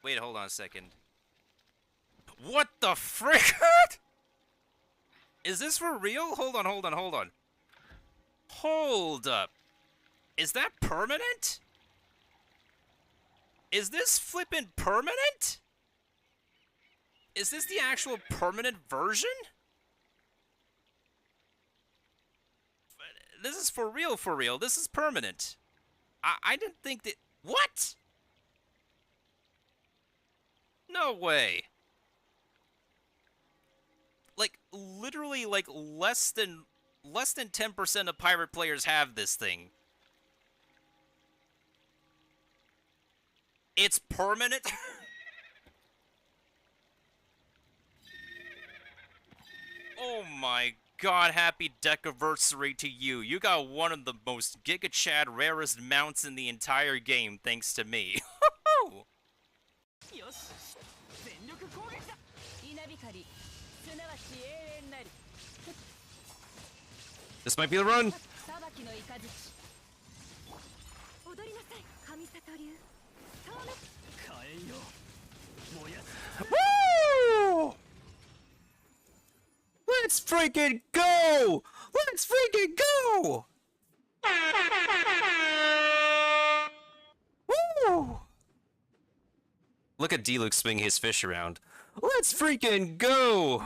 Wait, hold on a second. What the frick? Is this for real? Hold on. Hold up. Is that permanent? Is this flippin' permanent? Is this the actual permanent version? This is for real. This is permanent. I didn't think that... What? No way. Like, literally, like, less than 10% of pirate players have this thing. It's permanent? Oh my god, happy decaversary to you. You got one of the most Giga Chad rarest mounts in the entire game, thanks to me. This might be the run. Woo! Let's freaking go! Let's freaking go! Woo! Look at D-Luke swing his fish around. Let's freaking go!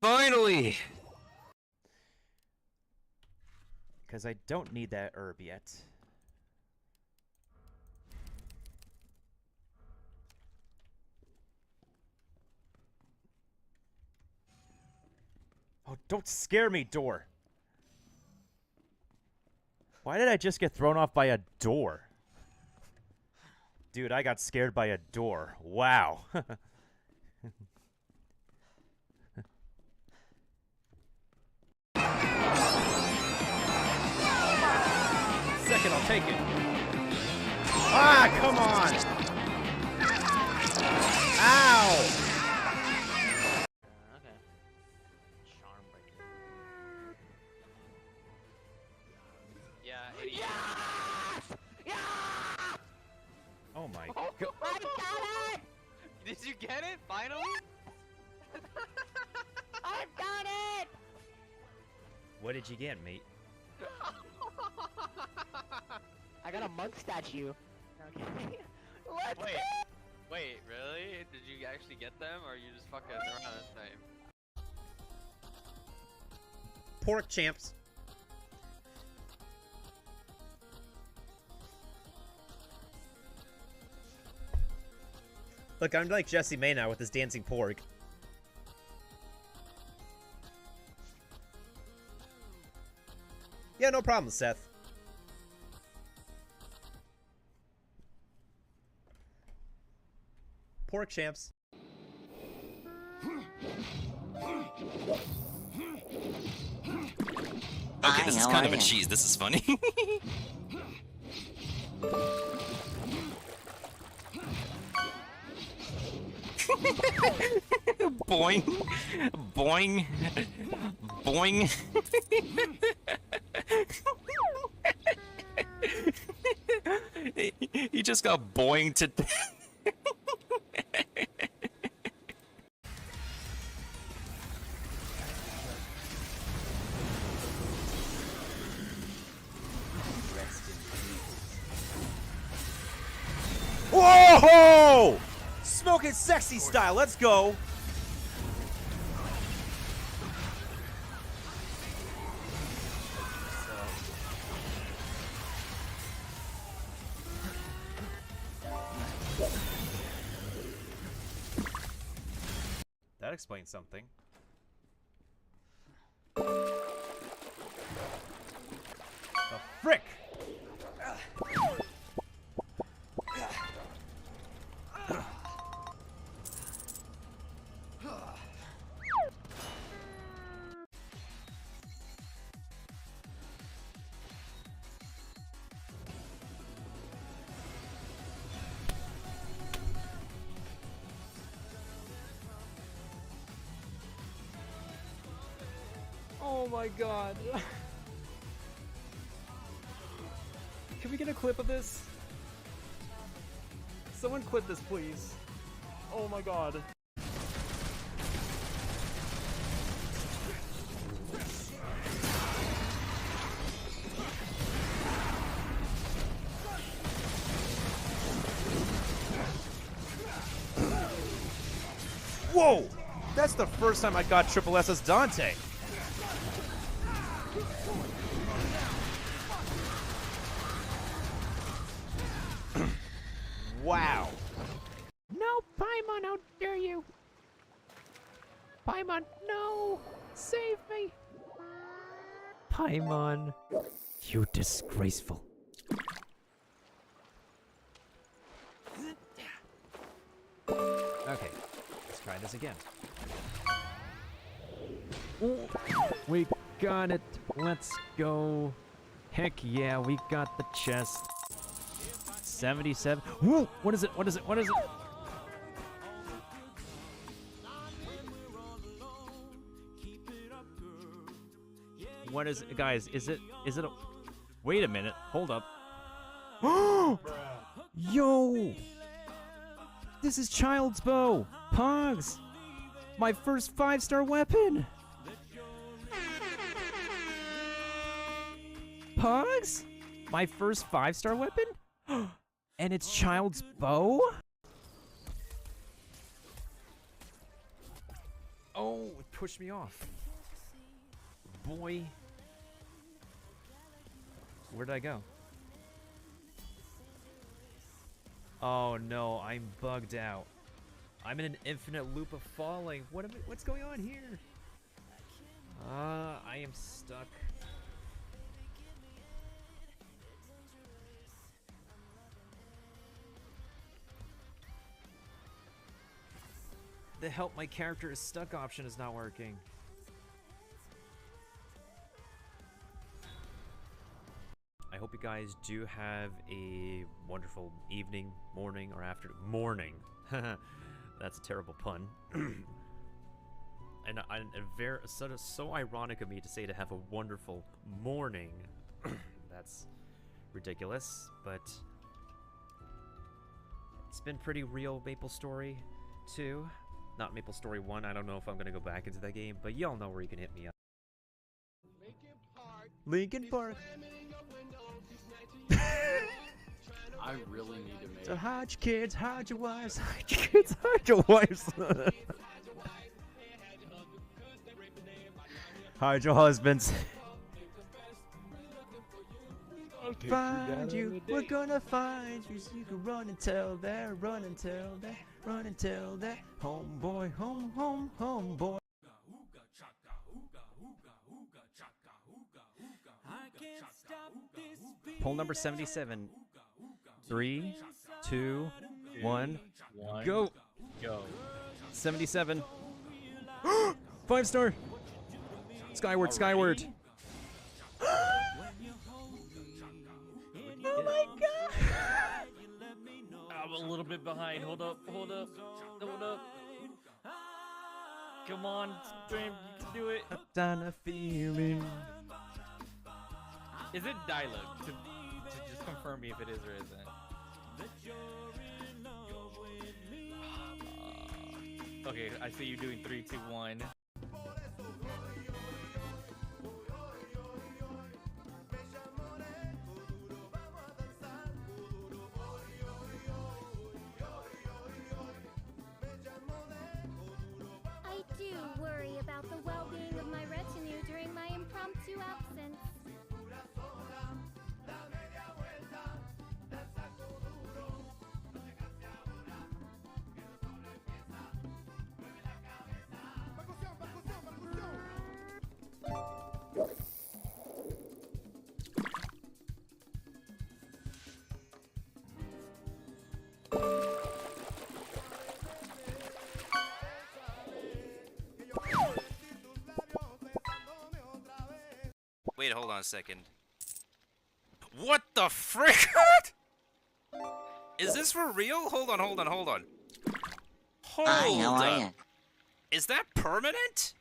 Finally! Because I don't need that herb yet. Oh, don't scare me, door! Why did I just get thrown off by a door? Dude, I got scared by a door. Wow. Second, I'll take it. Ah, come on! Ow! Okay. Charm breaker. Yeah, idiot. Oh my Oh, god. I got it! Did you get it? Finally? I've got it! What did you get, mate? I got a monk statue. Okay. Let's Wait. Wait, really? Did you actually get them, or you just fucking around this time? Pork champs. Look, I'm like Jesse May now with his dancing pork. Yeah, no problem, Seth. Pork champs. Okay, this is kind of a cheese. This is funny. Boing. Boing. Boing. He just got boinged to death. Whoa! Smoking sexy style, let's go! That explains something. The frick! Oh my god. Can we get a clip of this? Someone clip this, please. Oh my god. Whoa! That's the first time I got triple S as Dante. Wow. No, Paimon, how dare you? Paimon, no! Save me! Paimon, you disgraceful. Okay, let's try this again. Ooh, we got it. Let's go. Heck yeah, we got the chest. 77. Whoa! What is it? What is it? What is it? What is it? Guys, is it a... Wait a minute. Hold up. Yo! This is Child's Bow! Pogs! My first 5-star weapon! Pogs? My first 5-star weapon? And it's Child's Bow? Oh, it pushed me off. Boy. Where did I go? Oh no, I'm bugged out. I'm in an infinite loop of falling. What's going on here? I am stuck. The help my character is stuck option is not working. I hope you guys do have a wonderful evening, morning, or afternoon. Morning. That's a terrible pun. And so ironic of me to say to have a wonderful morning. That's ridiculous, but it's been pretty real Maple Story 2. Not Maple Story 1. I don't know if I'm gonna go back into that game, but y'all know where you can hit me up. Lincoln Park. I really need to make. So hide your kids, hide your wives, hide your kids, hide your wives. Hide your husbands. Find you, we're gonna find you. So you can run and tell that, run and tell that, run and tell that. Homeboy, homeboy. Poll number 77. 3, 2, 1, go! Go. 77. 5-star! Skyward, skyward! Oh my god! I'm a little bit behind. Hold up, hold up, hold up. Come on, Stream, you can do it. Down a feeling. Is it dialogue? To just confirm me if it is or isn't. Okay, I see you doing 3, 2, 1. I do worry about the well-being of my retinue during my impromptu absence. Wait, hold on a second. What the frick? Is this for real? Hold on. Hold Hi, how are up. you? Is that permanent?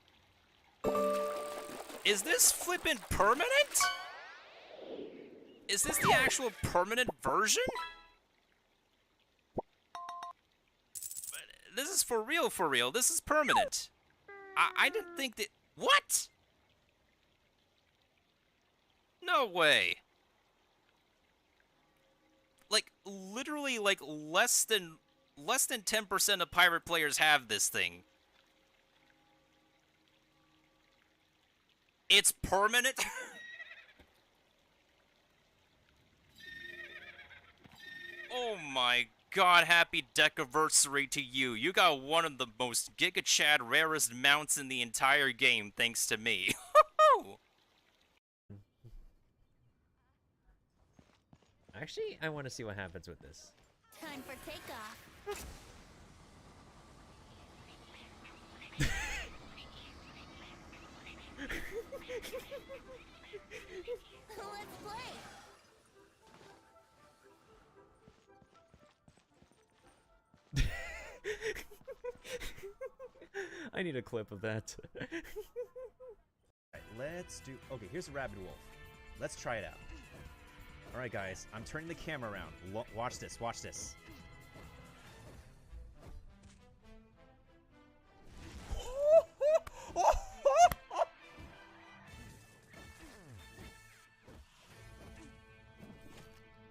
Is this flippin' permanent? Is this the actual permanent version? This is for real, for real. This is permanent. I didn't think that... What? No way. Like, literally, like, less than 10% of pirate players have this thing. It's permanent? Oh my god, happy decaversary to you. You got one of the most Giga Chad rarest mounts in the entire game, thanks to me. Actually, I want to see what happens with this. Time for takeoff. Let's play. I need a clip of that. Alright, let's do... Okay, here's a rabid wolf. Let's try it out. Alright, guys. I'm turning the camera around. Watch this. Watch this.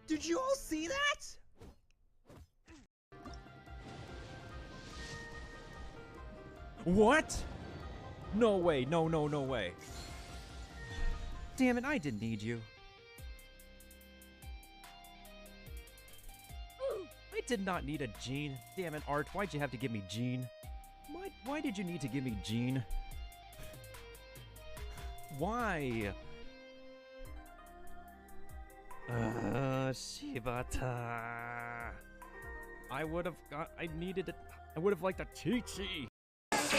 Did you all see that? What? No way. No, no, no way. Damn it, I didn't need you. I did not need a Gene. Damn it, Art, why'd you have to give me Gene? Why did you need to give me Gene? Why? Shibata. I would have got... I needed it. I would have liked a Chi-Chi. It's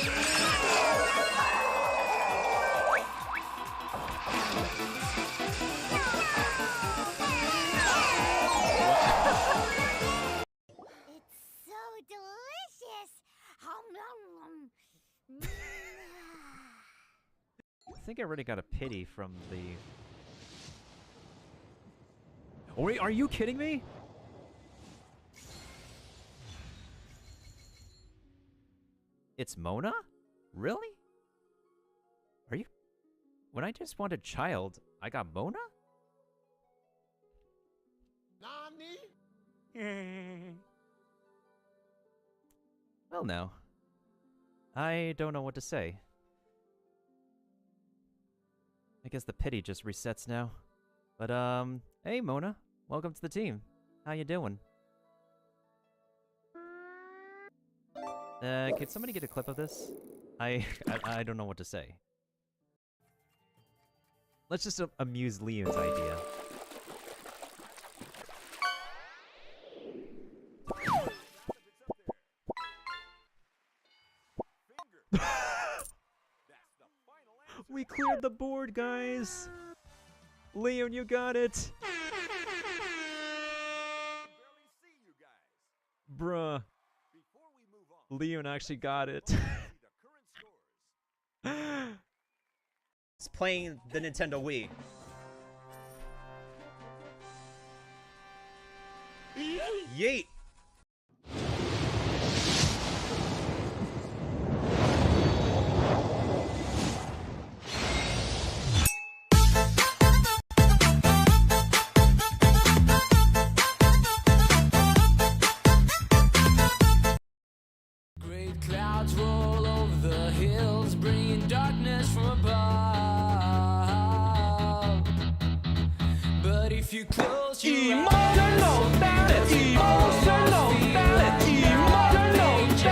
so delicious. I think I already got a pity from the... Oh, wait, are you kidding me? It's Mona? Really? Are you... When I just wanted child, I got Mona? Nani? Well, no. I don't know what to say. I guess the pity just resets now. But, hey, Mona. Welcome to the team. How you doing? Could somebody get a clip of this? I don't know what to say. Let's just amuse Leon's idea. We cleared the board, guys! Leon, you got it! Bruh. Leon actually got it. It's playing the Nintendo Wii. Yeet! Great clouds roll over the hills, bringing darkness from above. But if you close your eyes, emotional balance, emotional balance, emotional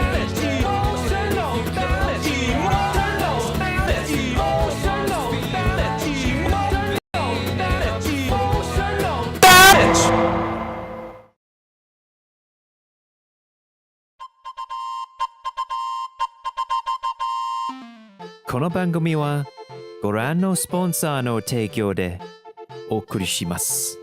balance, emotional balance, emotional balance, emotional balance, emotional balance. この番組はご覧のスポンサーの提供でお送りします。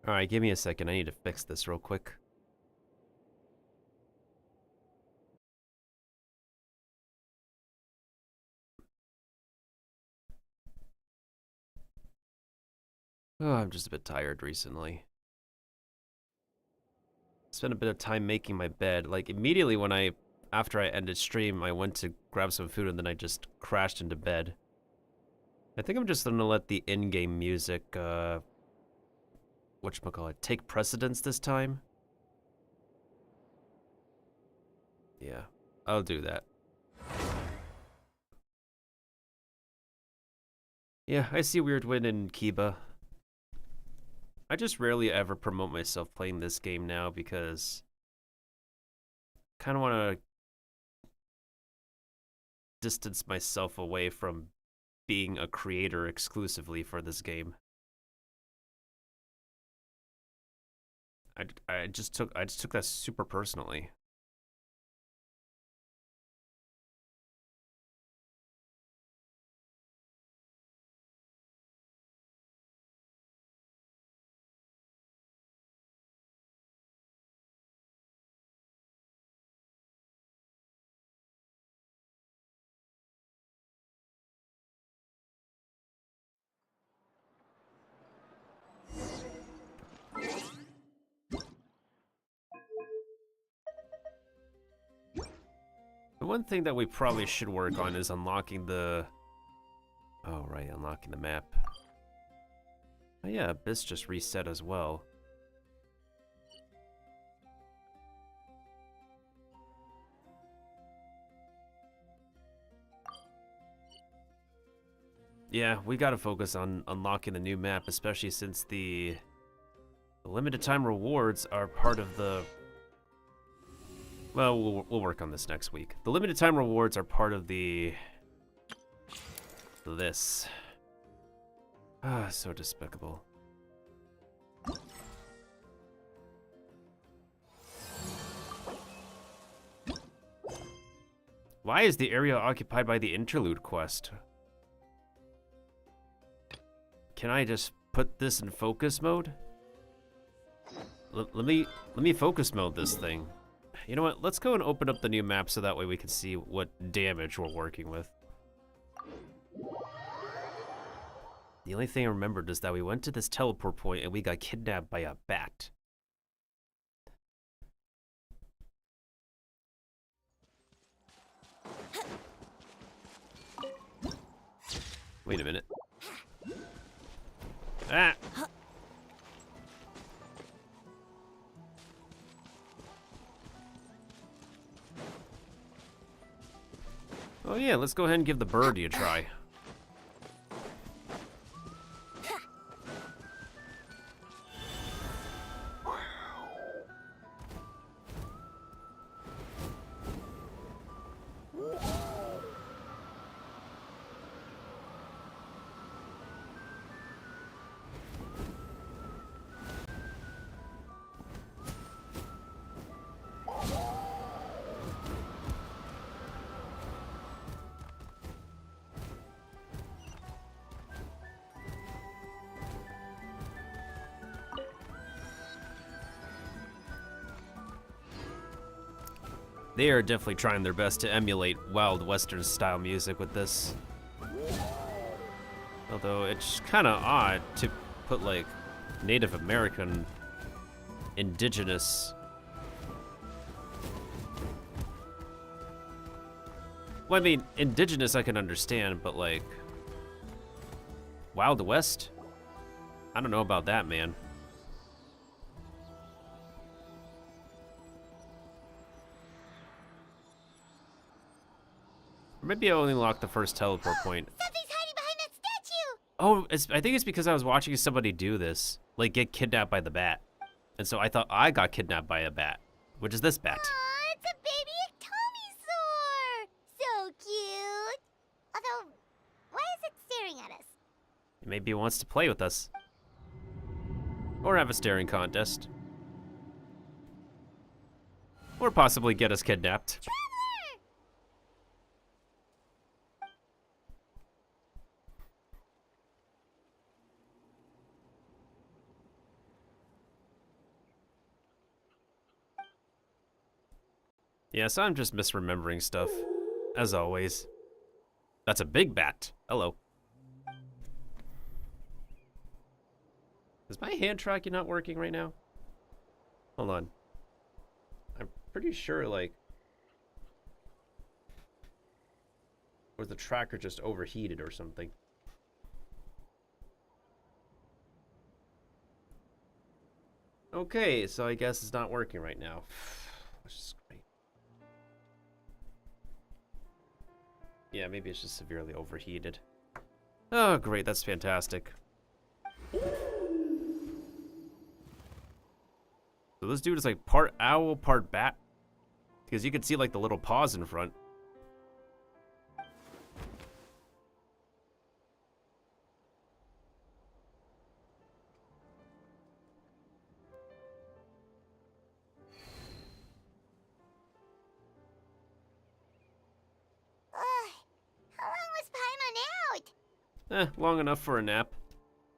Alright, give me a second. I need to fix this real quick. Oh, I'm just a bit tired recently. Spent a bit of time making my bed. Like, immediately after I ended stream, I went to grab some food and then I just crashed into bed. I think I'm just gonna let the in-game music, whatchamacallit, take precedence this time. Yeah, I'll do that. Yeah, I see Weird Win in Kiba. I just rarely ever promote myself playing this game now because I kind of want to distance myself away from being a creator exclusively for this game. I just took that super personally. The one thing that we probably should work on is unlocking the... Oh, right, unlocking the map. Oh yeah, Abyss just reset as well. Yeah, we gotta focus on unlocking the new map, especially since the limited time rewards are part of the... Well, we'll work on this next week. The limited time rewards are part of the... This. Ah, so despicable. Why is the area occupied by the interlude quest? Can I just put this in focus mode? Let me focus mode this thing. You know what? Let's go and open up the new map so that way we can see what damage we're working with. The only thing I remembered is that we went to this teleport point and we got kidnapped by a bat. Wait a minute. Ah! Oh yeah, let's go ahead and give the birdie a try. They are definitely trying their best to emulate Wild Western style music with this. Although it's kind of odd to put like Native American, indigenous. Well, I mean, indigenous I can understand, but like Wild West? I don't know about that, man. Maybe I only locked the first teleport point. Something's hiding behind that statue! Oh, I think it's because I was watching somebody do this. Like, get kidnapped by the bat. And so I thought I got kidnapped by a bat. Which is this bat. Aw, it's a baby Atomisaur! So cute! Although, why is it staring at us? Maybe it wants to play with us. Or have a staring contest. Or possibly get us kidnapped. Traveler! Yes, I'm just misremembering stuff. As always. That's a big bat. Hello. Is my hand tracking not working right now? Hold on. I'm pretty sure, like... Or the tracker just overheated or something. Okay, so I guess it's not working right now. Which is great. Yeah, maybe it's just severely overheated. Oh, great, that's fantastic. So this dude is like part owl, part bat. Because you can see like the little paws in front. How long was Paimon out? Long enough for a nap.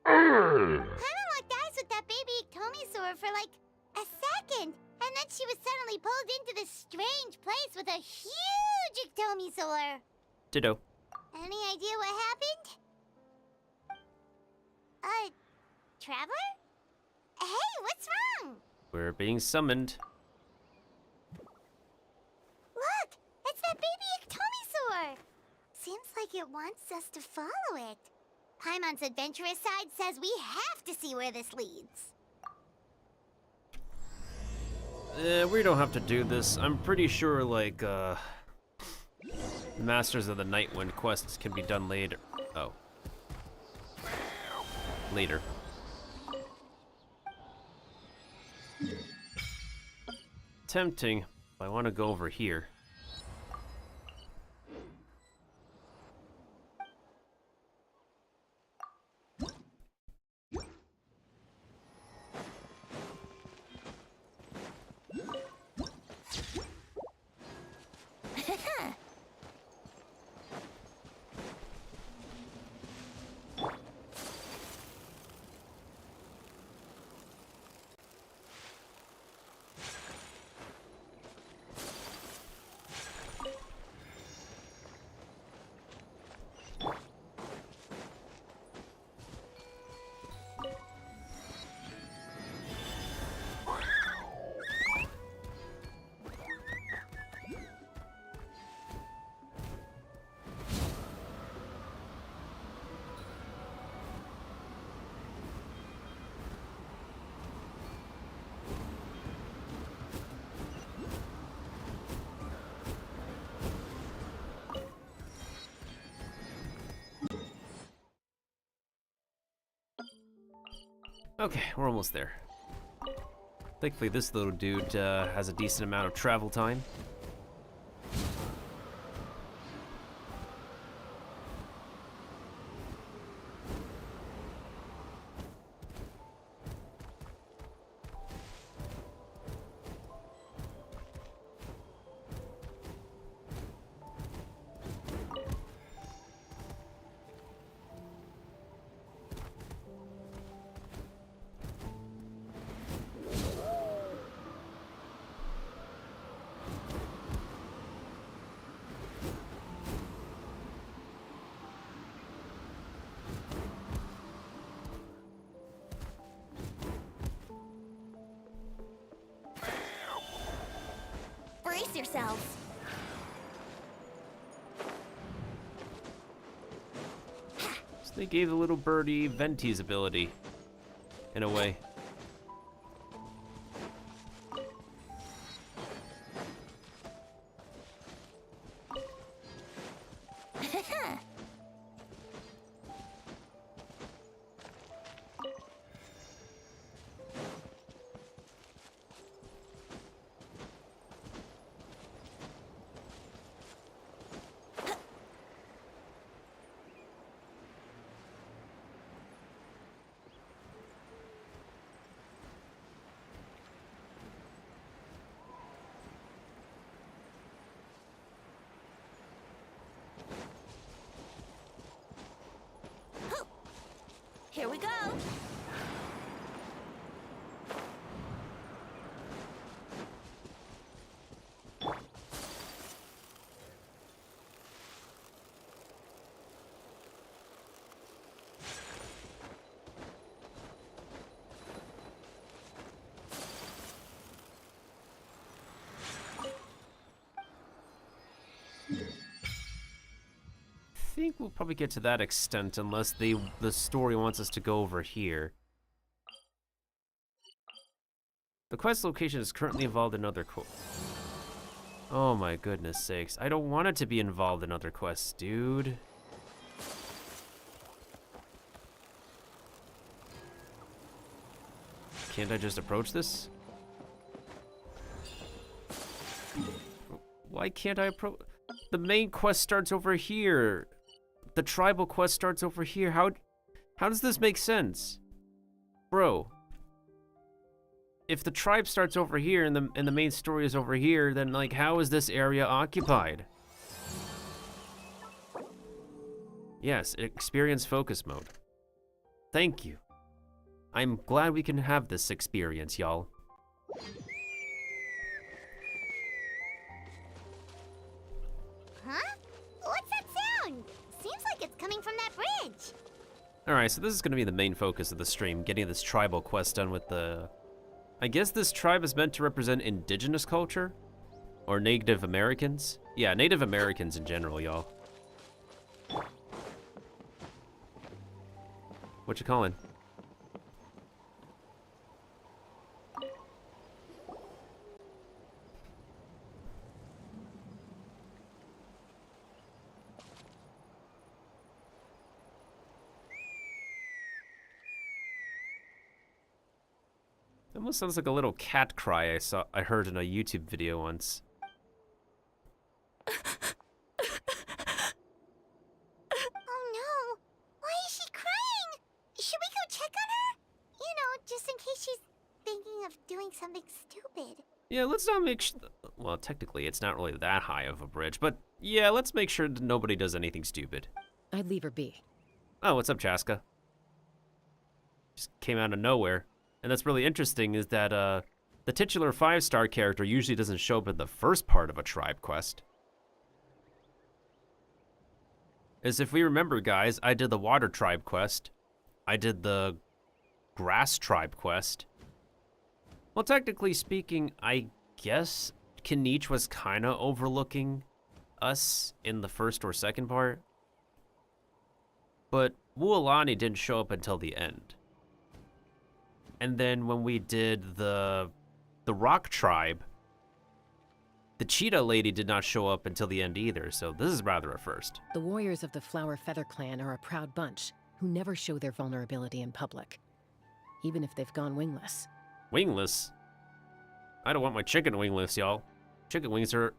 Paimon locked eyes with that baby Iktomisaur for like a second, and then she was suddenly pulled into this strange place with a huge Iktomisaur. Ditto. Any idea what happened? Traveler? Hey, what's wrong? We're being summoned. Look, it's that baby Iktomisaur. Seems like it wants us to follow it. Paimon's adventurous side says we have to see where this leads. We don't have to do this. I'm pretty sure, like, the Masters of the Nightwind quests can be done later. Oh. Later. Tempting, but I want to go over here. Okay, we're almost there. Thankfully, this little dude has a decent amount of travel time. Brace yourselves. So they gave the little birdie Venti's ability, in a way. Here we go. think we'll probably get to that extent unless the story wants us to go over here. The quest location is currently involved in other Oh my goodness sakes. I don't want it to be involved in other quests, dude. Can't I just approach this? Why can't I approach? The main quest starts over here. The tribal quest starts over here. How does this make sense? Bro. If the tribe starts over here and the main story is over here, then like how is this area occupied? Yes, experience focus mode. Thank you. I'm glad we can have this experience, y'all. Huh? What's that sound? Seems like it's coming from that bridge. Alright, so this is gonna be the main focus of the stream, getting this tribal quest done with the... I guess this tribe is meant to represent indigenous culture? Or Native Americans? Yeah, Native Americans in general, y'all. What you calling? Almost sounds like a little cat cry I heard in a YouTube video once. Oh no! Why is she crying? Should we go check on her? You know, just in case she's thinking of doing something stupid. Yeah, let's not make well, technically, it's not really that high of a bridge, but yeah, let's make sure that nobody does anything stupid. I'd leave her be. Oh, what's up, Chasca? Just came out of nowhere. And that's really interesting is that the titular 5-star character usually doesn't show up in the first part of a tribe quest. As if we remember, guys, I did the water tribe quest. I did the grass tribe quest. Well, technically speaking, I guess Kinich was kind of overlooking us in the first or second part. But Wualani didn't show up until the end. And then when we did the rock tribe, the cheetah lady did not show up until the end either, so this is rather a first. The warriors of the Flower Feather clan are a proud bunch who never show their vulnerability in public, even if they've gone wingless. Wingless? I don't want my chicken wingless, y'all. Chicken wings are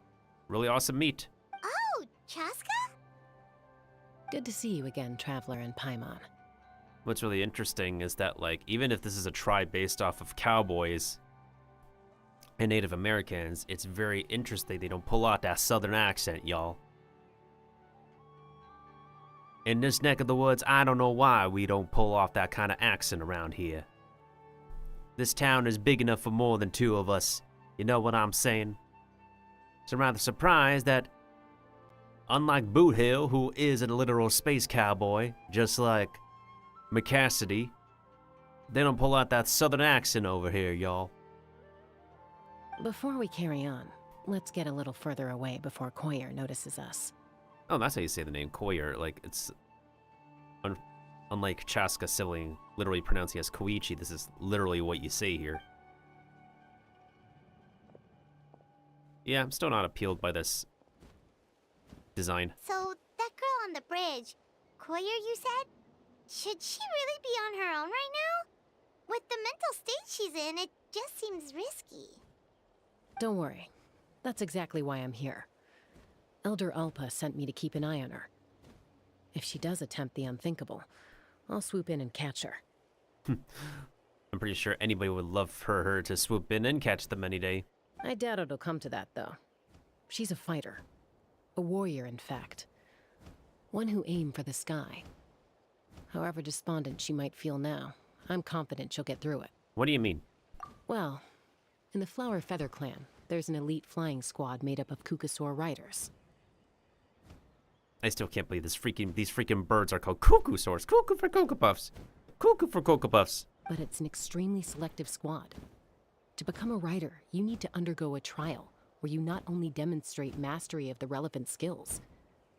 really awesome meat. Oh, Chasca? Good to see you again, Traveler and Paimon. What's really interesting is that, like, even if this is a tribe based off of cowboys and Native Americans, it's very interesting they don't pull out that southern accent, y'all. In this neck of the woods, I don't know why we don't pull off that kind of accent around here. This town is big enough for more than two of us, you know what I'm saying? So I'm rather surprised that, unlike Boot Hill, who is a literal space cowboy, just like McCassidy, they don't pull out that southern accent over here, y'all. Before we carry on, let's get a little further away before Koyer notices us. Oh, that's how you say the name, Koyer. Like, it's... unlike Chasca Sibling literally pronouncing as Koichi, this is literally what you say here. Yeah, I'm still not appealed by this design. So, that girl on the bridge, Koyer, you said? Should she really be on her own right now? With the mental state she's in, it just seems risky. Don't worry. That's exactly why I'm here. Elder Alpa sent me to keep an eye on her. If she does attempt the unthinkable, I'll swoop in and catch her. I'm pretty sure anybody would love for her to swoop in and catch them any day. I doubt it'll come to that, though. She's a fighter. A warrior, in fact. One who aimed for the sky. However despondent she might feel now, I'm confident she'll get through it. What do you mean? Well, in the Flower Feather clan, there's an elite flying squad made up of Kukasaur riders. I still can't believe these freaking birds are called cuckoo-saurs. Cuckoo for Cocoa Puffs. Cuckoo for Cocoa Puffs. But it's an extremely selective squad. To become a rider, you need to undergo a trial, where you not only demonstrate mastery of the relevant skills,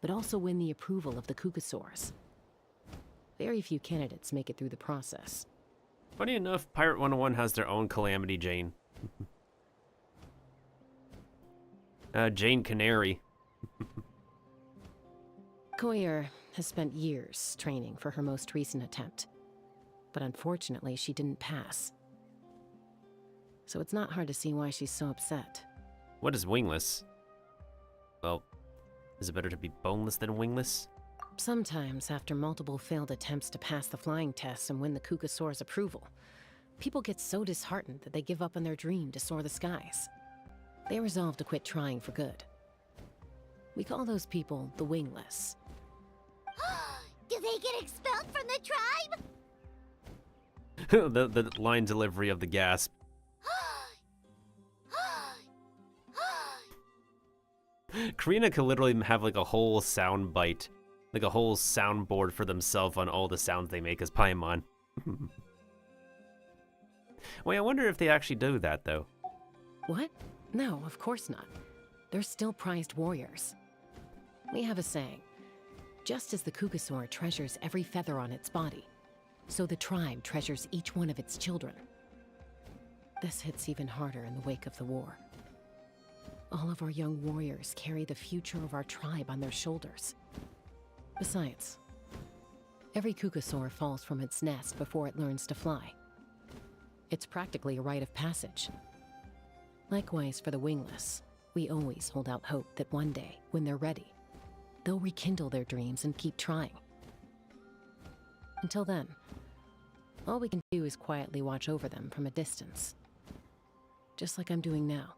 but also win the approval of the Kukasaurs. Very few candidates make it through the process. Funny enough, Pirate 101 has their own Calamity Jane. Jane Canary. Koyer has spent years training for her most recent attempt, but unfortunately she didn't pass. So it's not hard to see why she's so upset. What is wingless? Well, is it better to be boneless than wingless? Sometimes, after multiple failed attempts to pass the flying tests and win the Kukasaur's approval, people get so disheartened that they give up on their dream to soar the skies. They resolve to quit trying for good. We call those people the wingless. Do they get expelled from the tribe? the line delivery of the gasp. Karina could literally have like a whole sound bite, like a whole soundboard for themselves on all the sounds they make as Paimon. Wait, I wonder if they actually do that though. What? No, of course not. They're still prized warriors. We have a saying, just as the Kukasaur treasures every feather on its body, so the tribe treasures each one of its children. This hits even harder in the wake of the war. All of our young warriors carry the future of our tribe on their shoulders. Besides, every Kukasaur falls from its nest before it learns to fly. It's practically a rite of passage. Likewise for the wingless, we always hold out hope that one day, when they're ready, they'll rekindle their dreams and keep trying. Until then, all we can do is quietly watch over them from a distance. Just like I'm doing now.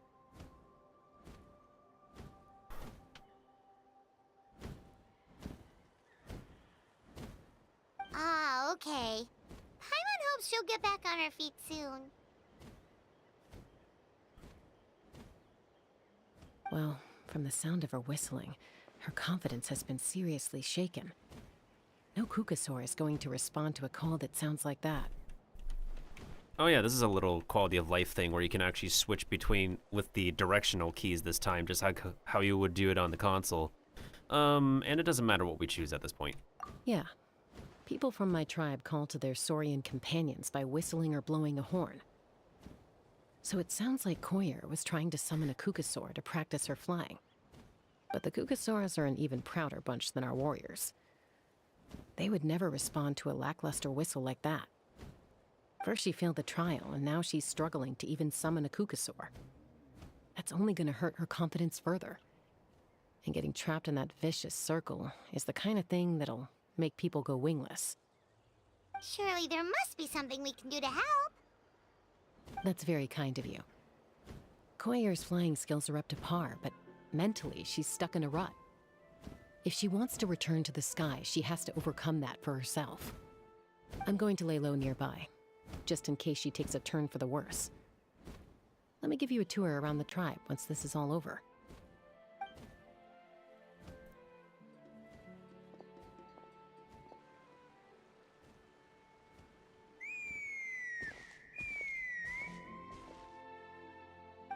Ah, okay. Paimon hopes she'll get back on her feet soon. Well, from the sound of her whistling, her confidence has been seriously shaken. No Kukasaur is going to respond to a call that sounds like that. Oh yeah, this is a little quality of life thing where you can actually switch between with the directional keys this time, just like how you would do it on the console. And it doesn't matter what we choose at this point. Yeah. People from my tribe call to their Saurian companions by whistling or blowing a horn. So it sounds like Koyer was trying to summon a Kukasaur to practice her flying. But the Kukasaurs are an even prouder bunch than our warriors. They would never respond to a lackluster whistle like that. First she failed the trial, and now she's struggling to even summon a Kukasaur. That's only gonna hurt her confidence further. And getting trapped in that vicious circle is the kind of thing that'll make people go wingless. Surely there must be something we can do to help. That's very kind of you. Koyer's flying skills are up to par, but mentally she's stuck in a rut. If she wants to return to the sky, she has to overcome that for herself. I'm going to lay low nearby, just in case she takes a turn for the worse. Let me give you a tour around the tribe once this is all over.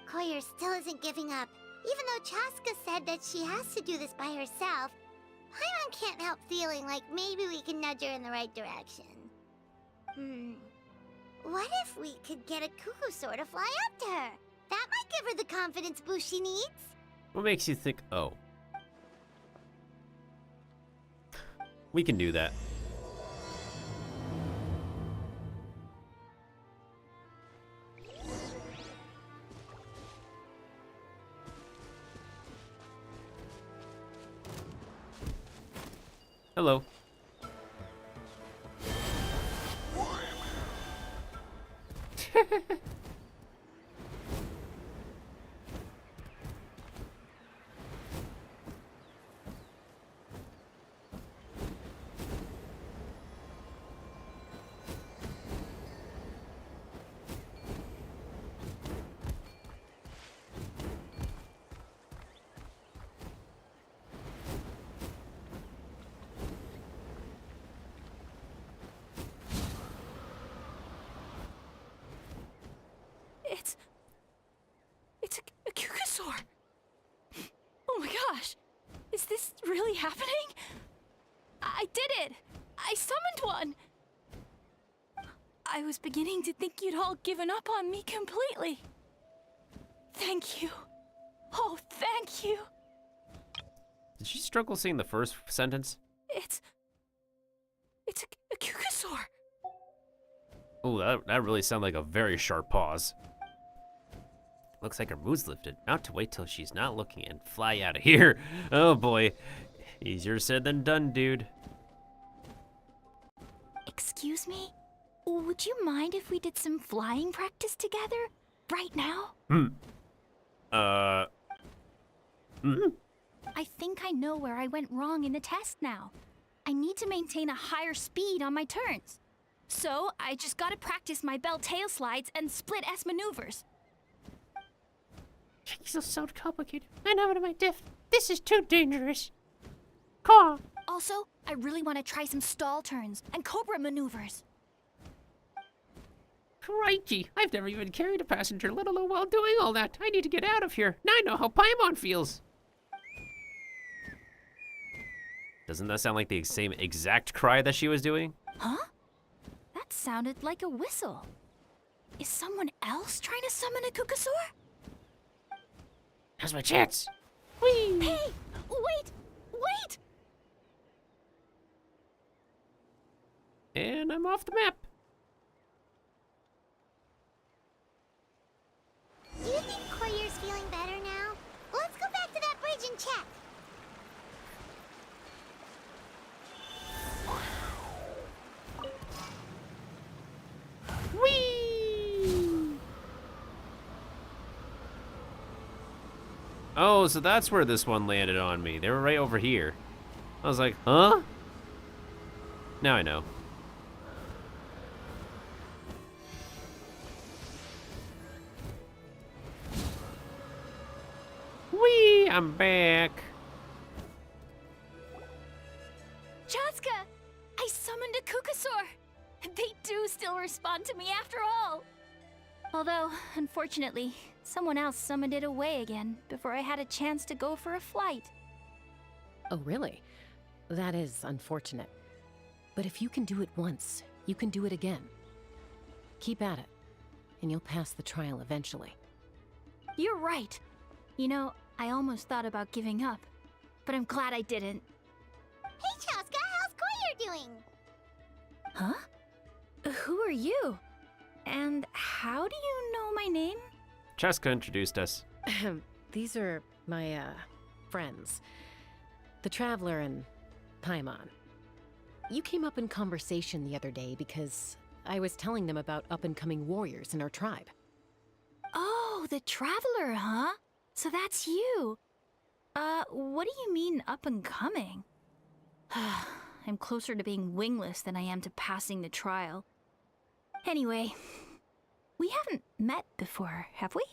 Koyer still isn't giving up. Even though Chasca said that she has to do this by herself, Paimon can't help feeling like maybe we can nudge her in the right direction. What if we could get a Kukasaur to fly up to her? That might give her the confidence boost she needs. What makes you think, oh, we can do that? Hello. It's a Kukasaur. Oh my gosh. Is this really happening? I did it! I summoned one! I was beginning to think you'd all given up on me completely. Thank you. Oh, thank you. Did she struggle seeing the first sentence? It's a Kukasaur. Oh, that really sounded like a very sharp pause. Looks like her mood's lifted. Not to wait till she's not looking and fly out of here. Oh boy. Easier said than done, dude. Excuse me? Would you mind if we did some flying practice together? Right now? I think I know where I went wrong in the test now. I need to maintain a higher speed on my turns. So, I just gotta practice my bell tail slides and split S maneuvers. These so complicated. I know my diff. This is too dangerous. Caw. Also, I really want to try some stall turns and cobra maneuvers. Crikey, I've never even carried a passenger, let alone while doing all that. I need to get out of here. Now I know how Paimon feels. Doesn't that sound like the same exact cry that she was doing? Huh? That sounded like a whistle. Is someone else trying to summon a Kukasaur? Now's my chance. Whee! Hey! Wait! Wait! And I'm off the map. Do you think Koyer's feeling better now? Let's go back to that bridge and check. Whee! Oh, so that's where this one landed on me. They were right over here. I was like, huh? Now I know. Whee! I'm back. Chasca! I summoned a Kukasaur! They do still respond to me after all! Although, unfortunately, someone else summoned it away again before I had a chance to go for a flight. Oh, really? That is unfortunate. But if you can do it once, you can do it again. Keep at it, and you'll pass the trial eventually. You're right. You know, I almost thought about giving up, but I'm glad I didn't. Hey, Chasca, how's Koyer doing? Huh? Who are you? And how do you know my name? Chasca introduced us. These are my, friends. The Traveler and Paimon. You came up in conversation the other day because I was telling them about up-and-coming warriors in our tribe. Oh, the Traveler, huh? So that's you. What do you mean up-and-coming? I'm closer to being wingless than I am to passing the trial. Anyway, we haven't met before, have we?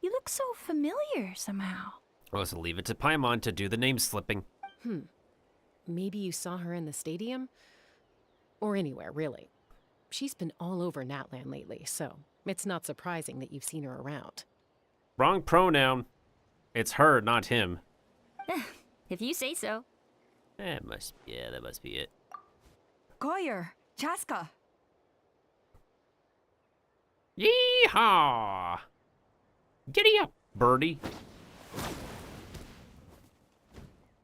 You look so familiar somehow. Well, so leave it to Paimon to do the name slipping. Maybe you saw her in the stadium? Or anywhere, really. She's been all over Natlan lately, so it's not surprising that you've seen her around. Wrong pronoun. It's her, not him. If you say so. That must be it. Koyer, Chasca. Yeehaw! Giddy up, birdie.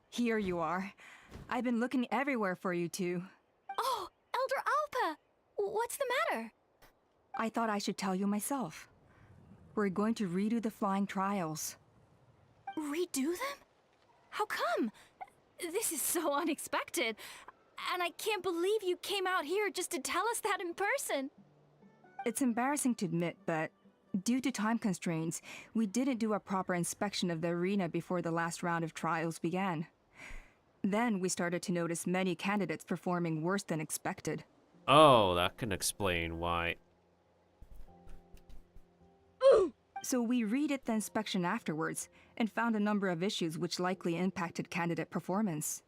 Here you are. I've been looking everywhere for you two. Oh, Elder Alpa! What's the matter? I thought I should tell you myself. We're going to redo the flying trials. Redo them? How come? This is so unexpected. And I can't believe you came out here just to tell us that in person. It's embarrassing to admit, but due to time constraints, we didn't do a proper inspection of the arena before the last round of trials began. Then we started to notice many candidates performing worse than expected. Oh, that can explain why. So we redid the inspection afterwards and found a number of issues which likely impacted candidate performance.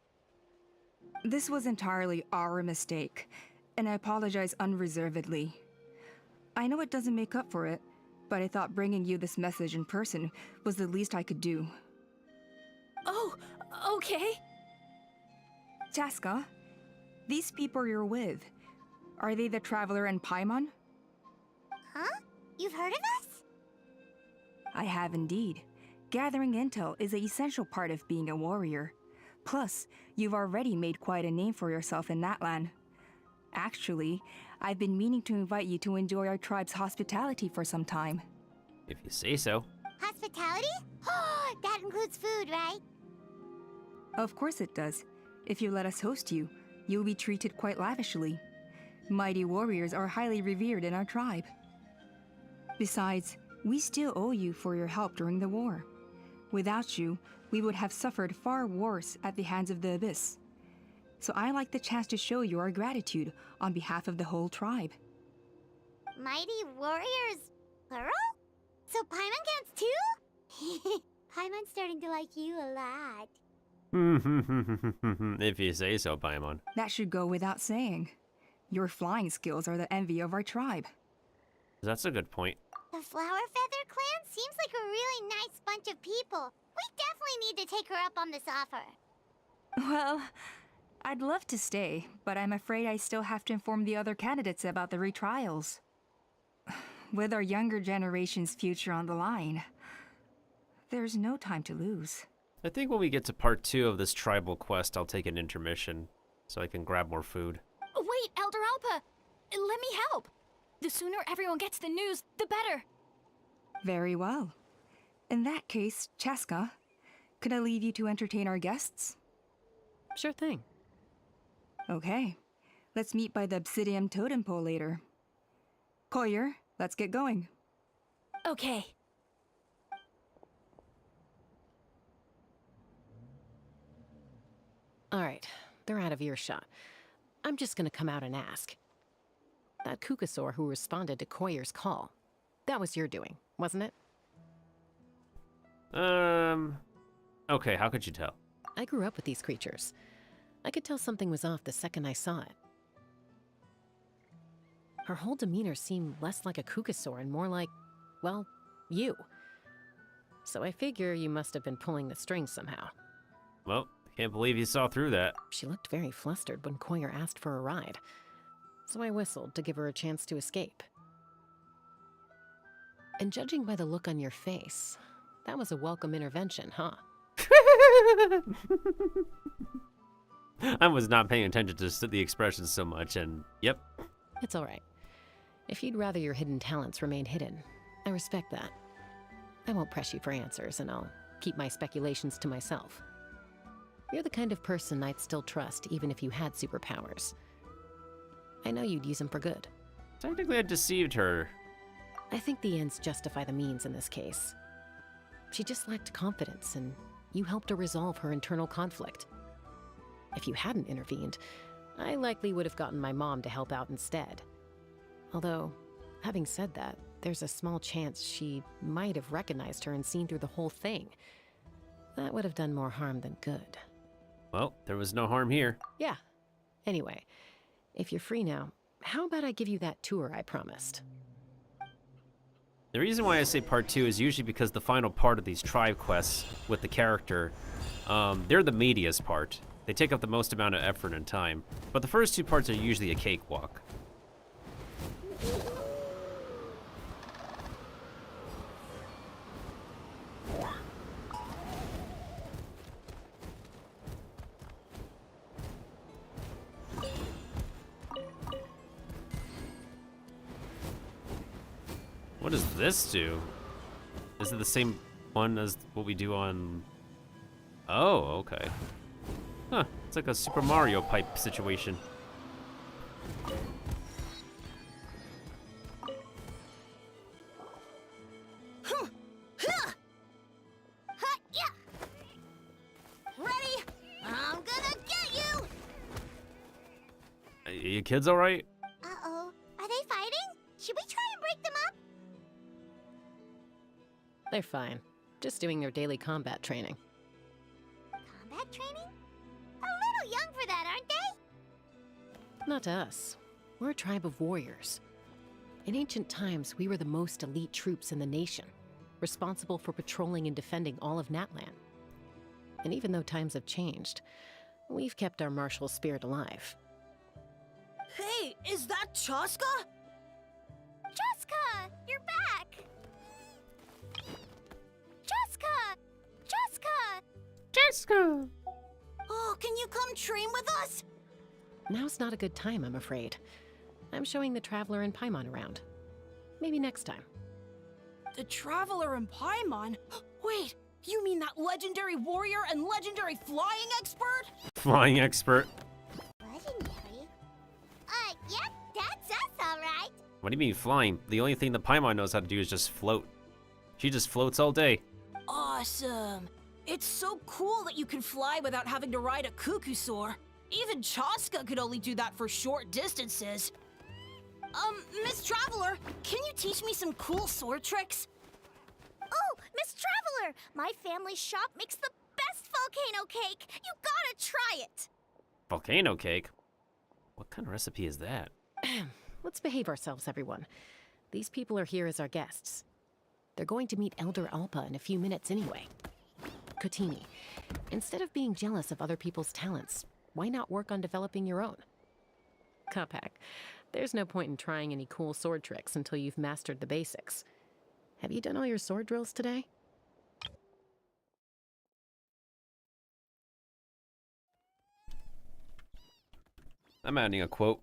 This was entirely our mistake, and I apologize unreservedly. I know it doesn't make up for it, but I thought bringing you this message in person was the least I could do. Oh, Okay. Chasca, these people you're with, are they the Traveler and Paimon? Huh? You've heard of us? I have indeed. Gathering intel is an essential part of being a warrior. Plus, you've already made quite a name for yourself in that land. Actually, I've been meaning to invite you to enjoy our tribe's hospitality for some time. If you say so. Hospitality? That includes food, right? Of course it does. If you let us host you, you'll be treated quite lavishly. Mighty warriors are highly revered in our tribe. Besides, we still owe you for your help during the war. Without you, we would have suffered far worse at the hands of the Abyss. So I like the chance to show you our gratitude on behalf of the whole tribe. Mighty warriors, plural? So Paimon counts too? Paimon's starting to like you a lot. If you say so, Paimon. That should go without saying. Your flying skills are the envy of our tribe. That's a good point. The Flower Feather clan seems like a really nice bunch of people. We definitely need to take her up on this offer. Well, I'd love to stay, but I'm afraid I still have to inform the other candidates about the retrials. With our younger generation's future on the line, there's no time to lose. I think when we get to part 2 of this tribal quest, I'll take an intermission so I can grab more food. Wait, Elder Alpa! Let me help! The sooner everyone gets the news, the better! Very well. In that case, Chasca, could I leave you to entertain our guests? Sure thing. Okay. Let's meet by the Obsidian Totem Pole later. Collier, let's get going. Okay. All right, they're out of earshot. I'm just gonna come out and ask. That Kukasaur who responded to Koyer's call, that was your doing, wasn't it? Okay, how could you tell? I grew up with these creatures. I could tell something was off the second I saw it. Her whole demeanor seemed less like a Kukasaur and more like, well, you. So I figure you must have been pulling the strings somehow. Well, can't believe you saw through that. She looked very flustered when Koyer asked for a ride, so I whistled to give her a chance to escape. And judging by the look on your face, that was a welcome intervention, huh? I was not paying attention to the expressions so much, and yep. It's all right. If you'd rather your hidden talents remain hidden, I respect that. I won't press you for answers, and I'll keep my speculations to myself. You're the kind of person I'd still trust even if you had superpowers. I know you'd use them for good. Technically, I deceived her. I think the ends justify the means in this case. She just lacked confidence, and you helped her resolve her internal conflict. If you hadn't intervened, I likely would have gotten my mom to help out instead. Although, having said that, there's a small chance she might have recognized her and seen through the whole thing. That would have done more harm than good. Well, there was no harm here. Yeah. Anyway, if you're free now, how about I give you that tour I promised? The reason why I say part 2 is usually because the final part of these tribe quests with the character, they're the meatiest part. They take up the most amount of effort and time. But the first 2 parts are usually a cakewalk. What does this do? Is it the same one as what we do on... Oh, okay. Huh, it's like a Super Mario pipe situation. Ready? I'm gonna get you! Are you kids alright? Uh-oh. Are they fighting? Should we try and break them up? They're fine. Just doing their daily combat training. Combat training? A little young for that, aren't they? Not to us. We're a tribe of warriors. In ancient times, we were the most elite troops in the nation, responsible for patrolling and defending all of Natlan. And even though times have changed, we've kept our martial spirit alive. Hey, is that Chasca? Chasca, you're back! Chasca! Chasca! Chasca! Oh, can you come train with us? Now's not a good time, I'm afraid. I'm showing the Traveler and Paimon around. Maybe next time. The Traveler and Paimon? Wait, you mean that legendary warrior and legendary flying expert? Flying expert. Legendary? Yep, that's us, alright. What do you mean flying? The only thing the Paimon knows how to do is just float. She just floats all day. Awesome. It's so cool that you can fly without having to ride a cuckoo-soar. Even Chasca could only do that for short distances. Miss Traveler, can you teach me some cool sword tricks? Oh, Miss Traveler! My family's shop makes the best volcano cake! You gotta try it! Volcano cake? What kind of recipe is that? Let's behave ourselves, everyone. These people are here as our guests. They're going to meet Elder Alpa in a few minutes anyway. Kotini, instead of being jealous of other people's talents, why not work on developing your own? Kapak, there's no point in trying any cool sword tricks until you've mastered the basics. Have you done all your sword drills today? I'm adding a quote.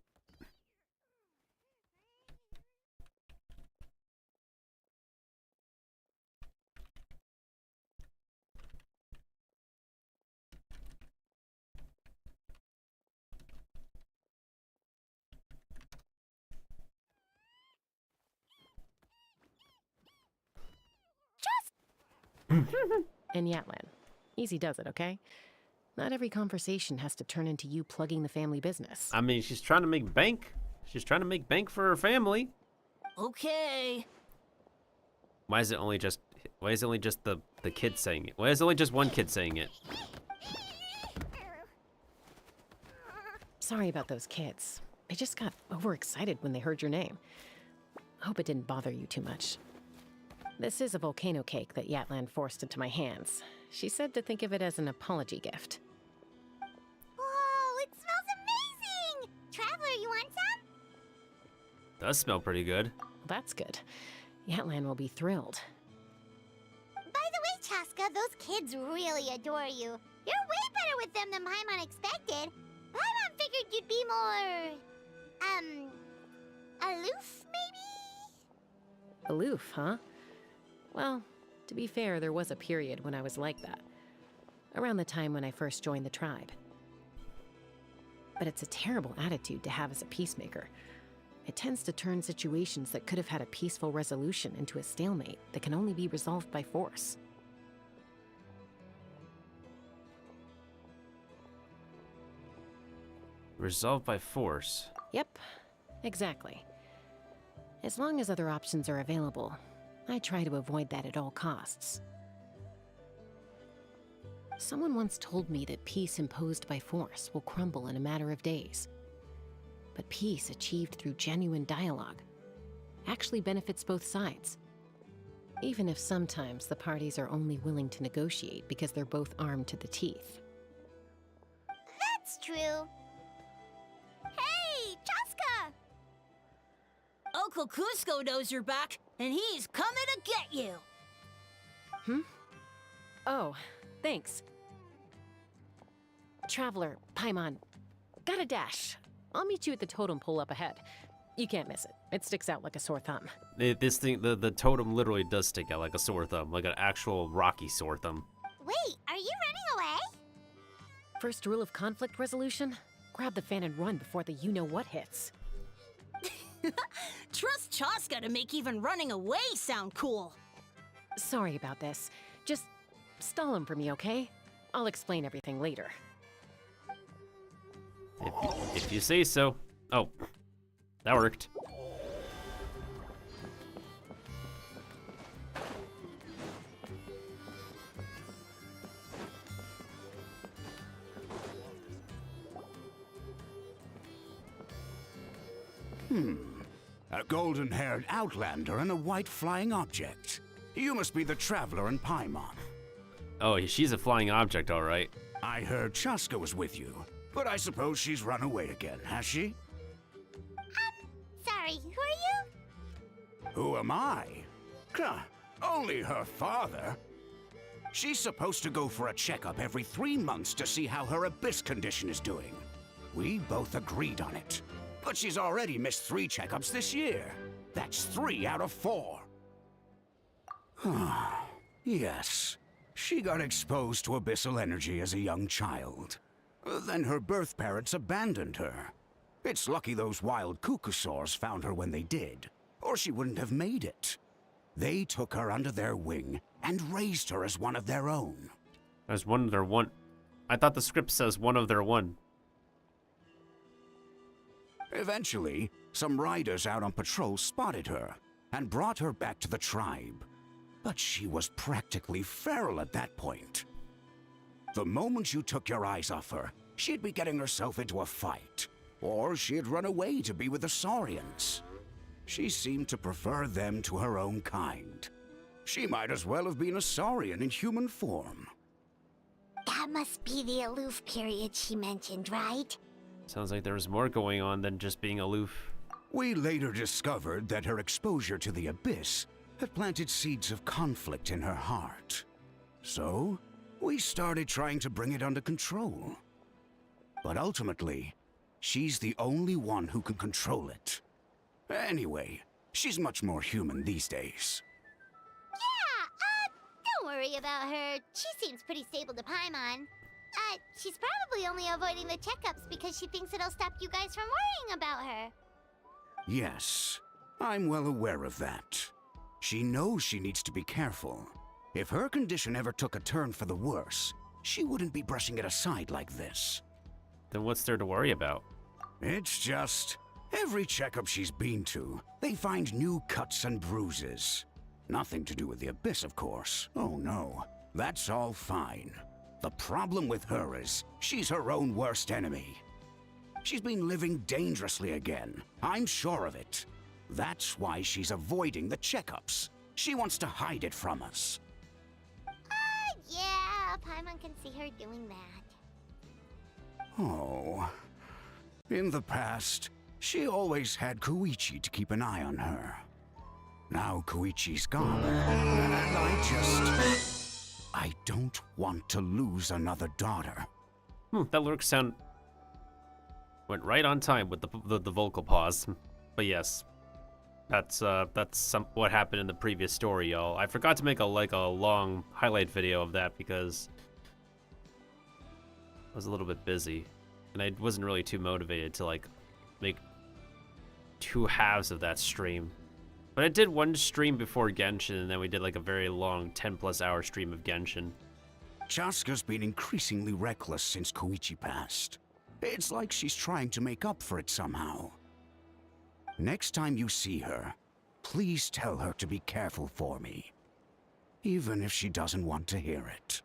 And Yatlan, easy does it, okay? Not every conversation has to turn into you plugging the family business. I mean, she's trying to make bank. She's trying to make bank for her family. Okay. Why is it only just the kid saying it? Why is it only just one kid saying it? Sorry about those kids. They just got overexcited when they heard your name. Hope it didn't bother you too much. This is a volcano cake that Yatlan forced into my hands. She said to think of it as an apology gift. Whoa, it smells amazing! Traveler, you want some? Does smell pretty good. That's good. Yatlan will be thrilled. By the way, Chasca, those kids really adore you. You're way better with them than Paimon expected. Paimon figured you'd be more... aloof, maybe? Aloof, huh? Well, to be fair, there was a period when I was like that. Around the time when I first joined the tribe. But it's a terrible attitude to have as a peacemaker. It tends to turn situations that could have had a peaceful resolution into a stalemate that can only be resolved by force. Resolved by force. Yep, exactly. As long as other options are available, I try to avoid that at all costs. Someone once told me that peace imposed by force will crumble in a matter of days. But peace achieved through genuine dialogue actually benefits both sides. Even if sometimes the parties are only willing to negotiate because they're both armed to the teeth. That's true. Hey, Chasca! Uncle Cusco knows you're back, and he's coming to get you. Oh, thanks. Traveler, Paimon, gotta dash. I'll meet you at the totem pole up ahead. You can't miss it. It sticks out like a sore thumb. This thing, the totem literally does stick out like a sore thumb, like an actual rocky sore thumb. Wait, are you running away? First rule of conflict resolution? Grab the fan and run before the you-know-what hits. Trust Chasca to make even running away sound cool. Sorry about this. Just stall him for me, okay? I'll explain everything later. If you say so. Oh, that worked. A golden-haired outlander and a white flying object. You must be the Traveler and Paimon. Oh, she's a flying object, all right. I heard Chasca was with you, but I suppose she's run away again, has she? Sorry, who are you? Who am I? Only her father. She's supposed to go for a checkup every 3 months to see how her abyss condition is doing. We both agreed on it. But she's already missed 3 checkups this year. That's 3 out of 4. Yes. She got exposed to abyssal energy as a young child. Then her birth parents abandoned her. It's lucky those wild cuckoosaurs found her when they did, or she wouldn't have made it. They took her under their wing and raised her as one of their own. As one of their one. I thought the script says one of their one. Eventually, some riders out on patrol spotted her and brought her back to the tribe. But she was practically feral at that point. The moment you took your eyes off her, she'd be getting herself into a fight, or she'd run away to be with the Saurians. She seemed to prefer them to her own kind. She might as well have been a Saurian in human form. That must be the aloof period she mentioned, right? Sounds like there was more going on than just being aloof. We later discovered that her exposure to the abyss had planted seeds of conflict in her heart. So, we started trying to bring it under control. But ultimately, she's the only one who can control it. Anyway, she's much more human these days. Yeah, don't worry about her. She seems pretty stable to Paimon. She's probably only avoiding the checkups because she thinks it'll stop you guys from worrying about her. Yes, I'm well aware of that. She knows she needs to be careful. If her condition ever took a turn for the worse, she wouldn't be brushing it aside like this. Then what's there to worry about? It's just, every checkup she's been to, they find new cuts and bruises. Nothing to do with the abyss, of course. Oh no, that's all fine. The problem with her is, she's her own worst enemy. She's been living dangerously again, I'm sure of it. That's why she's avoiding the checkups. She wants to hide it from us. Yeah, Paimon can see her doing that. Oh. In the past, she always had Koichi to keep an eye on her. Now Koichi's gone, and I don't want to lose another daughter. That lyric sound went right on time with the vocal pause. But yes, that's what happened in the previous story, y'all. I forgot to make a long highlight video of that because I was a little bit busy, and I wasn't really too motivated to make 2 halves of that stream. But I did one stream before Genshin, and then we did a very long 10+ hour stream of Genshin. Chasca's been increasingly reckless since Koichi passed. It's like she's trying to make up for it somehow. Next time you see her, please tell her to be careful for me. Even if she doesn't want to hear it.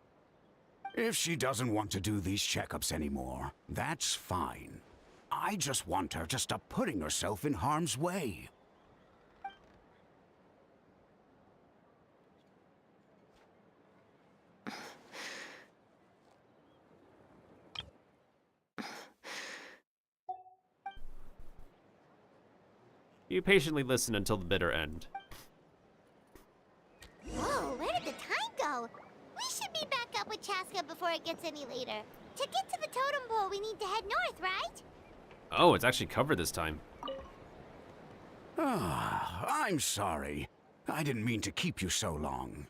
If she doesn't want to do these checkups anymore, that's fine. I just want her to stop putting herself in harm's way. You patiently listen until the bitter end. Whoa, where did the time go? We should be back up with Chasca before it gets any later. To get to the totem pole, we need to head north, right? Oh, it's actually covered this time. I'm sorry. I didn't mean to keep you so long.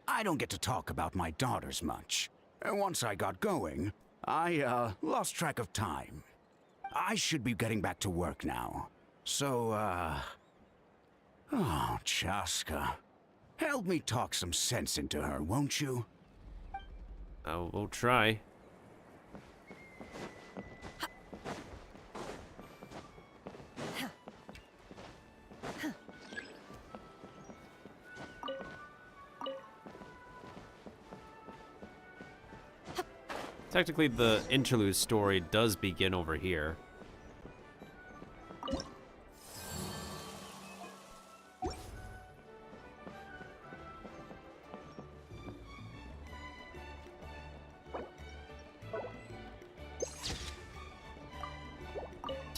I don't get to talk about my daughters much. Once I got going, I lost track of time. I should be getting back to work now. So, oh, Chasca. Help me talk some sense into her, won't you? We'll try. Technically, the interlude story does begin over here.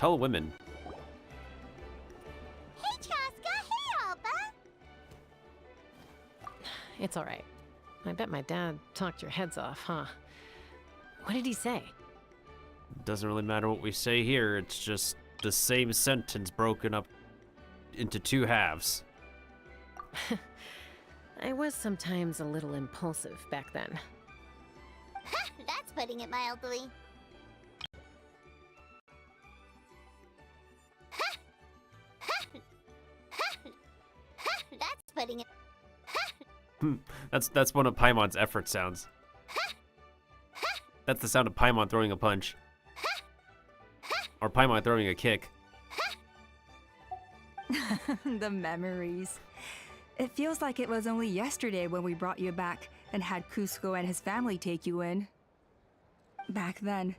Tell women. Hey, Chasca. Hey, Alba. It's alright. I bet my dad talked your heads off, huh? What did he say? Doesn't really matter what we say here, it's just the same sentence broken up into two halves. I was sometimes a little impulsive back then. That's putting it mildly. That's putting it. That's one of Paimon's effort sounds. That's the sound of Paimon throwing a punch. Or Paimon throwing a kick. The memories. It feels like it was only yesterday when we brought you back and had Cusco and his family take you in. Back then,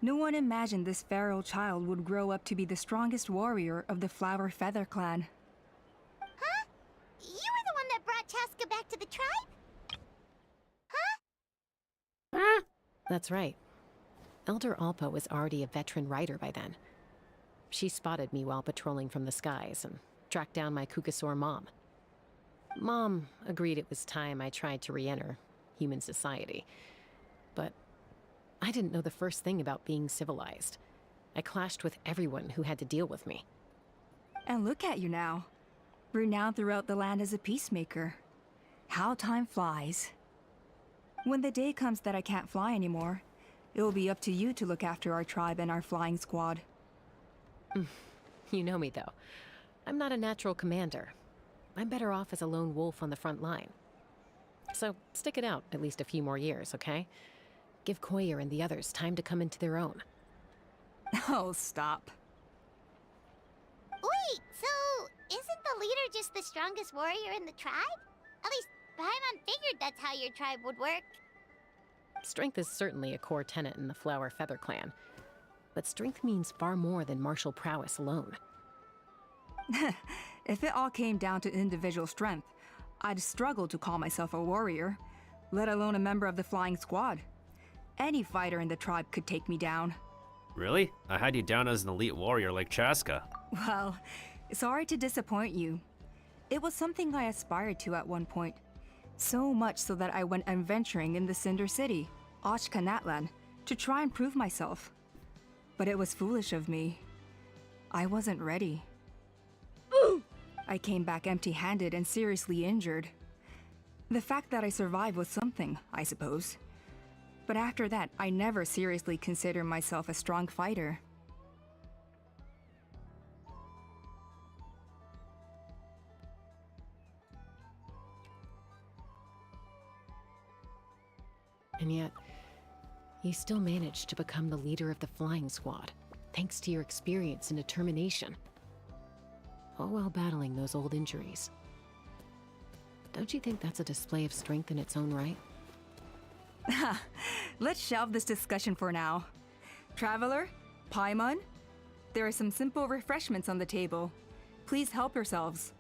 no one imagined this feral child would grow up to be the strongest warrior of the Flower Feather clan. Huh? You were the one that brought Chasca back to the tribe? Huh? That's right. Elder Alpa was already a veteran rider by then. She spotted me while patrolling from the skies and tracked down my Kukasaur mom. Mom agreed it was time I tried to re-enter human society. But I didn't know the first thing about being civilized. I clashed with everyone who had to deal with me. And look at you now. Renowned throughout the land as a peacemaker. How time flies. When the day comes that I can't fly anymore, it will be up to you to look after our tribe and our flying squad. You know me, though. I'm not a natural commander. I'm better off as a lone wolf on the front line. So stick it out at least a few more years, okay? Give Koyer and the others time to come into their own. Oh, stop. Wait, so isn't the leader just the strongest warrior in the tribe? At least Paimon figured that's how your tribe would work. Strength is certainly a core tenet in the Flower Feather clan. But strength means far more than martial prowess alone. If it all came down to individual strength, I'd struggle to call myself a warrior, let alone a member of the flying squad. Any fighter in the tribe could take me down. Really? I had you down as an elite warrior like Chasca. Well, sorry to disappoint you. It was something I aspired to at one point. So much so that I went adventuring in the Cinder City, Ochkanatlan, to try and prove myself. But it was foolish of me. I wasn't ready. I came back empty-handed and seriously injured. The fact that I survived was something, I suppose. But after that, I never seriously considered myself a strong fighter. And yet, you still managed to become the leader of the flying squad, thanks to your experience and determination. All while battling those old injuries. Don't you think that's a display of strength in its own right? Let's shelve this discussion for now. Traveler, Paimon, there are some simple refreshments on the table. Please help yourselves.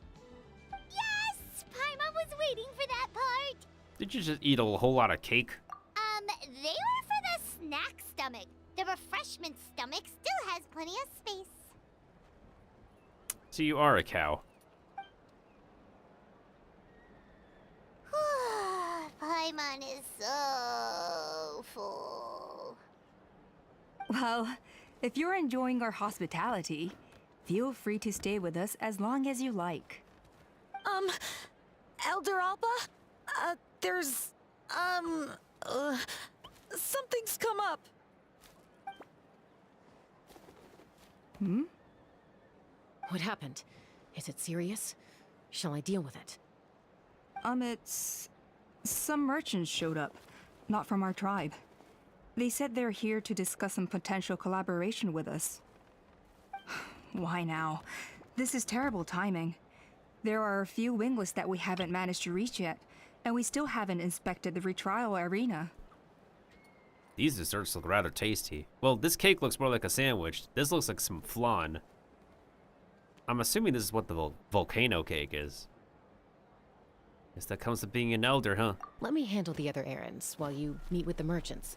Yes! Paimon was waiting for that part! Did you just eat a whole lot of cake? They were for the snack stomach. The refreshment stomach still has plenty of space. So you are a cow. Paimon is so full. Well, if you're enjoying our hospitality, feel free to stay with us as long as you like. Elder Alpa? There's, something's come up. Hmm? What happened? Is it serious? Shall I deal with it? It's... Some merchants showed up, not from our tribe. They said they're here to discuss some potential collaboration with us. Why now? This is terrible timing. There are a few wingless that we haven't managed to reach yet, and we still haven't inspected the retrial arena. These desserts look rather tasty. Well, this cake looks more like a sandwich. This looks like some flan. I'm assuming this is what the volcano cake is. Guess that comes to being an elder, huh? Let me handle the other errands while you meet with the merchants.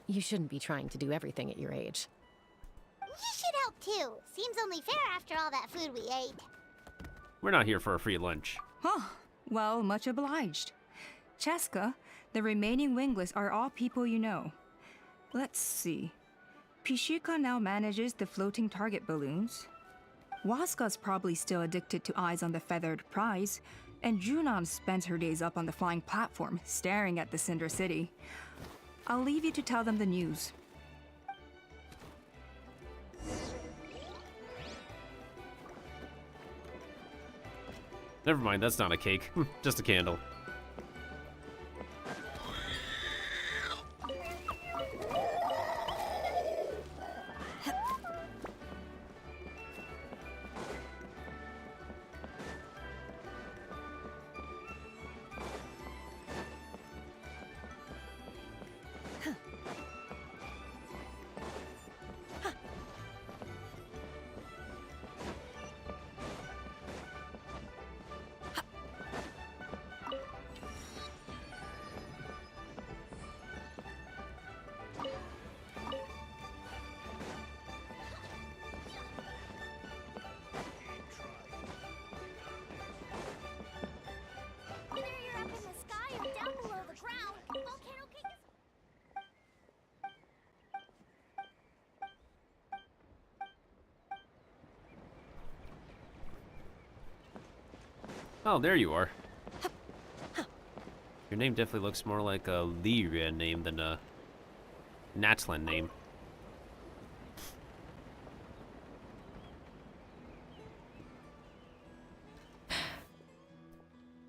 You shouldn't be trying to do everything at your age. You should help too. Seems only fair after all that food we ate. We're not here for a free lunch. Huh. Well, much obliged. Chasca, the remaining wingless are all people you know. Let's see. Pishika now manages the floating target balloons. Waska's probably still addicted to eyes on the feathered prize, and Junon spends her days up on the flying platform, staring at the Cinder City. I'll leave you to tell them the news. Never mind, that's not a cake. Just a candle. Whether you're up in the sky or down below the ground, Volcano King is... Oh, there you are. Your name definitely looks more like a Lyria name than a Natlan name.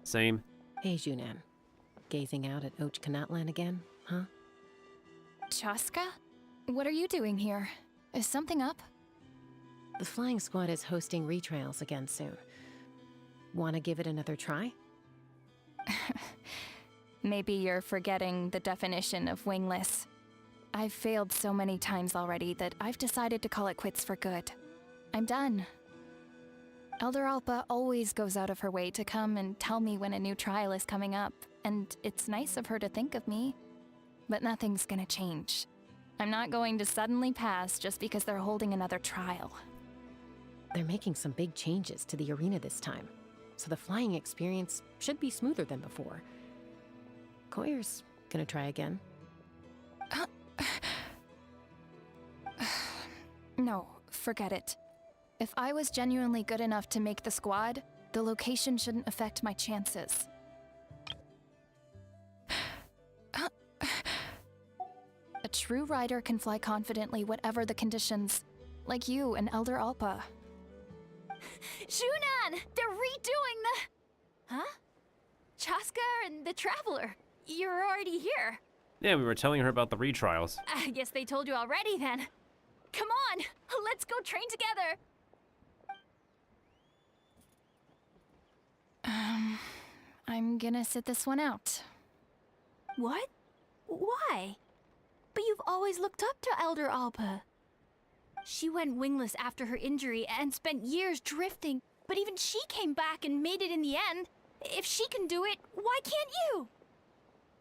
Same. Hey, Junan. Gazing out at Och Kanatlan again, huh? Chasca? What are you doing here? Is something up? The flying squad is hosting retrials again soon. Wanna give it another try? Maybe you're forgetting the definition of wingless. I've failed so many times already that I've decided to call it quits for good. I'm done. Elder Alpa always goes out of her way to come and tell me when a new trial is coming up, and it's nice of her to think of me. But nothing's gonna change. I'm not going to suddenly pass just because they're holding another trial. They're making some big changes to the arena this time, so the flying experience should be smoother than before. Koyer's gonna try again. No, forget it. If I was genuinely good enough to make the squad, the location shouldn't affect my chances. A true rider can fly confidently whatever the conditions, like you and Elder Alpa. Junan! They're redoing the... Huh? Chasca and the Traveler. You're already here. Yeah, we were telling her about the retrials. I guess they told you already then. Come on, let's go train together. I'm gonna sit this one out. What? Why? But you've always looked up to Elder Alpa. She went wingless after her injury and spent years drifting, but even she came back and made it in the end. If she can do it, why can't you?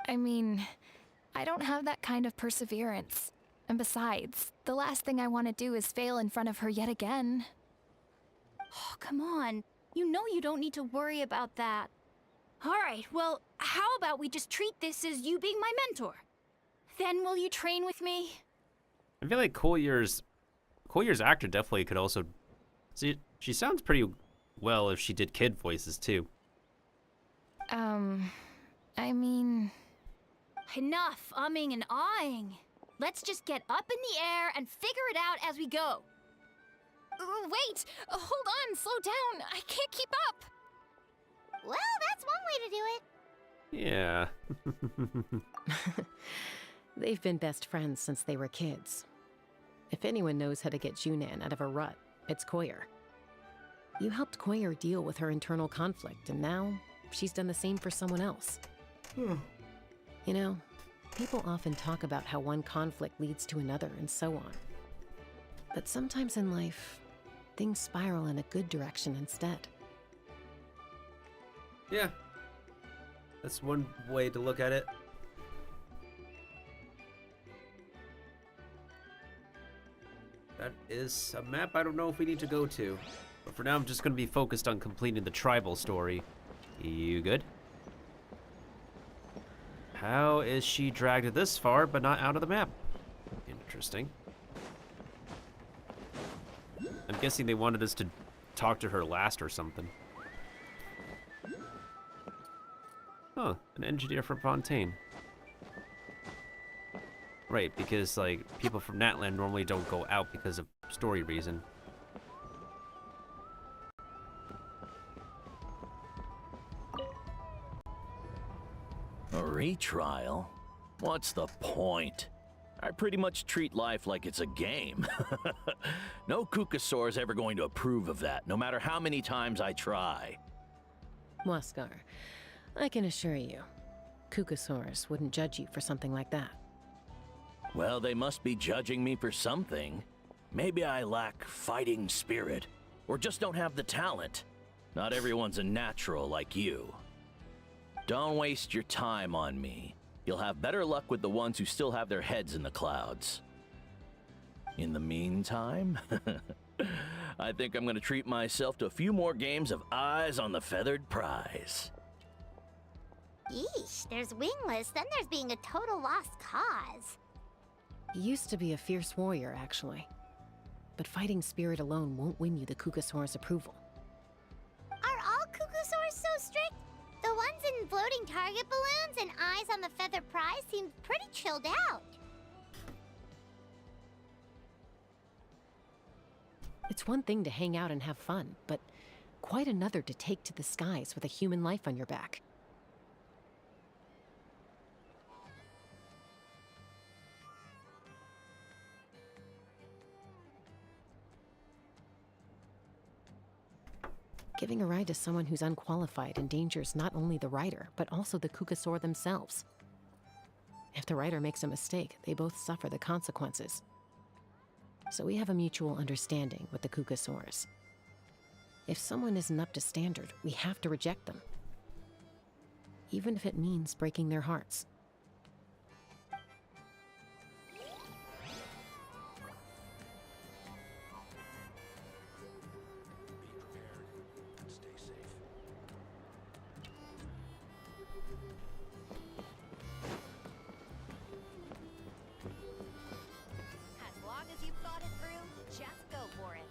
I mean, I don't have that kind of perseverance. And besides, the last thing I want to do is fail in front of her yet again. Oh, come on. You know you don't need to worry about that. All right, well, how about we just treat this as you being my mentor? Then will you train with me? I feel like Koyer's actor definitely could also... See, she sounds pretty well if she did kid voices too. I mean... Enough umming and ahhing. Let's just get up in the air and figure it out as we go. Wait! Hold on, slow down! I can't keep up! Well, that's one way to do it. Yeah. They've been best friends since they were kids. If anyone knows how to get Junan out of a rut, it's Koyer. You helped Koyer deal with her internal conflict, and now she's done the same for someone else. You know, people often talk about how one conflict leads to another and so on. But sometimes in life, things spiral in a good direction instead. Yeah. That's one way to look at it. That is a map I don't know if we need to go to. But for now, I'm just going to be focused on completing the tribal story. You good? How is she dragged this far but not out of the map? Interesting. I'm guessing they wanted us to talk to her last or something. Huh, an engineer from Fontaine. Right, because, like, people from Natland normally don't go out because of story reason. A retrial? What's the point? I pretty much treat life like it's a game. No Kukasaur's ever going to approve of that, no matter how many times I try. Huascar, I can assure you, Kukasaurs wouldn't judge you for something like that. Well, they must be judging me for something. Maybe I lack fighting spirit, or just don't have the talent. Not everyone's a natural like you. Don't waste your time on me. You'll have better luck with the ones who still have their heads in the clouds. In the meantime, I think I'm gonna treat myself to a few more games of Eyes on the Feathered Prize. Yeesh, there's wingless, then there's being a total lost cause. He used to be a fierce warrior, actually. But fighting spirit alone won't win you the Kukasaur's approval. Are all Kukasaurs so strict? The ones in floating target balloons and Eyes on the Feathered Prize seem pretty chilled out. It's one thing to hang out and have fun, but quite another to take to the skies with a human life on your back. Giving a ride to someone who's unqualified endangers not only the rider, but also the Kukasaur themselves. If the rider makes a mistake, they both suffer the consequences. So we have a mutual understanding with the Kukasaurs. If someone isn't up to standard, we have to reject them. Even if it means breaking their hearts. As long as you've thought it through, just go for it.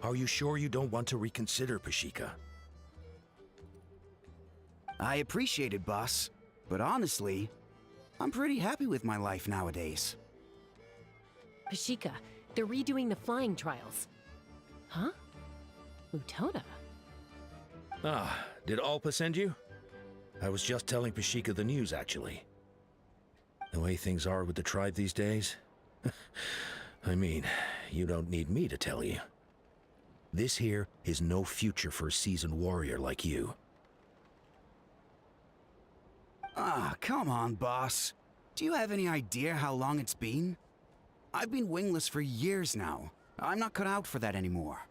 Are you sure you don't want to reconsider, Pashika? I appreciate it, boss. But honestly, I'm pretty happy with my life nowadays. Pashika, they're redoing the flying trials. Huh? Utoda? Ah, did Alpa send you? I was just telling Pashika the news, actually. The way things are with the tribe these days? I mean, you don't need me to tell you. This here is no future for a seasoned warrior like you. Ah, come on, boss. Do you have any idea how long it's been? I've been wingless for years now. I'm not cut out for that anymore.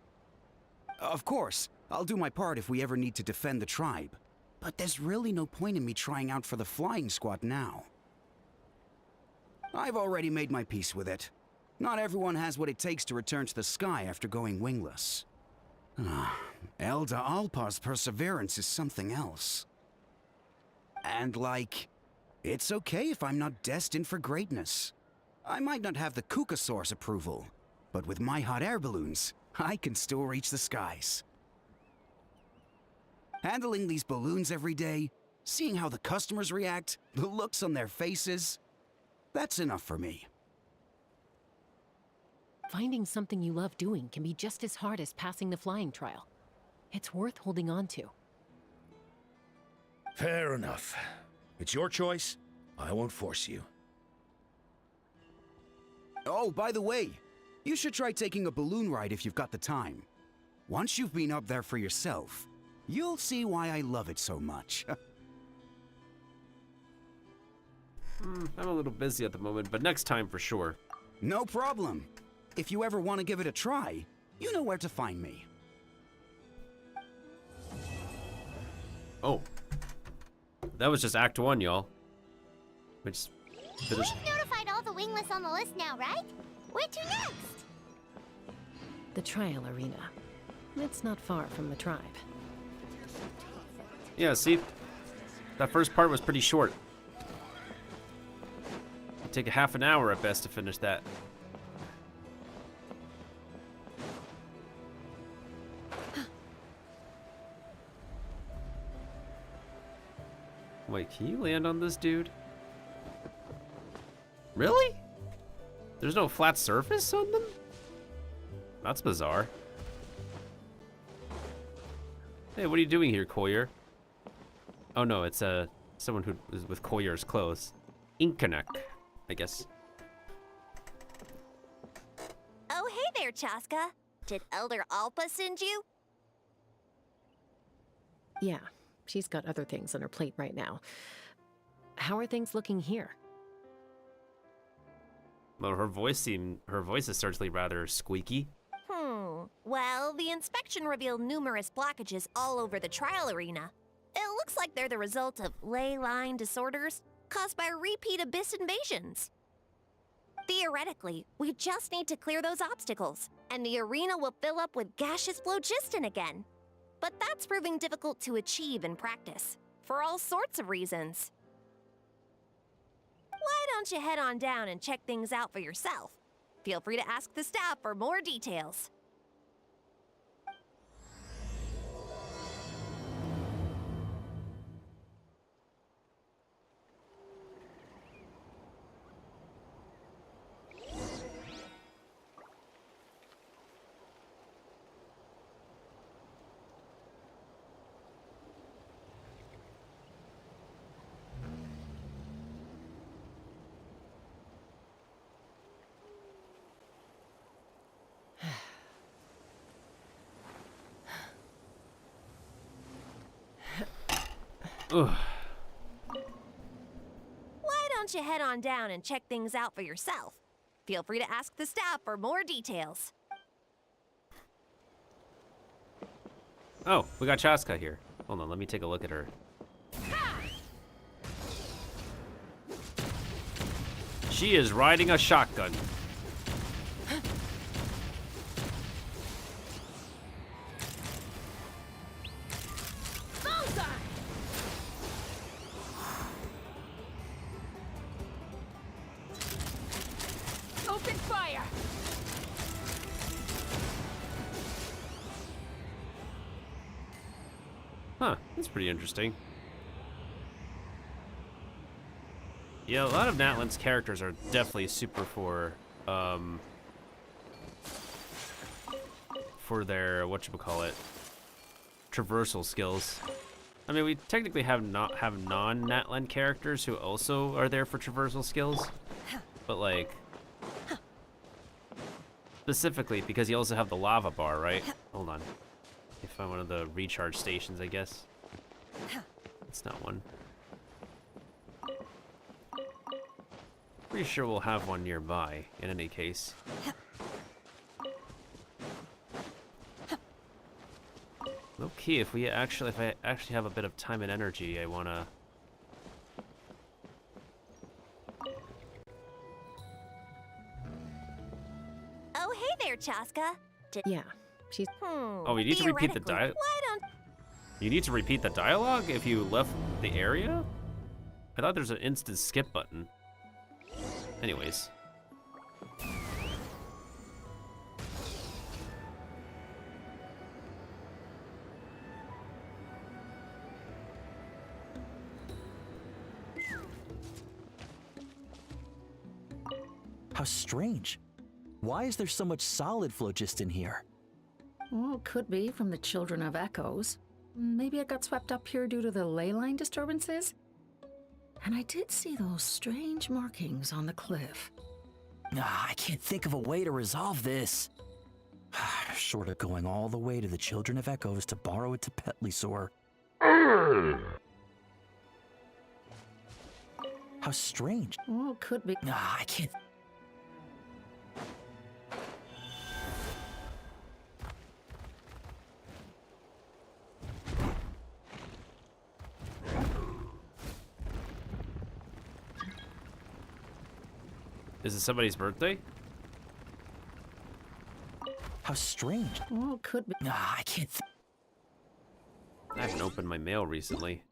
Of course, I'll do my part if we ever need to defend the tribe. But there's really no point in me trying out for the flying squad now. I've already made my peace with it. Not everyone has what it takes to return to the sky after going wingless. Elder Alpa's perseverance is something else. And it's okay if I'm not destined for greatness. I might not have the Kukasaur's approval, but with my hot air balloons, I can still reach the skies. Handling these balloons every day, seeing how the customers react, the looks on their faces, that's enough for me. Finding something you love doing can be just as hard as passing the flying trial. It's worth holding on to. Fair enough. It's your choice. I won't force you. Oh, by the way, you should try taking a balloon ride if you've got the time. Once you've been up there for yourself, you'll see why I love it so much. I'm a little busy at the moment, but next time for sure. No problem. If you ever want to give it a try, you know where to find me. Oh. That was just Act 1, y'all. We just finished. We've notified all the wingless on the list now, right? Where to next? The trial arena. It's not far from the tribe. Yeah, see? That first part was pretty short. It'd take a half an hour at best to finish that. Wait, can you land on this dude? Really? There's no flat surface on them? That's bizarre. Hey, what are you doing here, Koyer? Oh no, it's someone who is with Koyer's clothes. Inkanek, I guess. Oh, hey there, Chasca. Did Elder Alpa send you? Yeah, she's got other things on her plate right now. How are things looking here? Well, her voice is certainly rather squeaky. Well, the inspection revealed numerous blockages all over the trial arena. It looks like they're the result of ley line disorders caused by repeat abyss invasions. Theoretically, we just need to clear those obstacles, and the arena will fill up with gaseous phlogiston again. But that's proving difficult to achieve in practice, for all sorts of reasons. Why don't you head on down and check things out for yourself? Feel free to ask the staff for more details. Ugh. Why don't you head on down and check things out for yourself? Feel free to ask the staff for more details. Oh, we got Chasca here. Hold on, let me take a look at her. She is riding a shotgun. Open fire! Huh, that's pretty interesting. Yeah, a lot of Natlan's characters are definitely super for their whatchamacallit, traversal skills. I mean, we technically have non-Natlan characters who also are there for traversal skills, but like specifically because you also have the lava bar, right? Hold on. If I find one of the recharge stations, I guess. It's not one. Pretty sure we'll have one nearby in any case. Okay, if I actually have a bit of time and energy, I wanna. Oh, hey there, Chasca. Yeah, she's. Oh, you need to repeat the dialogue. Why don't You need to repeat the dialogue if you left the area? I thought there's an instant skip button. Anyways. How strange. Why is there so much solid phlogiston here? Well, could be from the Children of Echoes. Maybe it got swept up here due to the ley line disturbances? And I did see those strange markings on the cliff. I can't think of a way to resolve this. Short of going all the way to the Children of Echoes to borrow it to Petlisaur. How strange. Well, could be. I can't. Is it somebody's birthday? How strange. Well, could be. Nah, I can't. I haven't opened my mail recently.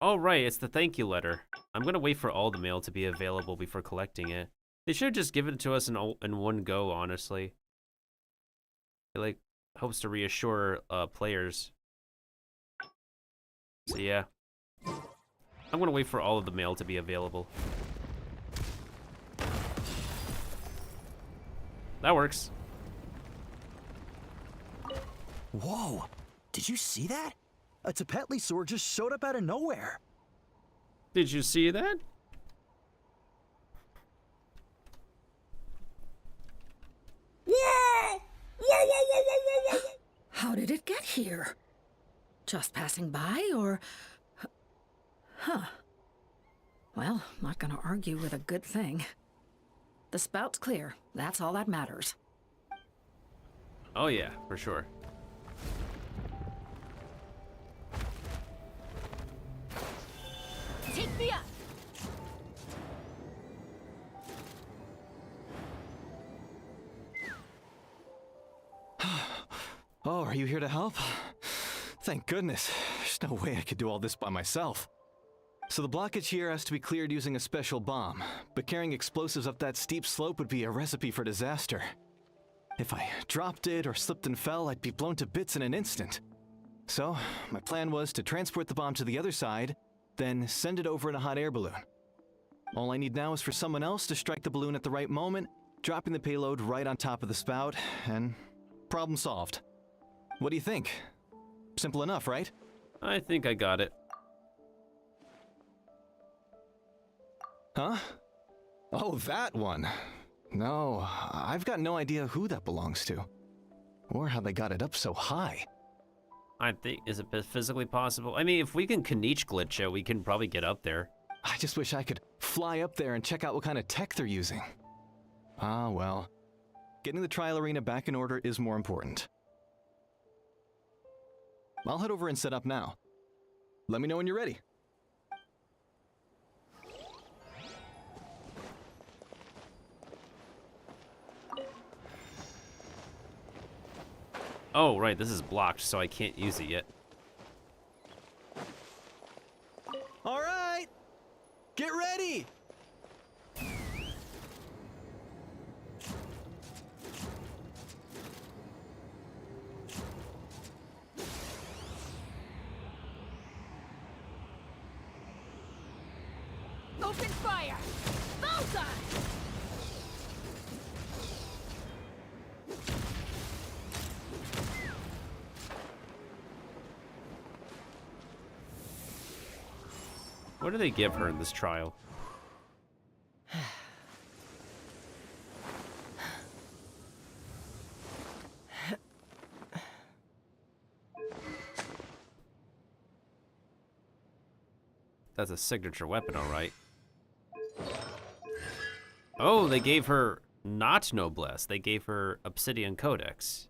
Oh, right, it's the thank you letter. I'm gonna wait for all the mail to be available before collecting it. They should have just given it to us in one go, honestly. It, like, hopes to reassure players. So, yeah. I'm gonna wait for all of the mail to be available. That works. Whoa! Did you see that? A Tepetli just showed up out of nowhere. Did you see that? How did it get here? Just passing by, or... Huh. Well, not gonna argue with a good thing. The spout's clear. That's all that matters. Oh yeah, for sure. Take me up! Oh, are you here to help? Thank goodness. There's no way I could do all this by myself. So the blockage here has to be cleared using a special bomb, but carrying explosives up that steep slope would be a recipe for disaster. If I dropped it or slipped and fell, I'd be blown to bits in an instant. So, my plan was to transport the bomb to the other side, then send it over in a hot air balloon. All I need now is for someone else to strike the balloon at the right moment, dropping the payload right on top of the spout, and problem solved. What do you think? Simple enough, right? I think I got it. Huh? Oh, that one. No, I've got no idea who that belongs to. Or how they got it up so high. I think, is it physically possible? I mean, if we can Kaniche glitch it, we can probably get up there. I just wish I could fly up there and check out what kind of tech they're using. Ah, well. Getting the trial arena back in order is more important. I'll head over and set up now. Let me know when you're ready. Oh, right, this is blocked, so I can't use it yet. All right! Get ready! Open fire! Bullseye! What do they give her in this trial? That's a signature weapon, all right. Oh, they gave her not Noblesse. They gave her Obsidian Codex.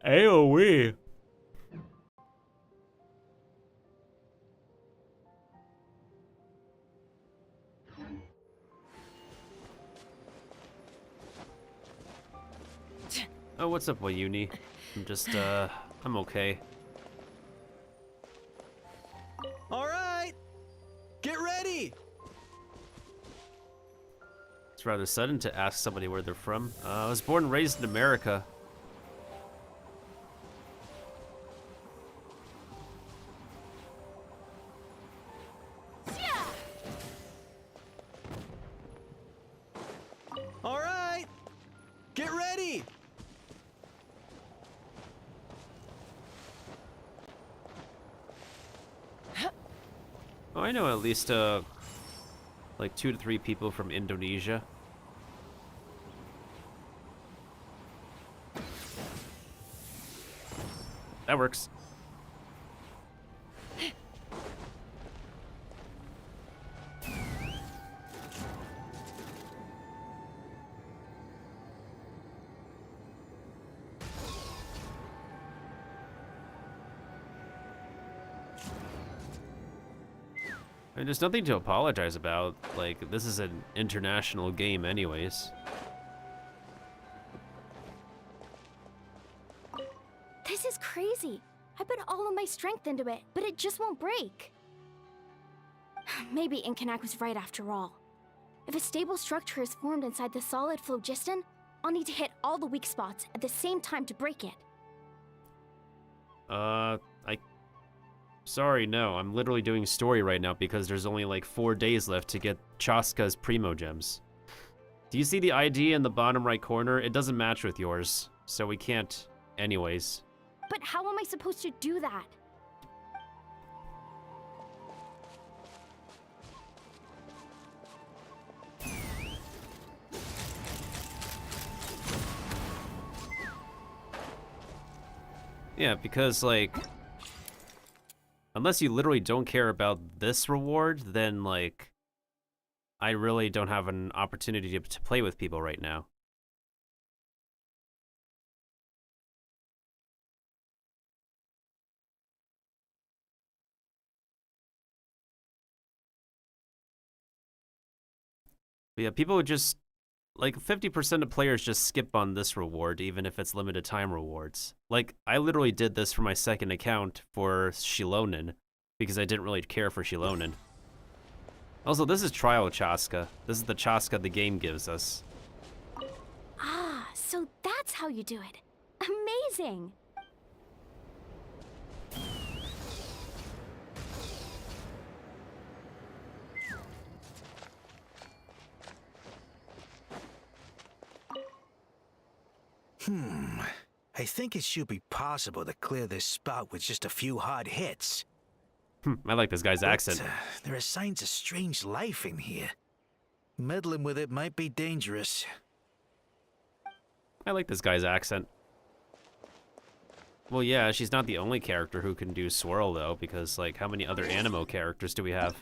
AOE. Oh, what's up, Wayuni? I'm just, I'm okay. All right! Get ready! It's rather sudden to ask somebody where they're from. I was born and raised in America. All right! Get ready! Oh, I know at least, like 2 to 3 people from Indonesia. That works. And there's nothing to apologize about. Like, this is an international game anyways. This is crazy. I put all of my strength into it, but it just won't break. Maybe Inkanak was right after all. If a stable structure is formed inside the solid phlogiston, I'll need to hit all the weak spots at the same time to break it. Sorry, no. I'm literally doing story right now because there's only like 4 days left to get Chasca's Primo Gems. Do you see the ID in the bottom right corner? It doesn't match with yours, so we can't anyways. But how am I supposed to do that? Yeah, because like, unless you literally don't care about this reward, then like, I really don't have an opportunity to play with people right now. But yeah, people would just, like 50% of players just skip on this reward, even if it's limited time rewards. Like, I literally did this for my second account for Shilonen, because I didn't really care for Shilonen. Also, this is Trial Chasca. This is the Chasca the game gives us. Ah, so that's how you do it. Amazing! I think it should be possible to clear this spout with just a few hard hits. I like this guy's accent. There are signs of strange life in here. Meddling with it might be dangerous. I like this guy's accent. Well, yeah, she's not the only character who can do swirl, though, because, like, how many other Animo characters do we have?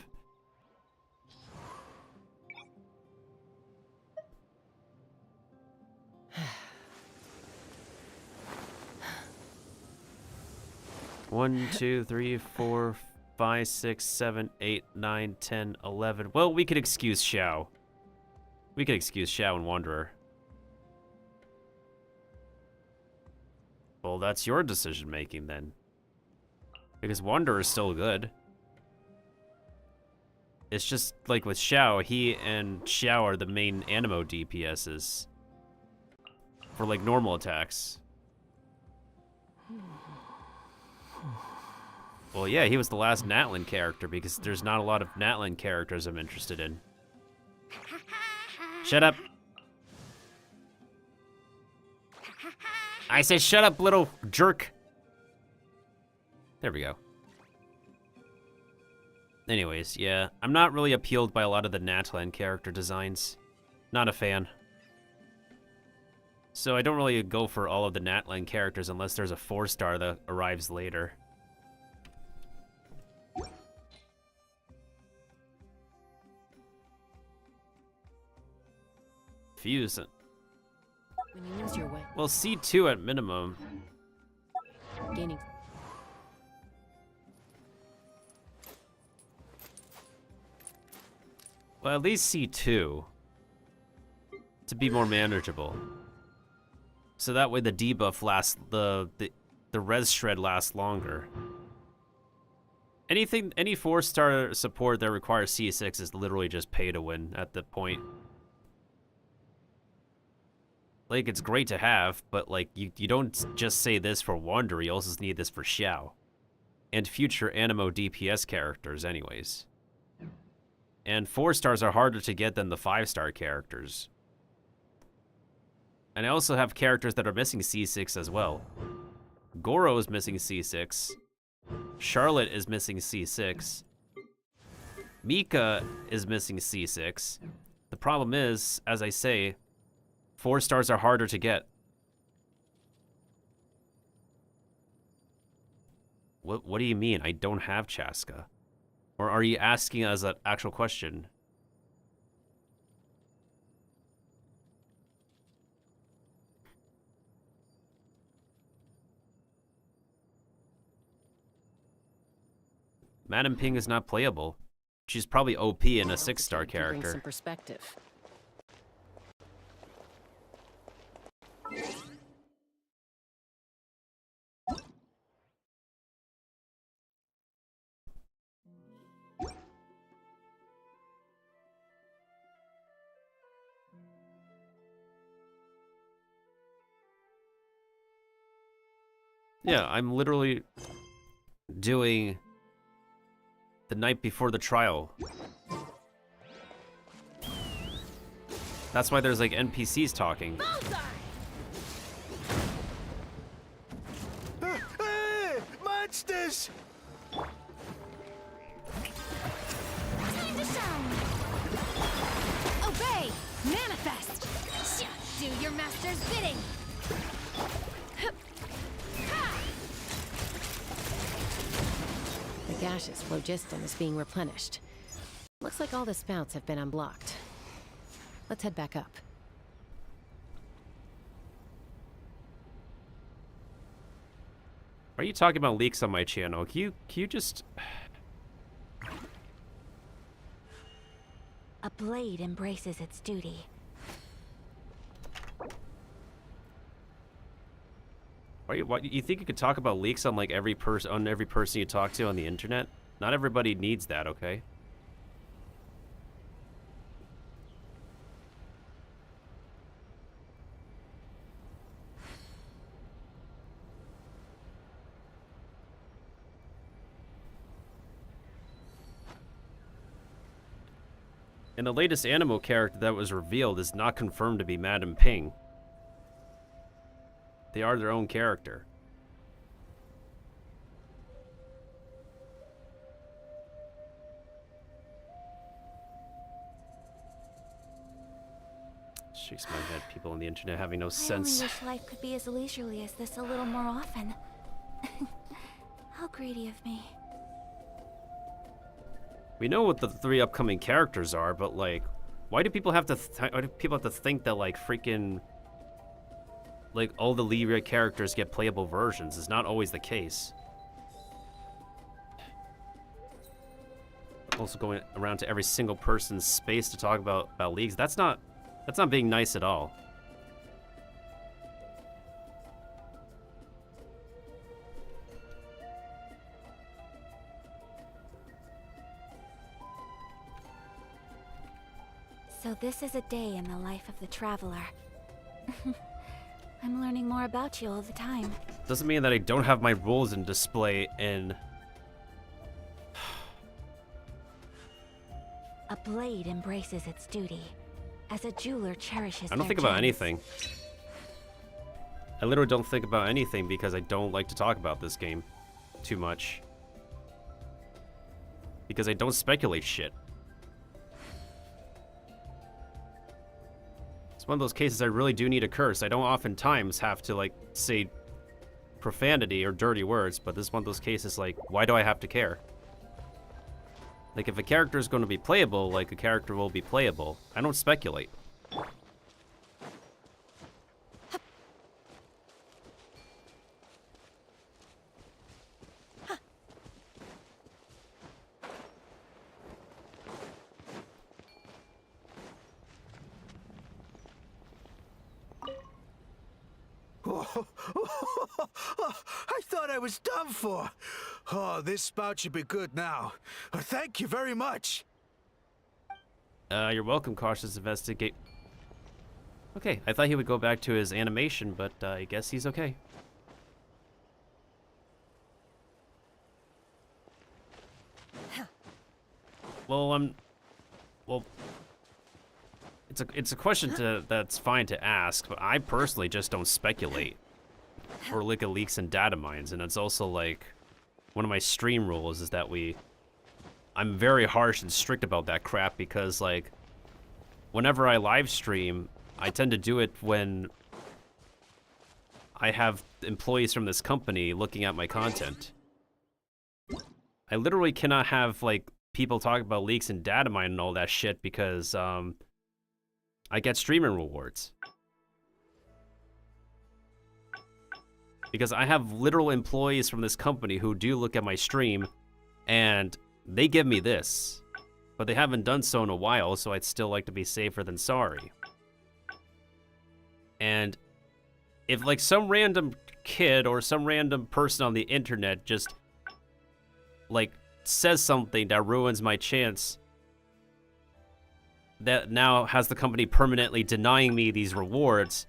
One, 2, 3, 4, 5, 6, 7, 8, 9, 10, 11. Well, we could excuse Xiao. We could excuse Xiao and Wanderer. Well, that's your decision making then. Because Wanderer is still good. It's just like with Xiao, he and Xiao are the main Animo DPSs. For like normal attacks. Well, yeah, he was the last Natlan character because there's not a lot of Natlan characters I'm interested in. Shut up. I say shut up, little jerk. There we go. Anyways, yeah, I'm not really appealed by a lot of the Natlan character designs. Not a fan. So I don't really go for all of the Natlan characters unless there's a 4-star that arrives later. Fuse. When you lose your way. Well, C2 at minimum. Gaining. Well, at least C2. To be more manageable. So that way the debuff lasts, the res shred lasts longer. Any 4-star support that requires C6 is literally just pay to win at the point. Like, it's great to have, but, like, you don't just say this for Wanderer, you also need this for Xiao. And future Animo DPS characters, anyways. And 4-stars are harder to get than the 5-star characters. And I also have characters that are missing C6 as well. Goro is missing C6. Charlotte is missing C6. Mika is missing C6. The problem is, as I say, 4-stars are harder to get. What do you mean? I don't have Chasca. Or are you asking as an actual question? Madam Ping is not playable. she's probably OP in a 6-star Bring some character. perspective. Yeah, I'm literally doing the night before the trial. That's why there's like NPCs talking. Hey, monsters! Time to shine! Obey! Manifest! Do your master's bidding! The gaseous phlogiston is being replenished. Looks like all the spouts have been unblocked. Let's head back up. Are you talking about leaks on my channel? Can you just... A blade embraces its duty. What, you think you could talk about leaks on like every person you talk to on the internet? Not everybody needs that, okay? And the latest Animo character that was revealed is not confirmed to be Madam Ping. They are their own character. Shakes my head. People on the internet having no sense. I only wish life could be as leisurely as this a little more often. How greedy of me. We know what the 3 upcoming characters are, but like, why do people have to think that like freaking like all the Lyria characters get playable versions? It's not always the case. Also going around to every single person's space to talk about leagues. That's not being nice at all. So this is a day in the life of the traveler. I'm learning more about you all the time. Doesn't mean that I don't have my rules in display in... A blade embraces its duty, as a jeweler cherishes I don't their think about gems. anything. I literally don't think about anything because I don't like to talk about this game too much. Because I don't speculate shit. It's one of those cases I really do need a curse. I don't oftentimes have to, like, say profanity or dirty words, but this is one of those cases, like, why do I have to care? Like, if a character is going to be playable, like, a character will be playable. I don't speculate. I thought I was done for. Oh, this spout should be good now. Thank you very much. You're welcome, cautious investigate. Okay, I thought he would go back to his animation, but I guess he's okay. Well, well, it's a question that's fine to ask, but I personally just don't speculate or look at leaks and data mines, and it's also like one of my stream rules is that I'm very harsh and strict about that crap because like whenever I live stream, I tend to do it when I have employees from this company looking at my content. I literally cannot have like people talk about leaks and data mine and all that shit because I get streaming rewards. Because I have literal employees from this company who do look at my stream and they give me this. But they haven't done so in a while, so I'd still like to be safer than sorry. And if like some random kid or some random person on the internet just like says something that ruins my chance, that now has the company permanently denying me these rewards,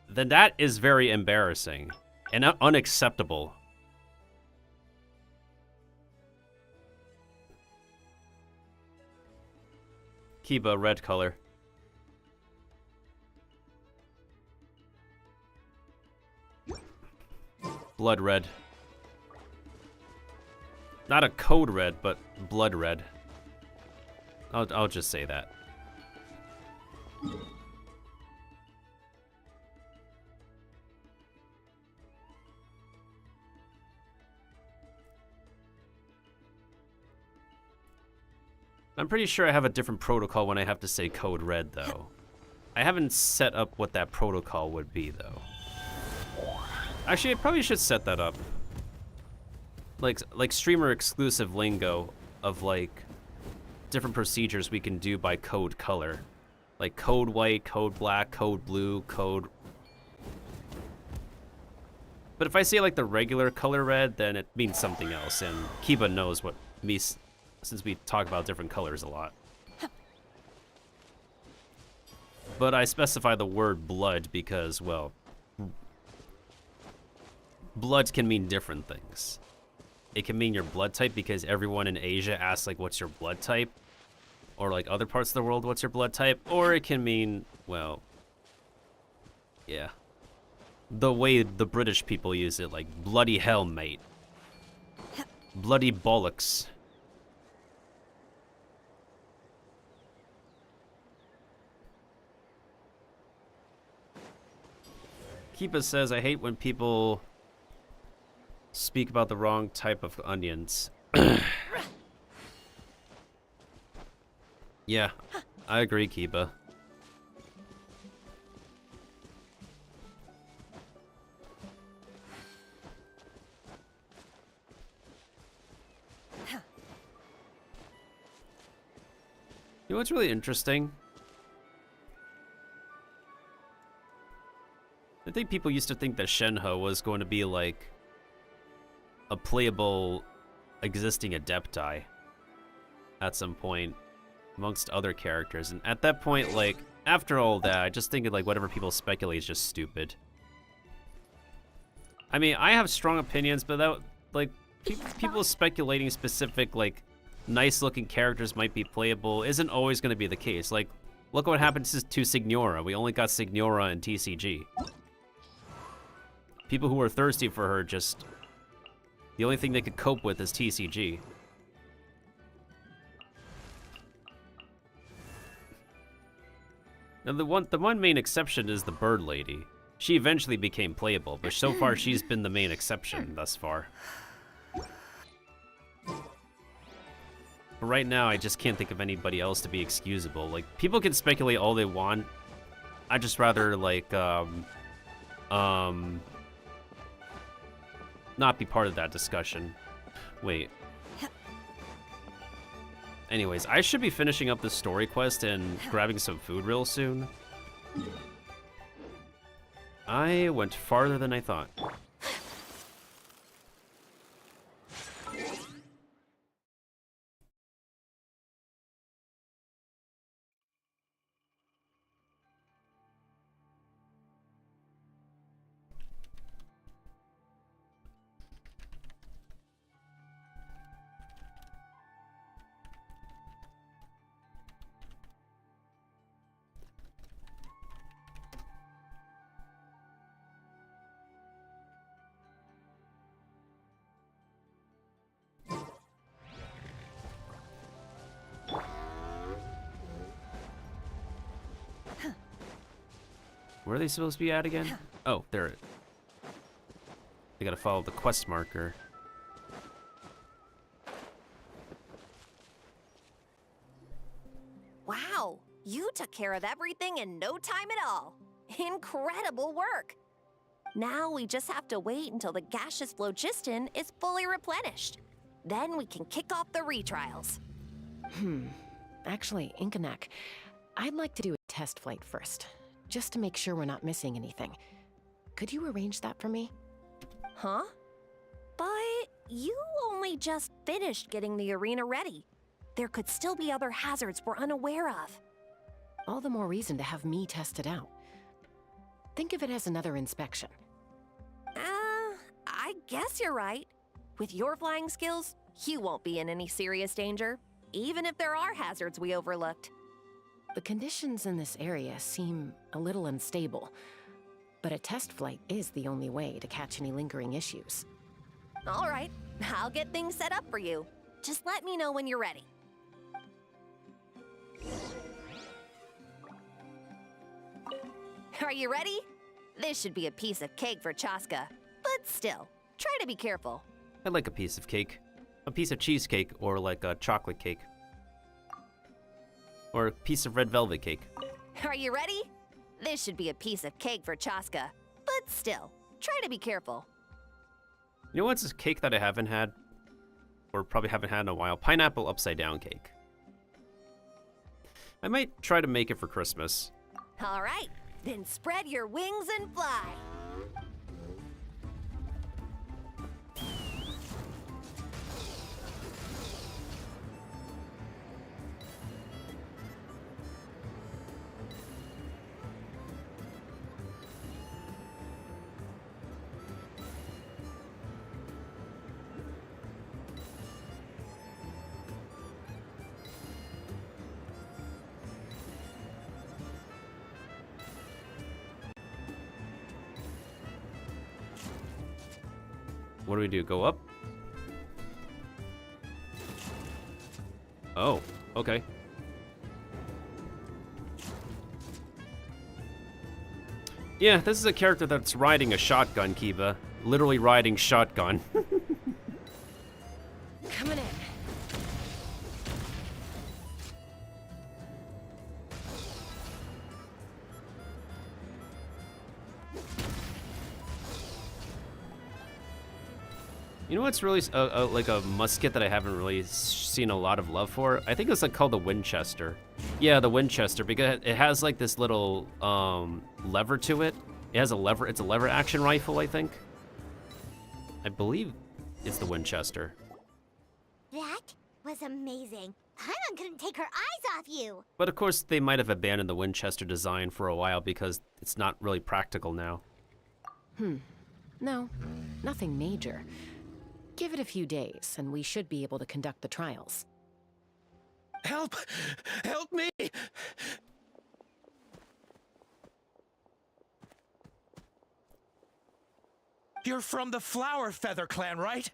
then that is very embarrassing and unacceptable. Kiba, red color. Blood red. Not a code red, but blood red. I'll just say that. I'm pretty sure I have a different protocol when I have to say code red, though. I haven't set up what that protocol would be, though. Actually, I probably should set that up. Like streamer exclusive lingo of like different procedures we can do by code color. Like code white, code black, code blue, code... But if I say like the regular color red, then it means something else, and Kiba knows what me... since we talk about different colors a lot. But I specify the word blood because, well, blood can mean different things. It can mean your blood type because everyone in Asia asks, like, what's your blood type? Or, like, other parts of the world, what's your blood type? Or it can mean, well, yeah. The way the British people use it, like, bloody hell, mate. Bloody bollocks. Keepa says, I hate when people speak about the wrong type of onions. Yeah, I agree, Keepa. You know what's really interesting? I think people used to think that Shenhe was going to be like a playable existing Adepti at some point amongst other characters, and at that point, like, after all that, I just think like whatever people speculate is just stupid. I mean, I have strong opinions, but that, like, people speculating specific, like, nice looking characters might be playable isn't always going to be the case. Like, look what happened to Signora. We only got Signora in TCG. People who are thirsty for her just... the only thing they could cope with is TCG. Now the one main exception is the Bird Lady. She eventually became playable, but so far she's been the main exception thus far. But right now, I just can't think of anybody else to be excusable. Like, people can speculate all they want. I'd just rather, like, not be part of that discussion. Wait. Anyways, I should be finishing up the story quest and grabbing some food real soon. I went farther than I thought. Where are they supposed to be at again? Oh, there it. I gotta follow the quest marker. Wow, you took care of everything in no time at all. Incredible work. Now we just have to wait until the gaseous phlogiston is fully replenished. Then we can kick off the retrials. Actually, Inkanak, I'd like to do a test flight first, just to make sure we're not missing anything. Could you arrange that for me? Huh? But you only just finished getting the arena ready. There could still be other hazards we're unaware of. All the more reason to have me test it out. Think of it as another inspection. I guess you're right. With your flying skills, you won't be in any serious danger, even if there are hazards we overlooked. The conditions in this area seem a little unstable, but a test flight is the only way to catch any lingering issues. All right, I'll get things set up for you. Just let me know when you're ready. Are you ready? This should be a piece of cake for Chasca, but still, try to be careful. I like a piece of cake. A piece of cheesecake, or like a chocolate cake. Or a piece of red velvet cake. Are you ready? This should be a piece of cake for Chasca, but still, try to be careful. You know what's this cake that I haven't had? Or probably haven't had in a while? Pineapple upside down cake. I might try to make it for Christmas. All right, then spread your wings and fly. What do we do? Go up? Oh, okay. Yeah, this is a character that's riding a shotgun, Kiba. Literally riding shotgun. Coming in. You know what's really like a musket that I haven't really seen a lot of love for? I think it's like called the Winchester. Yeah, the Winchester, because it has like this little lever to it. It has a lever. It's a lever action rifle, I think. I believe it's the Winchester. That was amazing. Paimon couldn't take her eyes off you. But of course, they might have abandoned the Winchester design for a while because it's not really practical now. No, nothing major. Give it a few days, and we should be able to conduct the trials. Help! Help me! You're from the Flower Feather clan, right?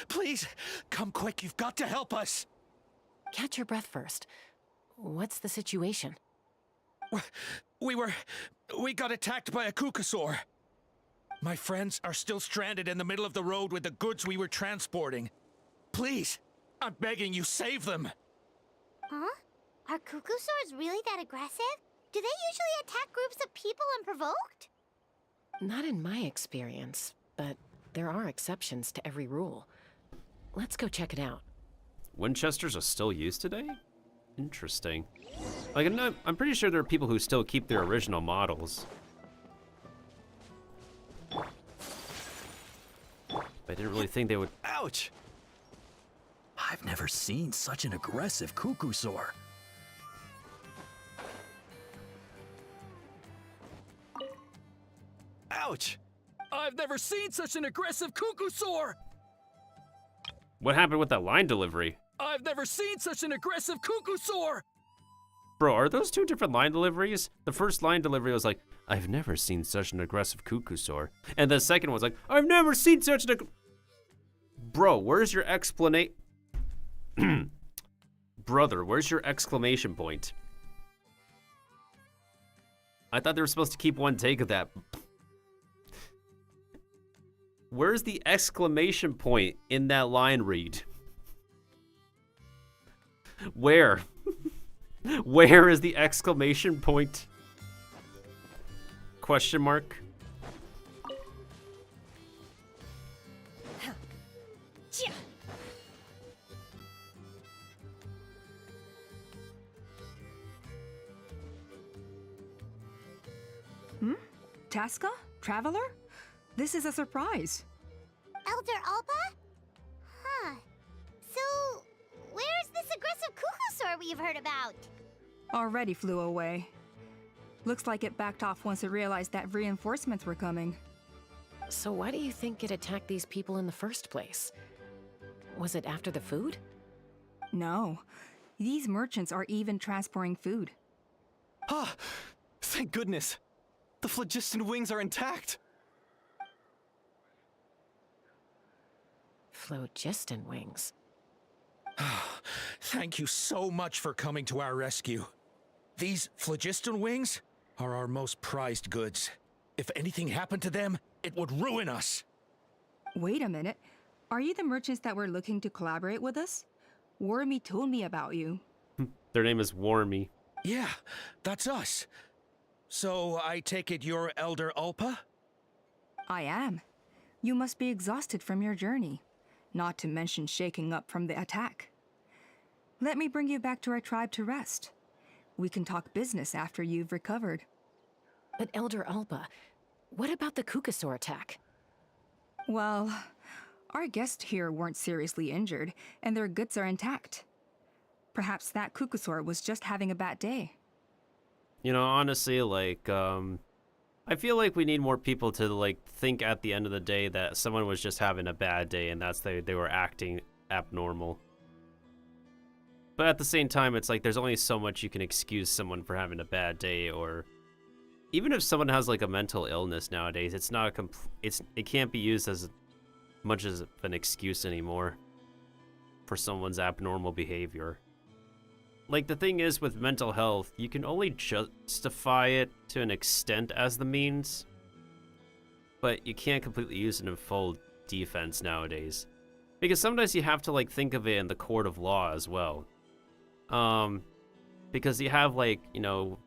Please, come quick, you've got to help us! Catch your breath first. What's the situation? We got attacked by a Kukusaur. My friends are still stranded in the middle of the road with the goods we were transporting. Please, I'm begging you, save them! Huh? Are Kukusaurs really that aggressive? Do they usually attack groups of people unprovoked? Not in my experience, but there are exceptions to every rule. Let's go check it out. Winchesters are still used today? Interesting. Like, I'm pretty sure there are people who still keep their original models. I didn't really think they would... Ouch! I've never seen such an aggressive Kukusaur. Ouch! I've never seen such an aggressive Kukusaur! What happened with that line delivery? I've never seen such an aggressive Kukusaur! Bro, are those two different line deliveries? The first line delivery was like, I've never seen such an aggressive Kukusaur. And the second was like, I've never seen such an... Bro, where's your explanation? Brother, where's your exclamation point? I thought they were supposed to keep one take of that. Where's the exclamation point in that line read? Where? Where is the exclamation point? Question mark. Chasca? Traveler? This is a surprise. Elder Alpa? Huh. So, where's this aggressive Kukusaur we've heard about? Already flew away. Looks like it backed off once it realized that reinforcements were coming. So why do you think it attacked these people in the first place? Was it after the food? No. These merchants are even transporting food. Ah! Thank goodness! The phlogiston wings are intact! Phlogiston wings. Thank you so much for coming to our rescue. These phlogiston wings are our most prized goods. If anything happened to them, it would ruin us. Wait a minute. Are you the merchants that were looking to collaborate with us? Wormy told me about you. Their name is Wormy. Yeah, that's us. So I take it you're Elder Alpa? I am. You must be exhausted from your journey, not to mention shaking up from the attack. Let me bring you back to our tribe to rest. We can talk business after you've recovered. But Elder Alpa, what about the Kukusaur attack? Well, our guests here weren't seriously injured, and their goods are intact. Perhaps that Kukusaur was just having a bad day. You know, honestly, like, I feel like we need more people to, like, think at the end of the day that someone was just having a bad day and that's they were acting abnormal. But at the same time, it's like there's only so much you can excuse someone for having a bad day, or even if someone has like a mental illness nowadays, it's not a it can't be used as much as an excuse anymore for someone's abnormal behavior. Like, the thing is with mental health, you can only justify it to an extent as the means, but you can't completely use it in full defense nowadays. Because sometimes you have to, like, think of it in the court of law as well. Because you have, like, you know,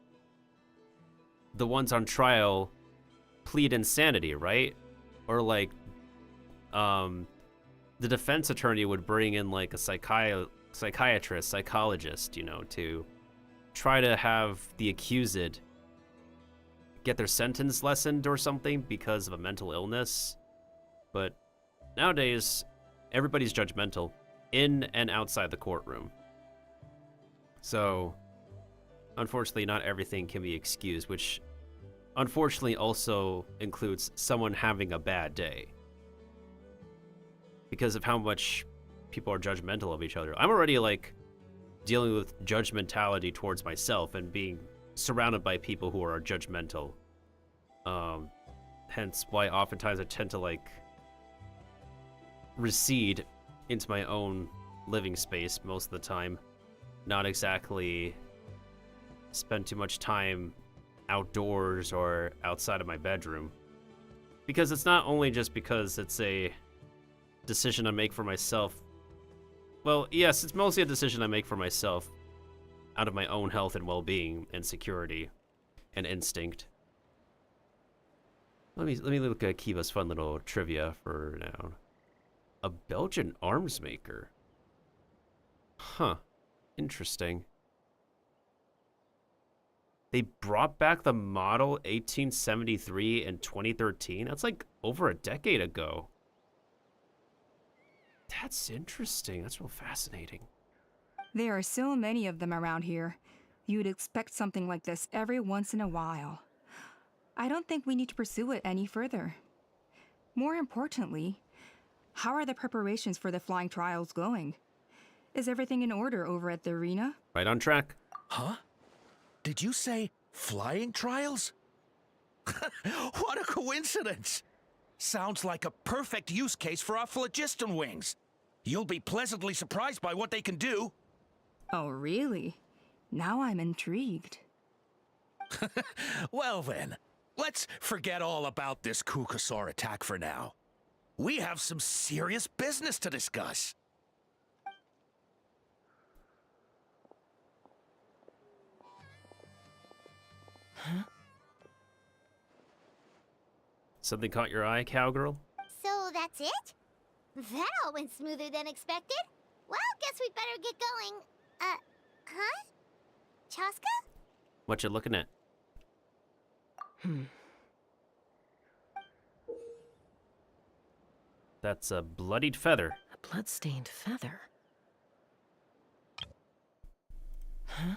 the ones on trial plead insanity, right? Or, like, the defense attorney would bring in, like, a psychiatrist, psychologist, you know, to try to have the accused get their sentence lessened or something because of a mental illness. But nowadays, everybody's judgmental in and outside the courtroom. So, unfortunately, not everything can be excused, which unfortunately also includes someone having a bad day. Because of how much people are judgmental of each other. I'm already, like, dealing with judgmentality towards myself and being surrounded by people who are judgmental. Hence why oftentimes I tend to, like, recede into my own living space most of the time. Not exactly spend too much time outdoors or outside of my bedroom. Because it's not only just because it's a decision I make for myself. Well, yes, it's mostly a decision I make for myself out of my own health and well-being and security and instinct. Let me look at Kiva's fun little trivia for now. A Belgian arms maker. Huh. Interesting. They brought back the model 1873 in 2013. That's like over a decade ago. That's interesting. That's real fascinating. There are so many of them around here. You'd expect something like this every once in a while. I don't think we need to pursue it any further. More importantly, how are the preparations for the flying trials going? Is everything in order over at the arena? Right on track. Huh? Did you say flying trials? What a coincidence! Sounds like a perfect use case for our phlogiston wings. You'll be pleasantly surprised by what they can do. Oh, really? Now I'm intrigued. Well then, let's forget all about this Kukusaur attack for now. We have some serious business to discuss. Huh? Something caught your eye, cowgirl? So that's it? That all went smoother than expected. Well, guess we'd better get going. Huh? Chasca? What you looking at? That's a bloodied feather. A blood-stained feather. Huh?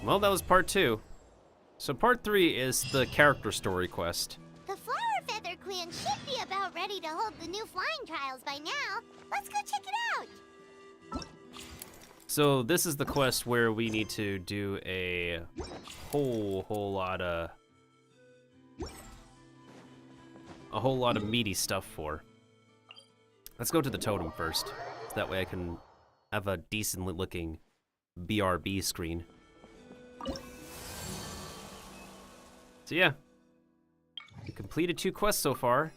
Well, that was part 2. So part 3 is the character story quest. The Flower Feather Clan should be about ready to hold the new flying trials by now. Let's go check it out. So this is the quest where we need to do a whole lot of meaty stuff for. Let's go to the totem first. So that way I can have a decently looking BRB screen. So yeah, we completed 2 quests so far.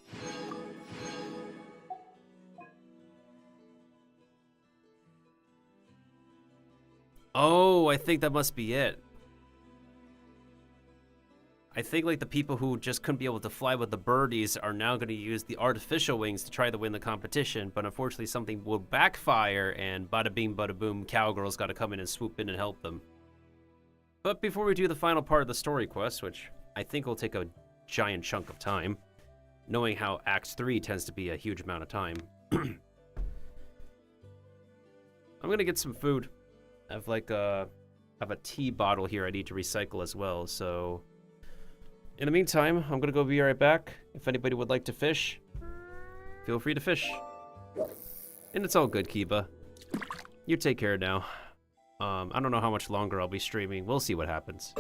Oh, I think that must be it. I think like the people who just couldn't be able to fly with the birdies are now going to use the artificial wings to try to win the competition, but unfortunately something will backfire and bada bing bada boom, Cowgirl's got to come in and swoop in and help them. But before we do the final part of the story quest, which I think will take a giant chunk of time, knowing how Act 3 tends to be a huge amount of time, I'm going to get some food. I have like a tea bottle here I need to recycle as well, so in the meantime, I'm gonna go be right back. If anybody would like to fish, feel free to fish. And it's all good, Kiba. You take care now. I don't know how much longer I'll be streaming. We'll see what happens.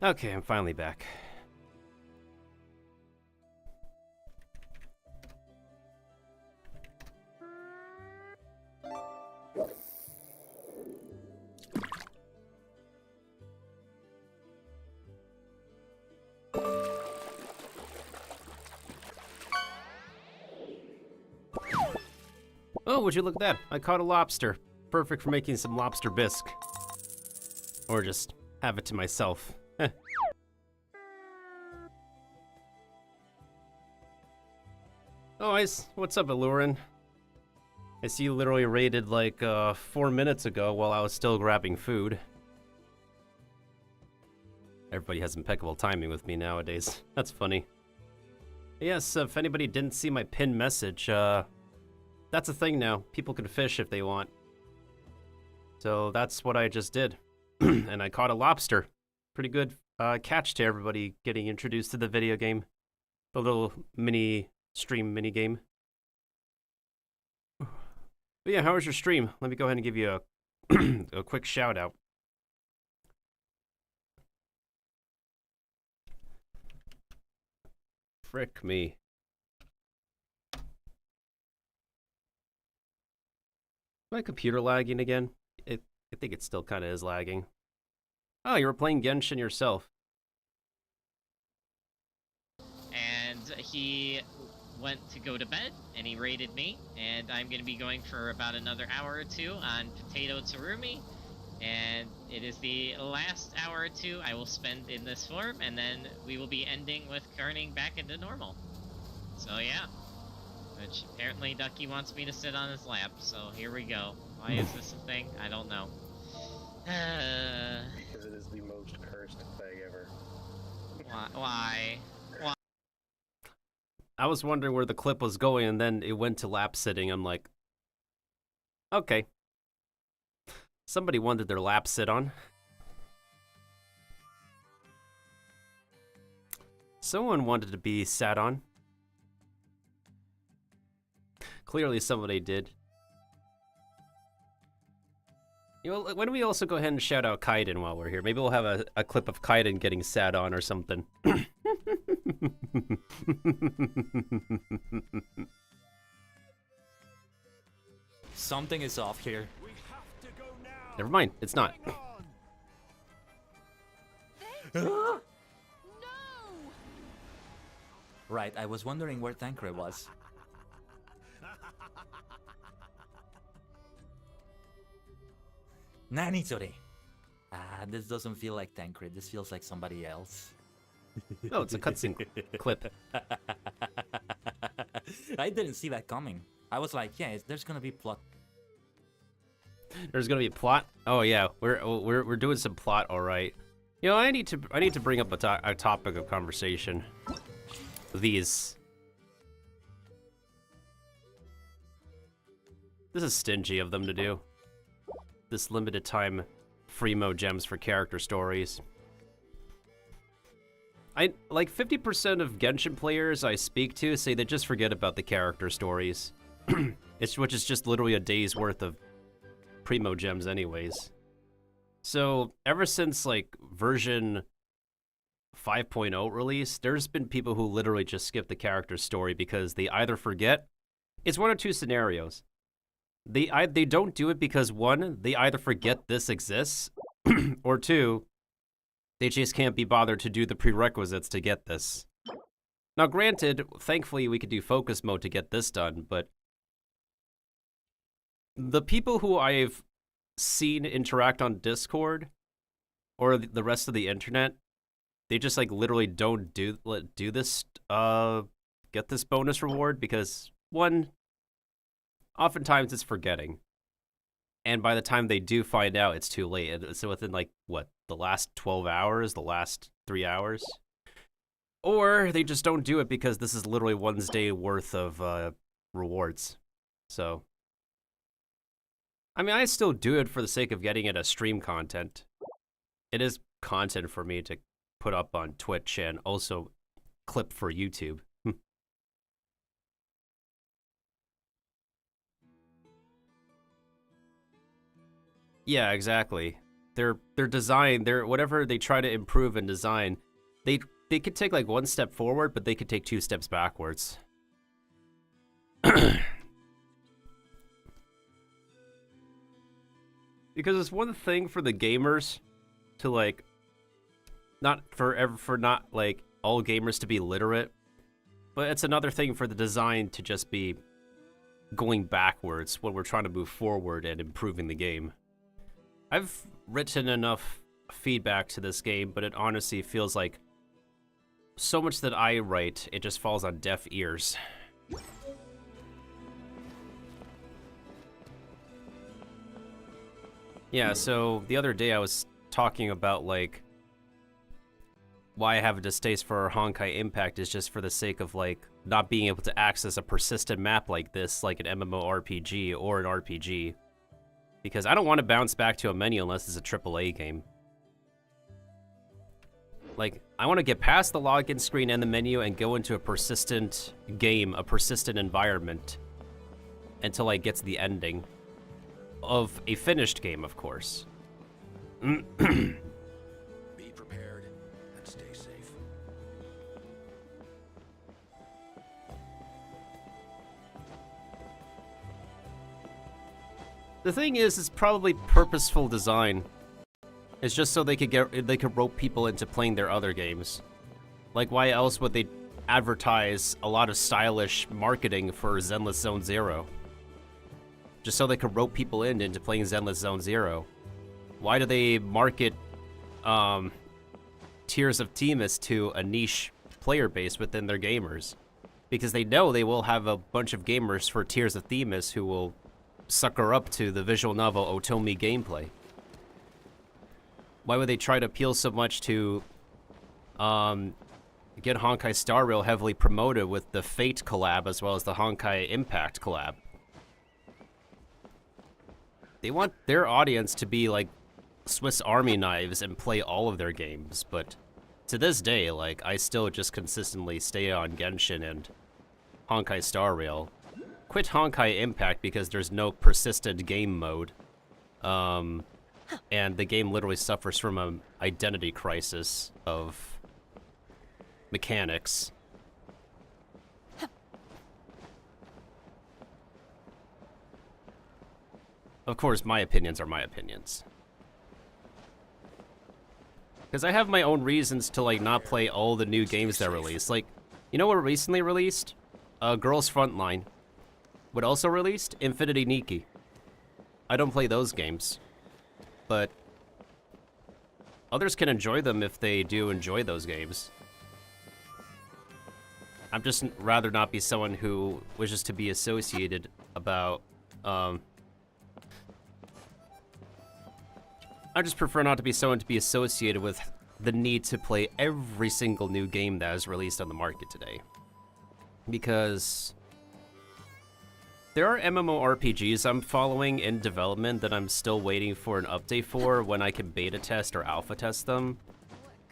Okay, I'm finally back. Oh, would you look at that? I caught a lobster. Perfect for making some lobster bisque. Or just have it to myself. Heh. Oh, what's up, Alurin? I see you literally raided like 4 minutes ago while I was still grabbing food. Everybody has impeccable timing with me nowadays. That's funny. Yes, if anybody didn't see my pinned message, that's a thing now. People can fish if they want. So that's what I just did. And I caught a lobster. Pretty good catch to everybody getting introduced to the video game. The little stream mini game. But yeah, how was your stream? Let me go ahead and give you a, a quick shout out. Frick me. My computer lagging again? I think it still kind of is lagging. Oh, you were playing Genshin yourself. And he went to go to bed, and he raided me, and I'm going to be going for about another hour or two on Potato Tsurumi, and it is the last hour or two I will spend in this form, and then we will be ending with turning back into normal. So yeah. Which apparently Ducky wants me to sit on his lap, so here we go. Why is this a thing? I don't know. Because it is the most cursed thing ever. Why? I was wondering where the clip was going, and then it went to lap sitting. I'm like, okay. Somebody wanted their lap sit on. Someone wanted to be sat on. Clearly somebody did. You know, why don't we also go ahead and shout out Kaiden while we're here? Maybe we'll have a clip of Kaiden getting sat on or something. Something is off here. Never mind, it's not. Right, I was wondering where Tancred was. Nanitori! This doesn't feel like Tancred, this feels like somebody else. Oh, it's a cutscene clip. I didn't see that coming. I was like, yeah, there's gonna be plot. There's gonna be a plot? Oh yeah, we're doing some plot, all right. You know, I need to bring up a topic of conversation. This is stingy of them to do. This limited time free mode gems for character stories. Like 50% of Genshin players I speak to say they just forget about the character stories. Which is just literally a day's worth of primo gems anyways. So ever since like version 5.0 release, there's been people who literally just skip the character story because they either forget. It's one of two scenarios. They don't do it because one, they either forget this exists, or two, they just can't be bothered to do the prerequisites to get this. Now granted, thankfully we could do focus mode to get this done, but the people who I've seen interact on Discord or the rest of the internet, they just like literally don't do this, get this bonus reward because one, oftentimes it's forgetting. And by the time they do find out, it's too late. So within like, what, the last 12 hours, the last 3 hours? Or they just don't do it because this is literally one's day worth of rewards. So, I mean, I still do it for the sake of getting it as stream content. It is content for me to put up on Twitch and also clip for YouTube. Yeah, exactly. their design, their whatever they try to improve in design, they could take like one step forward, but they could take 2 steps backwards. Because it's one thing for the gamers to like not like all gamers to be literate, but it's another thing for the design to just be going backwards when we're trying to move forward and improving the game. I've written enough feedback to this game, but it honestly feels like so much that I write, it just falls on deaf ears. Yeah, so the other day I was talking about like why I have a distaste for Honkai Impact is just for the sake of like not being able to access a persistent map like this, like an MMORPG or an RPG. Because I don't want to bounce back to a menu unless it's a AAA game. Like, I want to get past the login screen and the menu and go into a persistent game, a persistent environment, until I get to the ending of a finished game, of course. Be prepared and stay safe. The thing is, it's probably purposeful design. It's just so they could rope people into playing their other games. Like, why else would they advertise a lot of stylish marketing for Zenless Zone Zero? Just so they could rope people into playing Zenless Zone Zero. Why do they market Tears of Themis to a niche player base within their gamers? Because they know they will have a bunch of gamers for Tears of Themis who will sucker up to the visual novel Otomi gameplay. Why would they try to appeal so much to get Honkai Star Rail heavily promoted with the Fate collab as well as the Honkai Impact collab? They want their audience to be like Swiss Army knives and play all of their games, but to this day, like, I still just consistently stay on Genshin and Honkai Star Rail. Quit Honkai Impact because there's no persistent game mode. And the game literally suffers from an identity crisis of mechanics. Of course, my opinions are my opinions. Because I have my own reasons to, like, not play all the new games that release. Like, you know what recently released? Girls Frontline. What also released? Infinity Nikki. I don't play those games. But others can enjoy them if they do enjoy those games. I'm just rather not be someone who wishes to be associated about, I just prefer not to be someone to be associated with the need to play every single new game that is released on the market today. Because there are MMORPGs I'm following in development that I'm still waiting for an update for when I can beta test or alpha test them.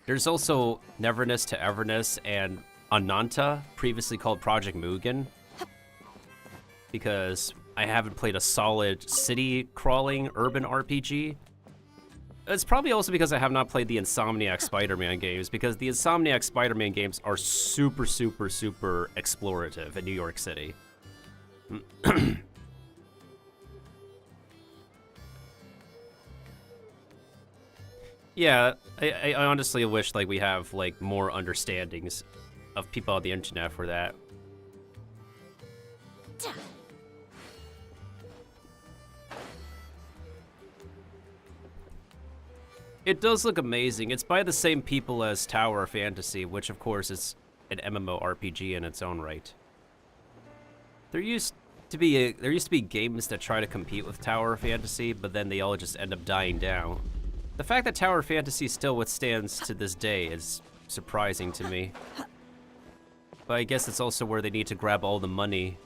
There's also Neverness to Everness and Ananta, previously called Project Mugen, because I haven't played a solid city crawling urban RPG. It's probably also because I have not played the Insomniac Spider-Man games, because the Insomniac Spider-Man games are super, super, super explorative in New York City. Yeah, I honestly wish, like, we have, like, more understandings of people on the internet for that. It does look amazing. It's by the same people as Tower of Fantasy, which of course is an MMORPG in its own right. There used to be games that try to compete with Tower of Fantasy, but then they all just end up dying down. The fact that Tower of Fantasy still withstands to this day is surprising to me. But I guess it's also where they need to grab all the money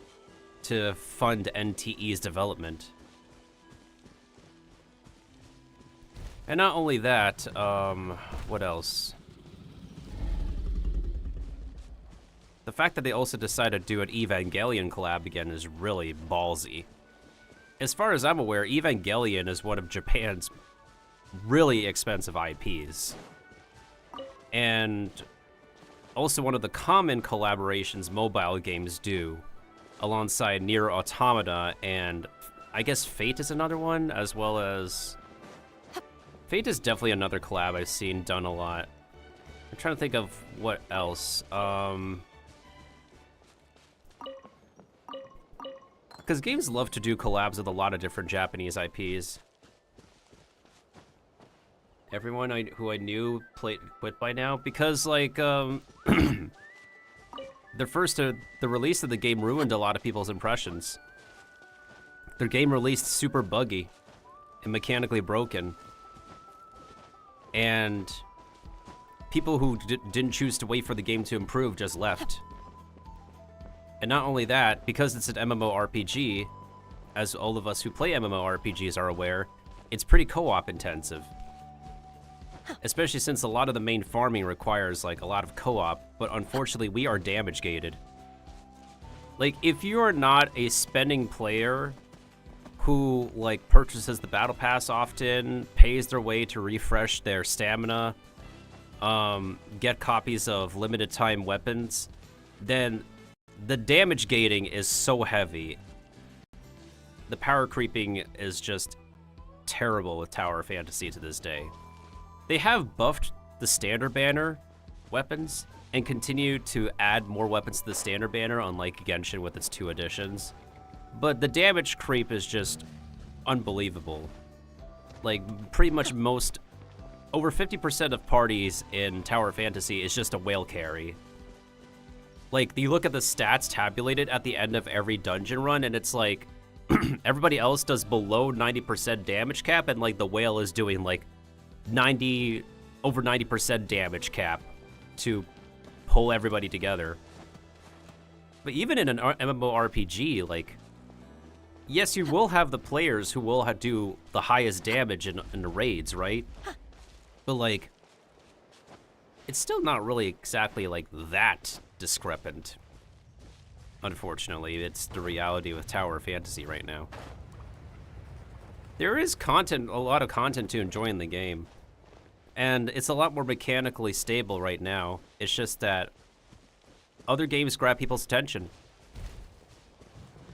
to fund NTE's development. And not only that, what else? The fact that they also decided to do an Evangelion collab again is really ballsy. As far as I'm aware, Evangelion is one of Japan's really expensive IPs. And also one of the common collaborations mobile games do, alongside Nier Automata, and I guess Fate is another one, as well as... Fate is definitely another collab I've seen done a lot. I'm trying to think of what else. Because games love to do collabs with a lot of different Japanese IPs. Everyone who I knew quit by now, because like the release of the game ruined a lot of people's impressions. Their game released super buggy and mechanically broken, and people who didn't choose to wait for the game to improve just left. And not only that, because it's an MMORPG, as all of us who play MMORPGs are aware, it's pretty co-op intensive. Especially since a lot of the main farming requires like a lot of co-op, but unfortunately we are damage gated. Like, if you are not a spending player who like purchases the battle pass often, pays their way to refresh their stamina, get copies of limited time weapons, then the damage gating is so heavy. The power creeping is just terrible with Tower Fantasy to this day. They have buffed the standard banner weapons and continue to add more weapons to the standard banner, unlike Genshin with its 2 additions. But the damage creep is just unbelievable. Like, pretty much over 50% of parties in Tower Fantasy is just a whale carry. Like, you look at the stats tabulated at the end of every dungeon run, and it's like, everybody else does below 90% damage cap, and like the whale is doing like over 90% damage cap to pull everybody together. But even in an MMORPG, like, yes, you will have the players who will do the highest damage in the raids, right? But like, it's still not really exactly like that discrepant. Unfortunately, it's the reality with Tower Fantasy right now. There is content, a lot of content to enjoy in the game. And it's a lot more mechanically stable right now. It's just that other games grab people's attention.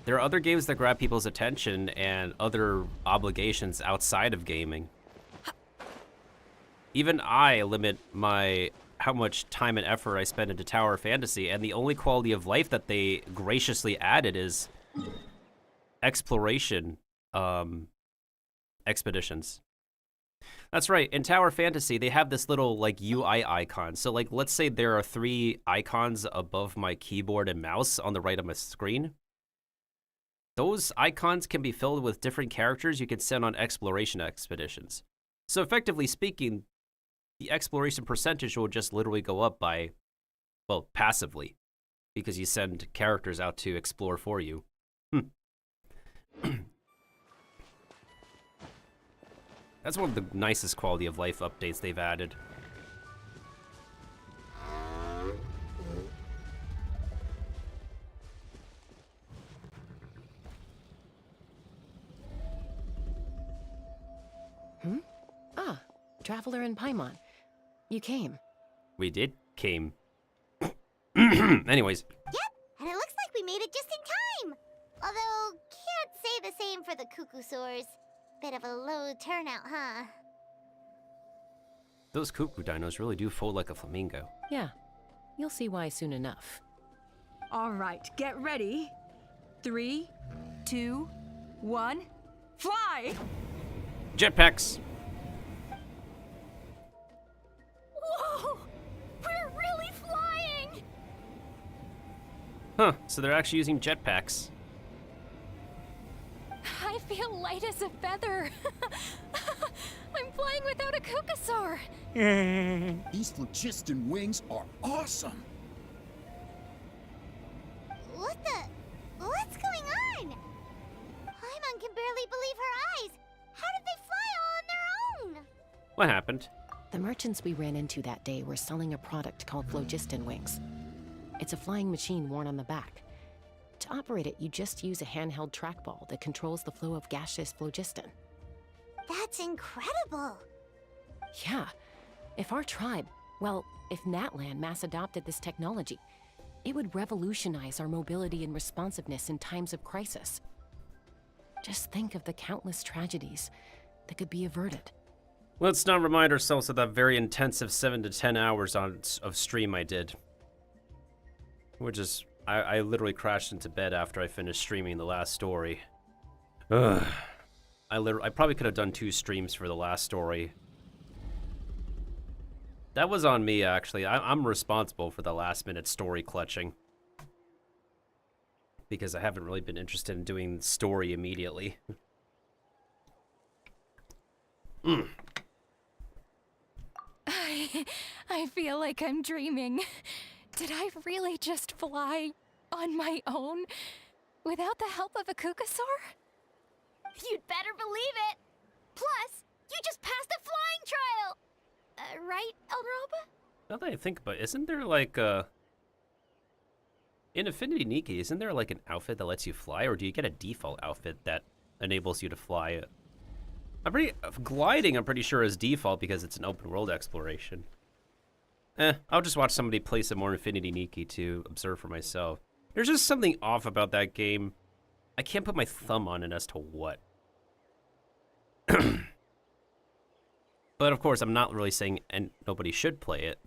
There are other games that grab people's attention and other obligations outside of gaming. Even I limit how much time and effort I spend into Tower Fantasy, and the only quality of life that they graciously added is exploration expeditions. That's right, in Tower Fantasy, they have this little like UI icon. So like, let's say there are 3 icons above my keyboard and mouse on the right of my screen. Those icons can be filled with different characters you can send on exploration expeditions. So effectively speaking, the exploration percentage will just literally go up by, well, passively, because you send characters out to explore for you. That's one of the nicest quality of life updates they've added. Ah, Traveler and Paimon. You came. We came. Anyways. Yep, and it looks like we made it just in time. Although, can't say the same for the Cuckoosaurs. Bit of a low turnout, huh? Those cuckoo dinos really do fold like a flamingo. Yeah, you'll see why soon enough. All right, get ready. 3, 2, 1, fly! Jetpacks! Whoa! We're really flying! Huh, so they're actually using jetpacks. I feel light as a feather. I'm flying without a Cuckoosaur. These phlogiston wings are awesome. What's going on? Paimon can barely believe her eyes. How did they fly all on their own? What happened? The merchants we ran into that day were selling a product called phlogiston wings. It's a flying machine worn on the back. To operate it, you just use a handheld trackball that controls the flow of gaseous phlogiston. That's incredible. Yeah. If our tribe, well, if Natlan mass adopted this technology, it would revolutionize our mobility and responsiveness in times of crisis. Just think of the countless tragedies that could be averted. Let's not remind ourselves of that very intensive 7 to 10 hours of stream I did. Which is, I literally crashed into bed after I finished streaming the last story. Ugh. I probably could have done 2 streams for the last story. That was on me, actually. I'm responsible for the last minute story clutching. Because I haven't really been interested in doing the story immediately. I feel like I'm dreaming. Did I really just fly on my own without the help of a Kukasaur? You'd better believe it. Plus, you just passed the flying trial. Right, Elder Alba? Now that I think about it, isn't there like in Affinity Nikki, isn't there like an outfit that lets you fly, or do you get a default outfit that enables you to fly? Gliding, I'm pretty sure, is default because it's an open world exploration. I'll just watch somebody play some more Infinity Nikki to observe for myself. There's just something off about that game. I can't put my thumb on it as to what. But of course, I'm not really saying and nobody should play it.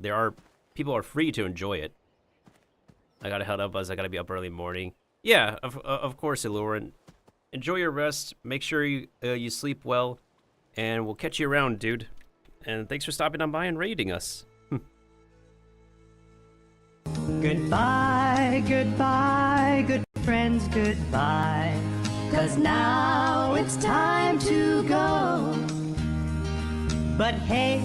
People are free to enjoy it. I gotta head up, as I gotta be up early morning. Yeah, of course, Elurin. Enjoy your rest. Make sure you sleep well, and we'll catch you around, dude. And thanks for stopping on by and raiding us. Goodbye, goodbye, good friends, goodbye. 'Cause now it's time to go. But hey,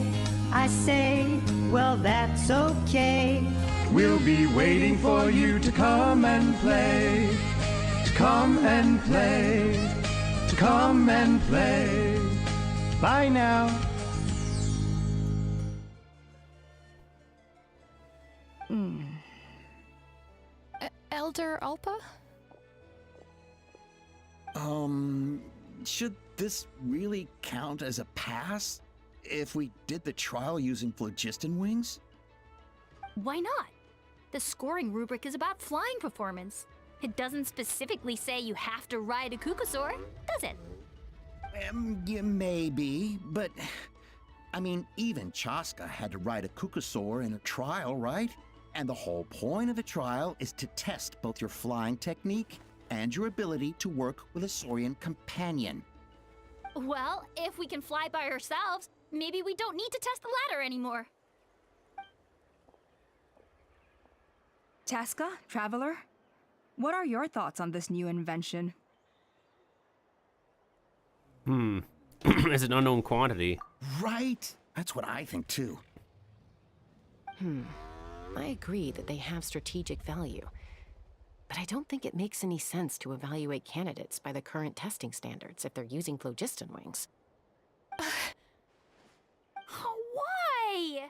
I say, well, that's okay. We'll be waiting for you to come and play. To come and play. To come and play. Bye now. Elder Alpa? Should this really count as a pass if we did the trial using phlogiston wings? Why not? The scoring rubric is about flying performance. It doesn't specifically say you have to ride a Kukasaur, does it? Yeah, maybe, but I mean, even Chasca had to ride a Kukasaur in a trial, right? And the whole point of a trial is to test both your flying technique and your ability to work with a Saurian companion. Well, if we can fly by ourselves, maybe we don't need to test the ladder anymore. Chasca, Traveler, what are your thoughts on this new invention? It's an unknown quantity. Right? That's what I think too. I agree that they have strategic value, but I don't think it makes any sense to evaluate candidates by the current testing standards if they're using phlogiston wings. Why?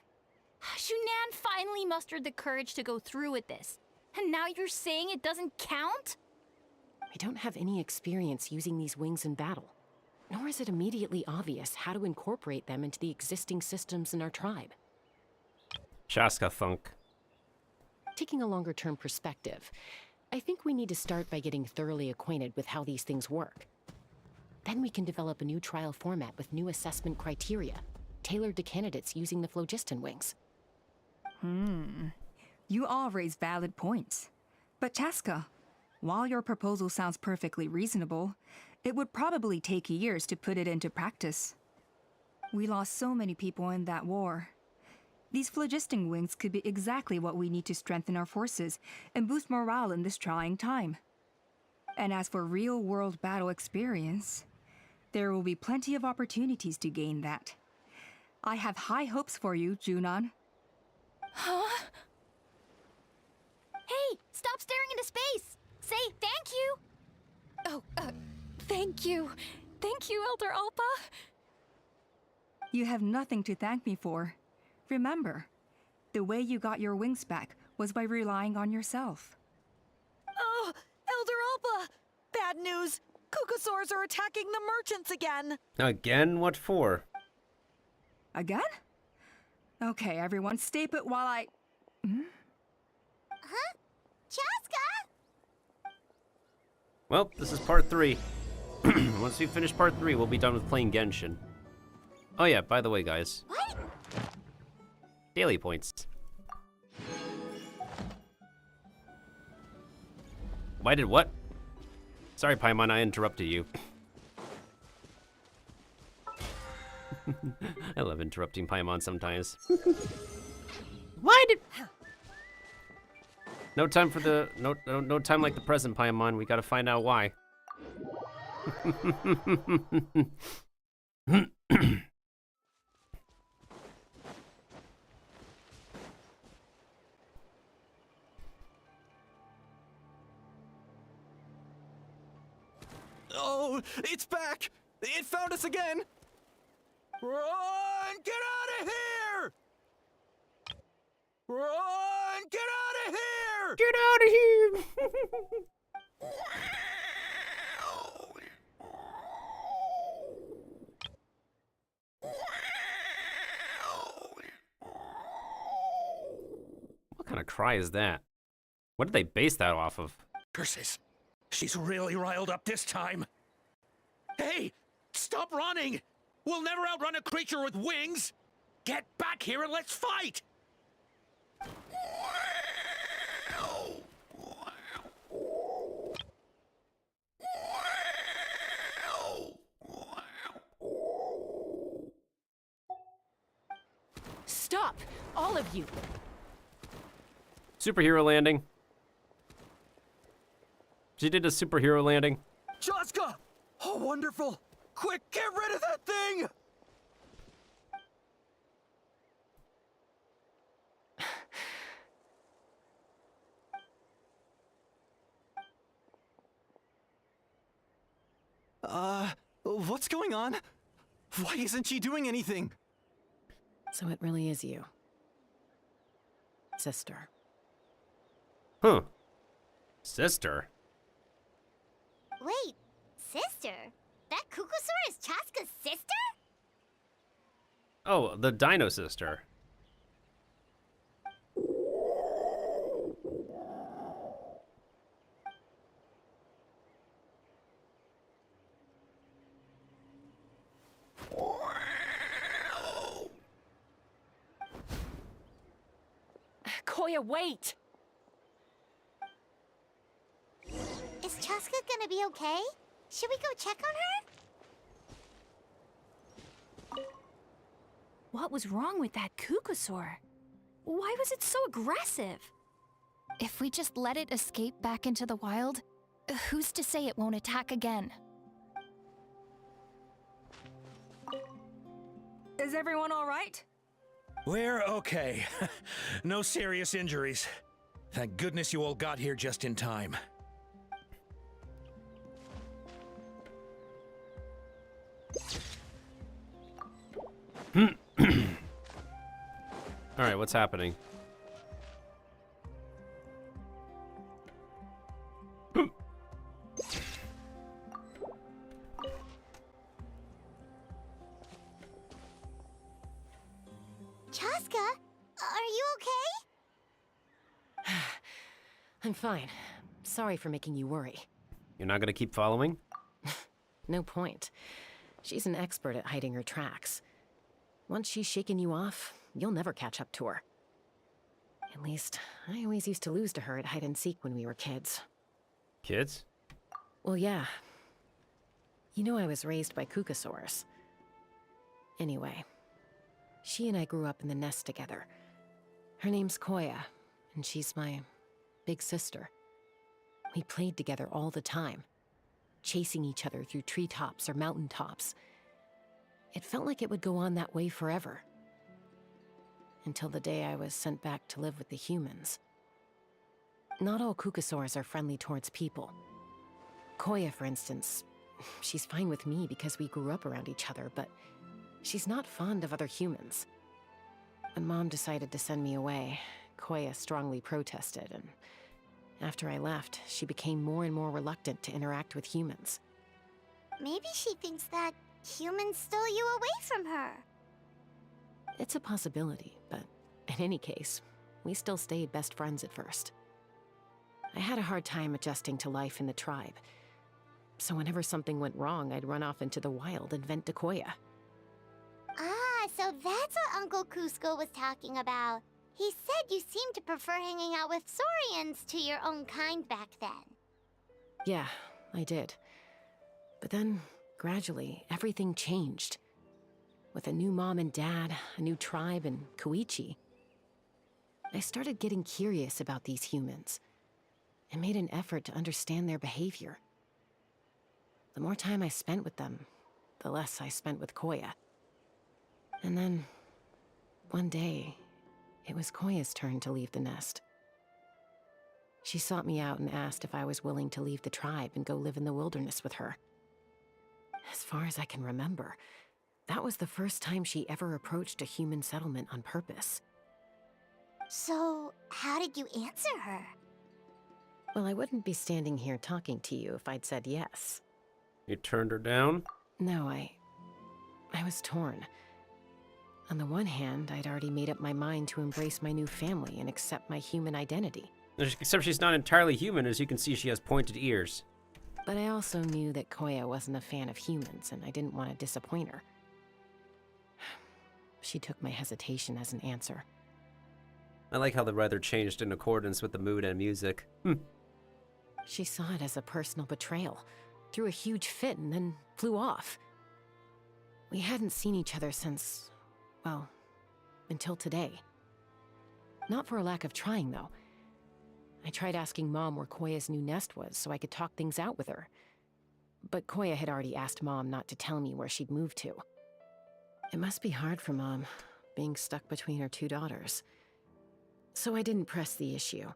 Shunan finally mustered the courage to go through with this, and now you're saying it doesn't count? We don't have any experience using these wings in battle, nor is it immediately obvious how to incorporate them into the existing systems in our tribe. Chasca thunk. Taking a longer-term perspective, I think we need to start by getting thoroughly acquainted with how these things work. Then we can develop a new trial format with new assessment criteria, tailored to candidates using the phlogiston wings. You all raise valid points. But Chasca, while your proposal sounds perfectly reasonable, it would probably take years to put it into practice. We lost so many people in that war. These phlogiston wings could be exactly what we need to strengthen our forces and boost morale in this trying time. And as for real-world battle experience, there will be plenty of opportunities to gain that. I have high hopes for you, Junon. Huh? Hey, stop staring into space! Say thank you! Oh, thank you. Thank you, Elder Alpa. You have nothing to thank me for. Remember, the way you got your wings back was by relying on yourself. Oh, Elder Alpa! Bad news! Kukasaurs are attacking the merchants again! Again? What for? Again? Okay, everyone, stay put while I... Huh? Chasca? Well, this is part 3. Once we finish part 3, we'll be done with playing Genshin. Oh yeah, by the way, guys. What? Daily points. Why did what? Sorry, Paimon, I interrupted you. I love interrupting Paimon sometimes. Why did... No time for the... No time like the present, Paimon. We gotta find out why. Oh, it's back! It found us again! Run! Get out of here! Run! Get out of here! Get out of here! What kind of cry is that? What did they base that off of? Curses. She's really riled up this time. Hey! Stop running! We'll never outrun a creature with wings! Get back here and let's fight! Stop! All of you! Superhero landing. She did a superhero landing. Chasca! Oh, wonderful! Quick, get rid of that thing! What's going on? Why isn't she doing anything? So it really is you. Sister. Huh. Sister? Wait, sister? That Kukusaur is Chasca's sister? Oh, the Dino Sister. Koya, wait! Is Chasca gonna be okay? Should we go check on her? What was wrong with that Kukusaur? Why was it so aggressive? If we just let it escape back into the wild, who's to say it won't attack again? Is everyone all right? We're okay. No serious injuries. Thank goodness you all got here just in time. Alright, what's happening? Chasca, are you okay? I'm fine. Sorry for making you worry. You're not gonna keep following? No point. She's an expert at hiding her tracks. Once she's shaken you off, you'll never catch up to her. At least, I always used to lose to her at hide-and-seek when we were kids. Kids? Well, yeah. You know I was raised by Kukusaurs. Anyway, she and I grew up in the nest together. Her name's Koya, and she's my big sister. We played together all the time, chasing each other through treetops or mountaintops. It felt like it would go on that way forever. Until the day I was sent back to live with the humans. Not all Kukusaurs are friendly towards people. Koya, for instance, she's fine with me because we grew up around each other, but she's not fond of other humans. When Mom decided to send me away, Koya strongly protested, and after I left, she became more and more reluctant to interact with humans. Maybe she thinks that humans stole you away from her. It's a possibility, but in any case, we still stayed best friends at first. I had a hard time adjusting to life in the tribe, so whenever something went wrong, I'd run off into the wild and vent to Koya. Ah, so that's what Uncle Cusco was talking about. He said you seemed to prefer hanging out with Saurians to your own kind back then. Yeah, I did. But then, gradually, everything changed. With a new mom and dad, a new tribe, and Koichi, I started getting curious about these humans and made an effort to understand their behavior. The more time I spent with them, the less I spent with Koya. And then, one day, it was Koya's turn to leave the nest. She sought me out and asked if I was willing to leave the tribe and go live in the wilderness with her. As far as I can remember, that was the first time she ever approached a human settlement on purpose. So, how did you answer her? Well, I wouldn't be standing here talking to you if I'd said yes. You turned her down? No, I was torn. On the one hand, I'd already made up my mind to embrace my new family and accept my human identity. Except she's not entirely human. As you can see, she has pointed ears. But I also knew that Koya wasn't a fan of humans, and I didn't want to disappoint her. She took my hesitation as an answer. I like how the weather changed in accordance with the mood and music. She saw it as a personal betrayal, threw a huge fit, and then flew off. We hadn't seen each other since, well, until today. Not for a lack of trying, though. I tried asking Mom where Koya's new nest was so I could talk things out with her. But Koya had already asked Mom not to tell me where she'd moved to. It must be hard for Mom, being stuck between her two daughters. So I didn't press the issue.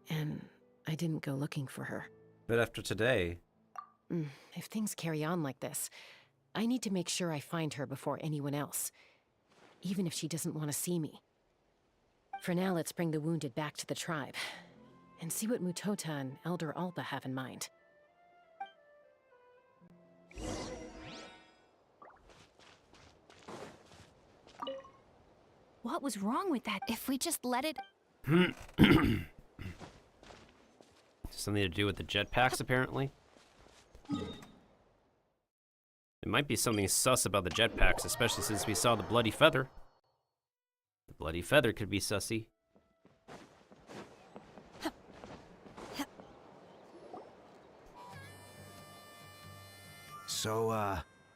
And I didn't go looking for her. But after today... If things carry on like this, I need to make sure I find her before anyone else. Even if she doesn't want to see me. For now, let's bring the wounded back to the tribe. And see what Mutota and Elder Alpa have in mind. What was wrong with that? If we just let it... Something to do with the jetpacks, apparently. It might be something sus about the jetpacks, especially since we saw the bloody feather. The bloody feather could be sussy. So,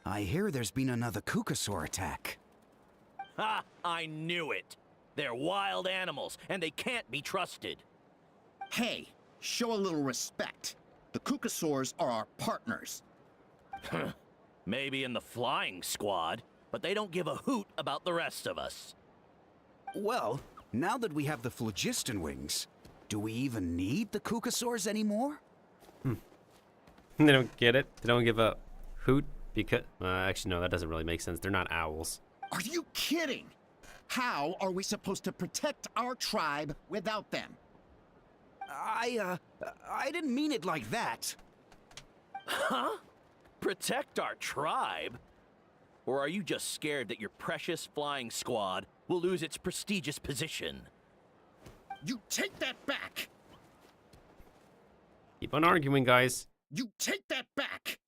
I hear there's been another Kukasaur attack. Ha! I knew it! They're wild animals, and they can't be trusted. Hey, show a little respect. The Kukasaurs are our partners. Maybe in the flying squad, but they don't give a hoot about the rest of us. Well, now that we have the phlogiston wings, do we even need the Kukasaurs anymore? They don't get it. They don't give a hoot because... actually, no, that doesn't really make sense. They're not owls. Are you kidding? How are we supposed to protect our tribe without them? I didn't mean it like that. Huh? Protect our tribe? Or are you just scared that your precious flying squad will lose its prestigious position? You take that back! Keep on arguing, guys. You take that back!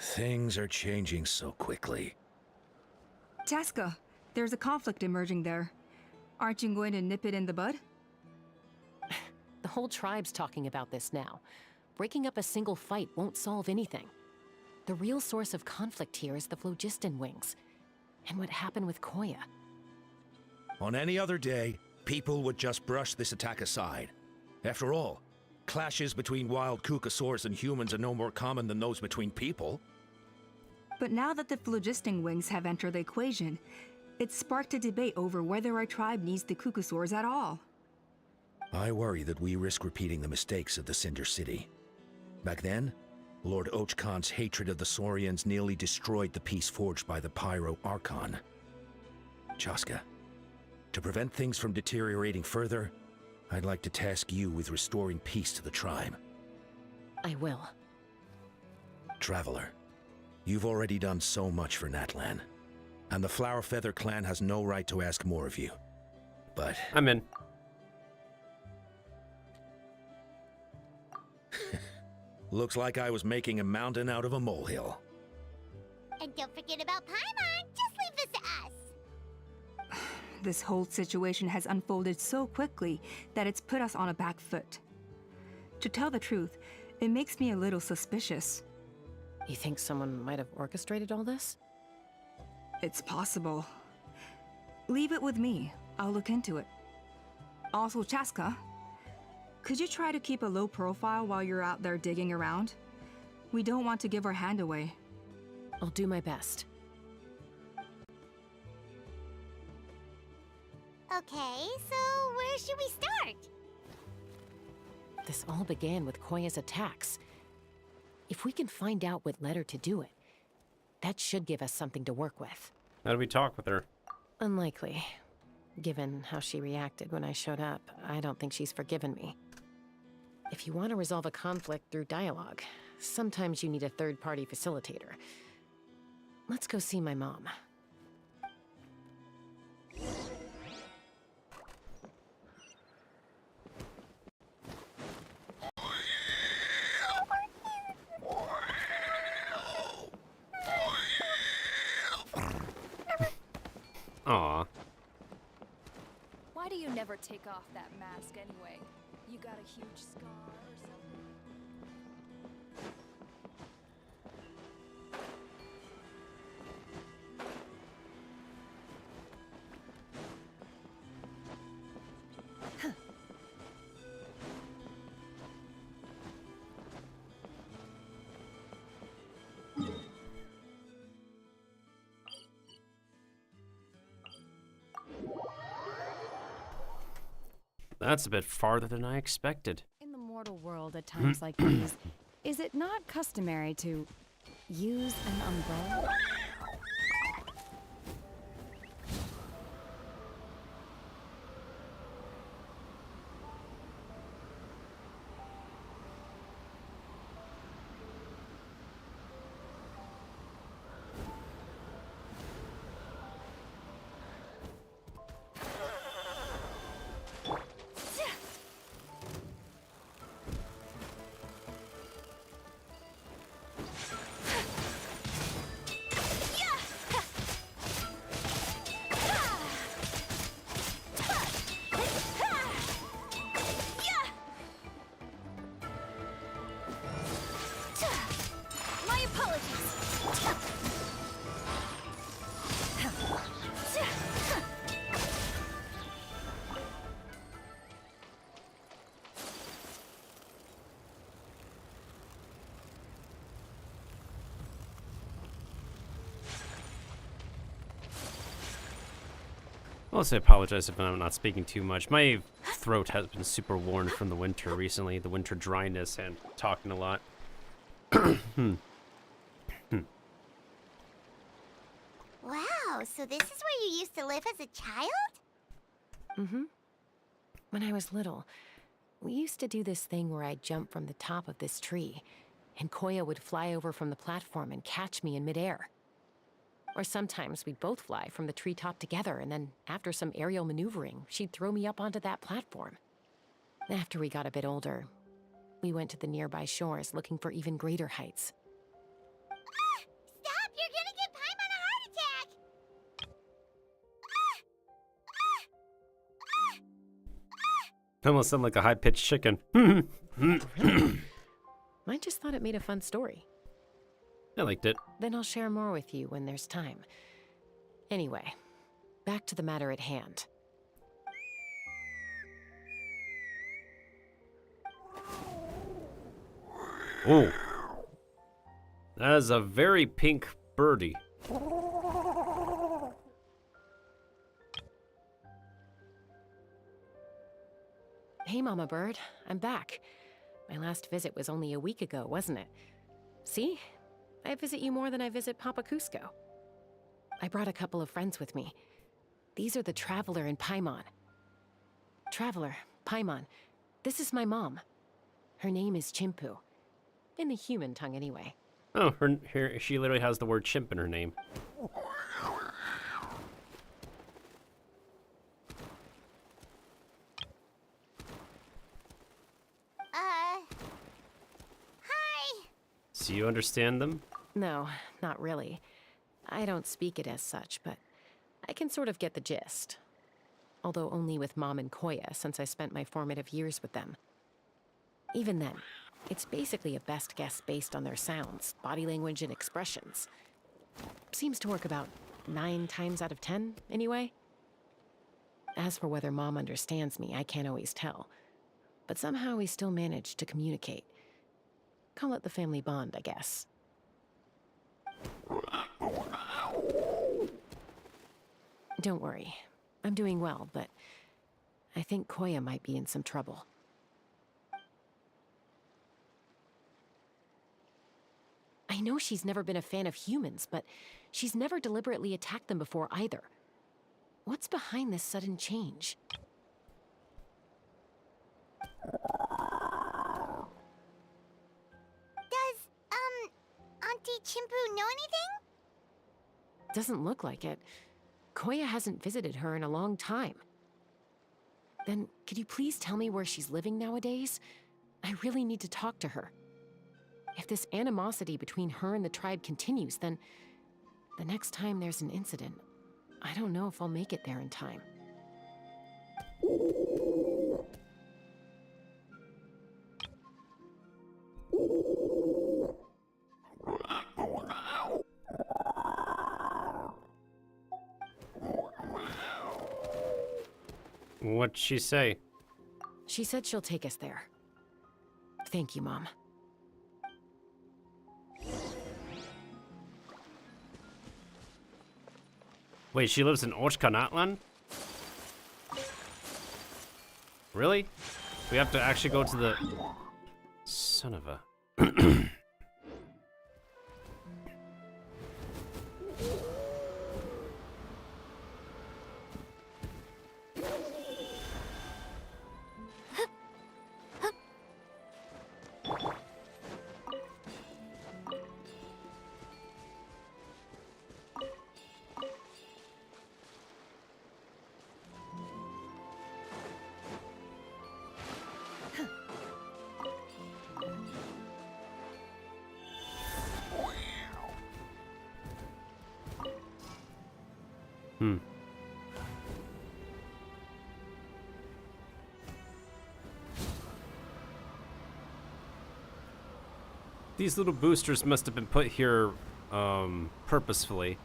Things are changing so quickly. Chasca, there's a conflict emerging there. Aren't you going to nip it in the bud? The whole tribe's talking about this now. Breaking up a single fight won't solve anything. The real source of conflict here is the phlogiston wings, and what happened with Koya. On any other day, people would just brush this attack aside. After all, clashes between wild Kukasaurs and humans are no more common than those between people. But now that the phlogiston wings have entered the equation, it's sparked a debate over whether our tribe needs the Kukasaurs at all. I worry that we risk repeating the mistakes of the Cinder City. Back then, Lord Ochkon's hatred of the Saurians nearly destroyed the peace forged by the Pyro Archon. Chasca, to prevent things from deteriorating further, I'd like to task you with restoring peace to the tribe. I will. Traveler, You've already done so much for Natlan, and the Flower Feather clan has no right to ask more of you. But I'm in. looks like I was making a mountain out of a molehill. And don't forget about Paimon. Just leave this to us. This whole situation has unfolded so quickly that it's put us on a back foot. To tell the truth, it makes me a little suspicious. You think someone might have orchestrated all this? It's possible. Leave it with me. I'll look into it. Also, Chasca, could you try to keep a low profile while you're out there digging around? We don't want to give our hand away. I'll do my best. Okay, so where should we start? This all began with Koya's attacks. If we can find out what led her to do it, that should give us something to work with. How do we talk with her? Unlikely. Given how she reacted when I showed up, I don't think she's forgiven me. If you want to resolve a conflict through dialogue, sometimes you need a third-party facilitator. Let's go see my mom. Aw. Why do you never take off that mask anyway? You got a huge scar or something? That's a bit farther than I expected. In the mortal world at times like these, is it not customary to use an umbrella? I'll also apologize if I'm not speaking too much. My throat has been super worn from the winter recently, the winter dryness and talking a lot. Wow, so this is where you used to live as a child? Mm-hmm. When I was little, we used to do this thing where I'd jump from the top of this tree, and Koya would fly over from the platform and catch me in midair. Or sometimes we'd both fly from the treetop together, and then after some aerial maneuvering, she'd throw me up onto that platform. After we got a bit older, we went to the nearby shores looking for even greater heights. Stop! You're gonna give Paimon a heart attack! Almost sound like a high-pitched chicken. I just thought it made a fun story. I liked it. Then I'll share more with you when there's time. Anyway, back to the matter at hand. Oh. That is a very pink birdie. Hey, Mama Bird. I'm back. My last visit was only a week ago, wasn't it? See? I visit you more than I visit Papa Cusco. I brought a couple of friends with me. These are the Traveler and Paimon. Traveler, Paimon, this is my mom. Her name is Chimpu. In the human tongue, anyway. Oh, she literally has the word chimp in her name. Hi. So you understand them? No, not really. I don't speak it as such, but I can sort of get the gist. Although only with Mom and Koya, since I spent my formative years with them. Even then, it's basically a best guess based on their sounds, body language, and expressions. Seems to work about 9 times out of 10, anyway. As for whether Mom understands me, I can't always tell. But somehow we still manage to communicate. Call it the family bond, I guess. Don't worry. I'm doing well, but I think Koya might be in some trouble. I know she's never been a fan of humans, but she's never deliberately attacked them before either. What's behind this sudden change? Does, Auntie Chimpu know anything? Doesn't look like it. Koya hasn't visited her in a long time. Then, could you please tell me where she's living nowadays? I really need to talk to her. If this animosity between her and the tribe continues, then the next time there's an incident, I don't know if I'll make it there in time. What'd she say? She said she'll take us there. Thank you, Mom. Wait, she lives in Ochkanatlan? Really? We have to actually go to the... Son of a... These little boosters must have been put here, purposefully.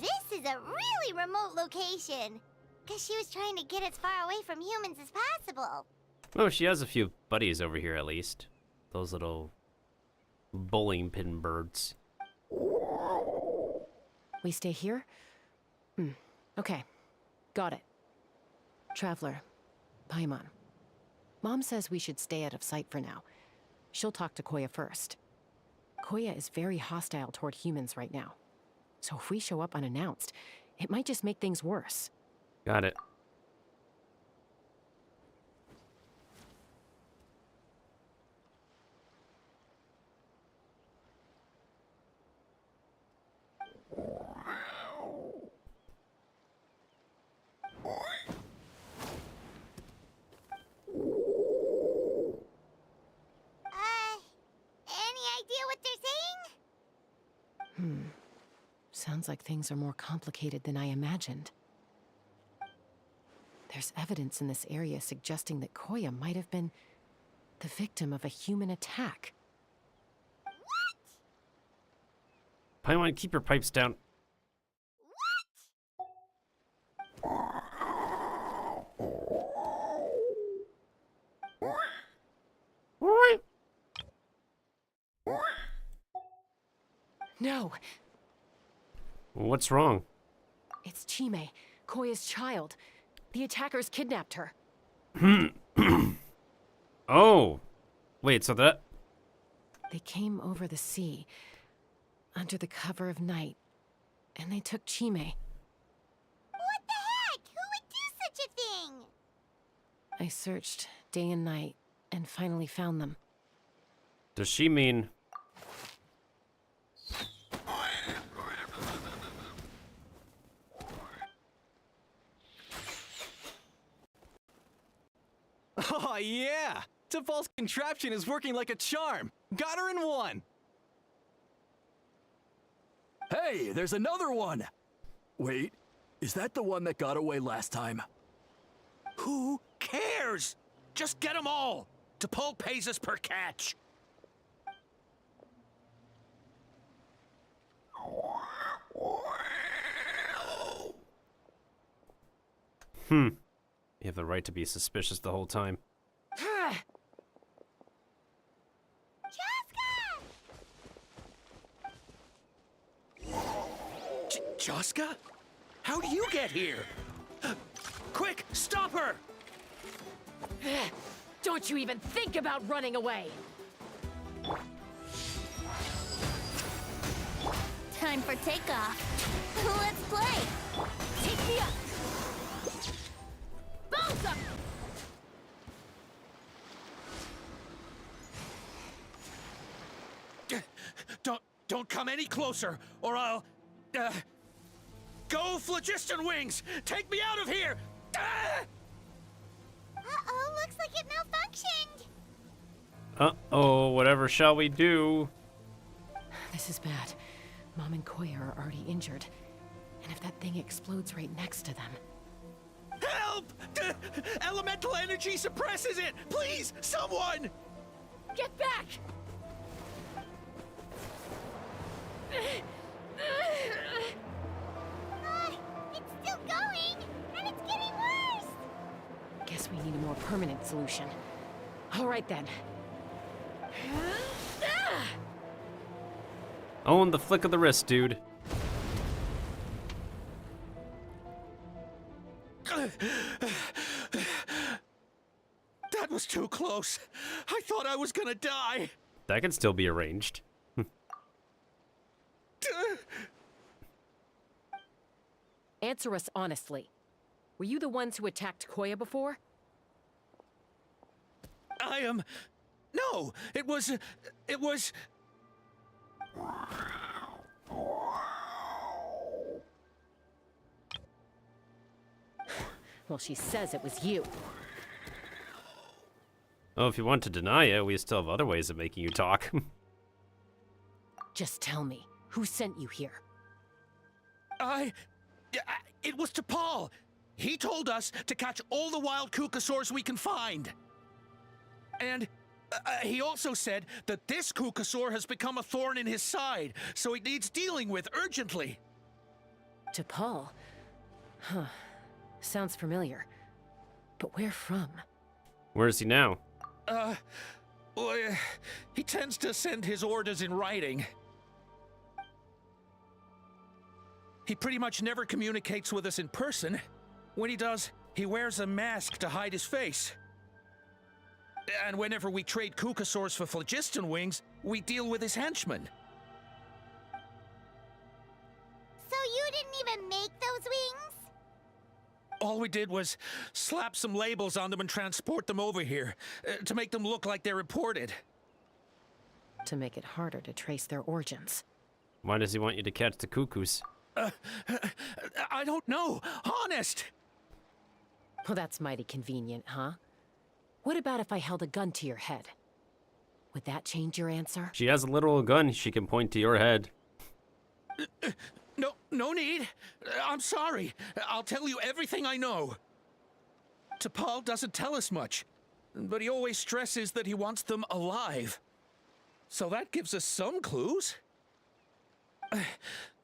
This is a really remote location. Guess she was trying to get as far away from humans as possible. Oh, she has a few buddies over here at least. Those little bowling pin birds. We stay here? Okay. Got it. Traveler, Paimon. Mom says we should stay out of sight for now. She'll talk to Koya first. Koya is very hostile toward humans right now. So if we show up unannounced, it might just make things worse. Got it. Sounds like things are more complicated than I imagined. There's evidence in this area suggesting that Koya might have been the victim of a human attack. Paimon, keep your pipes down. No, What's wrong? it's Chime, Koya's child. The attackers kidnapped her. Oh. Wait, so that... They came over the sea, under the cover of night, and they took Chime. What the heck? Who would do such a thing? I searched day and night, and finally found them. Does she mean... Oh, yeah! T'Pol's contraption is working like a charm. Got her in one! Hey, there's another one! Wait, is that the one that got away last time? Who cares? Just get them all. T'Pol pays us per catch. You have the right to be suspicious the whole time. Chasca? How do you get here? Quick, stop her! Don't you even think about running away! Time for takeoff. Let's play. Take me up! Bounce up! Don't come any closer, or I'll... Go, Phlogiston Wings! Take me out of here! Uh-oh, looks like it malfunctioned. Uh-oh, whatever shall we do? This is bad. Mom and Koya are already injured. And if that thing explodes right next to them... Help! Elemental energy suppresses it! Please, someone! Get back! It's still going, and it's getting worse. Guess we need a more permanent solution. All right then. Own the flick of the wrist, dude. That was too close. I thought I was gonna die. That can still be arranged. Answer us honestly. Were you the ones who attacked Koya before? I am... No, it was... Well, she says it was you. Oh, if you want to deny it, we still have other ways of making you talk. Just tell me, who sent you here? It was T'Pol. He told us to catch all the wild Kukasaurs we can find. And he also said that this Kukasaur has become a thorn in his side, so it needs dealing with urgently. T'Pol? Huh. Sounds familiar. But where from? Where is he now? Well, he tends to send his orders in writing. He pretty much never communicates with us in person. When he does, he wears a mask to hide his face. And whenever we trade Kukasaurs for Phlogiston Wings, we deal with his henchmen. So you didn't even make those wings? All we did was slap some labels on them and transport them over here, to make them look like they're imported. To make it harder to trace their origins. Why does he want you to catch the cuckoos? I don't know, honest! Well, that's mighty convenient, huh? What about if I held a gun to your head? Would that change your answer? She has a literal gun she can point to your head. No need. I'm sorry. I'll tell you everything I know. T'Pol doesn't tell us much, but he always stresses that he wants them alive. So that gives us some clues.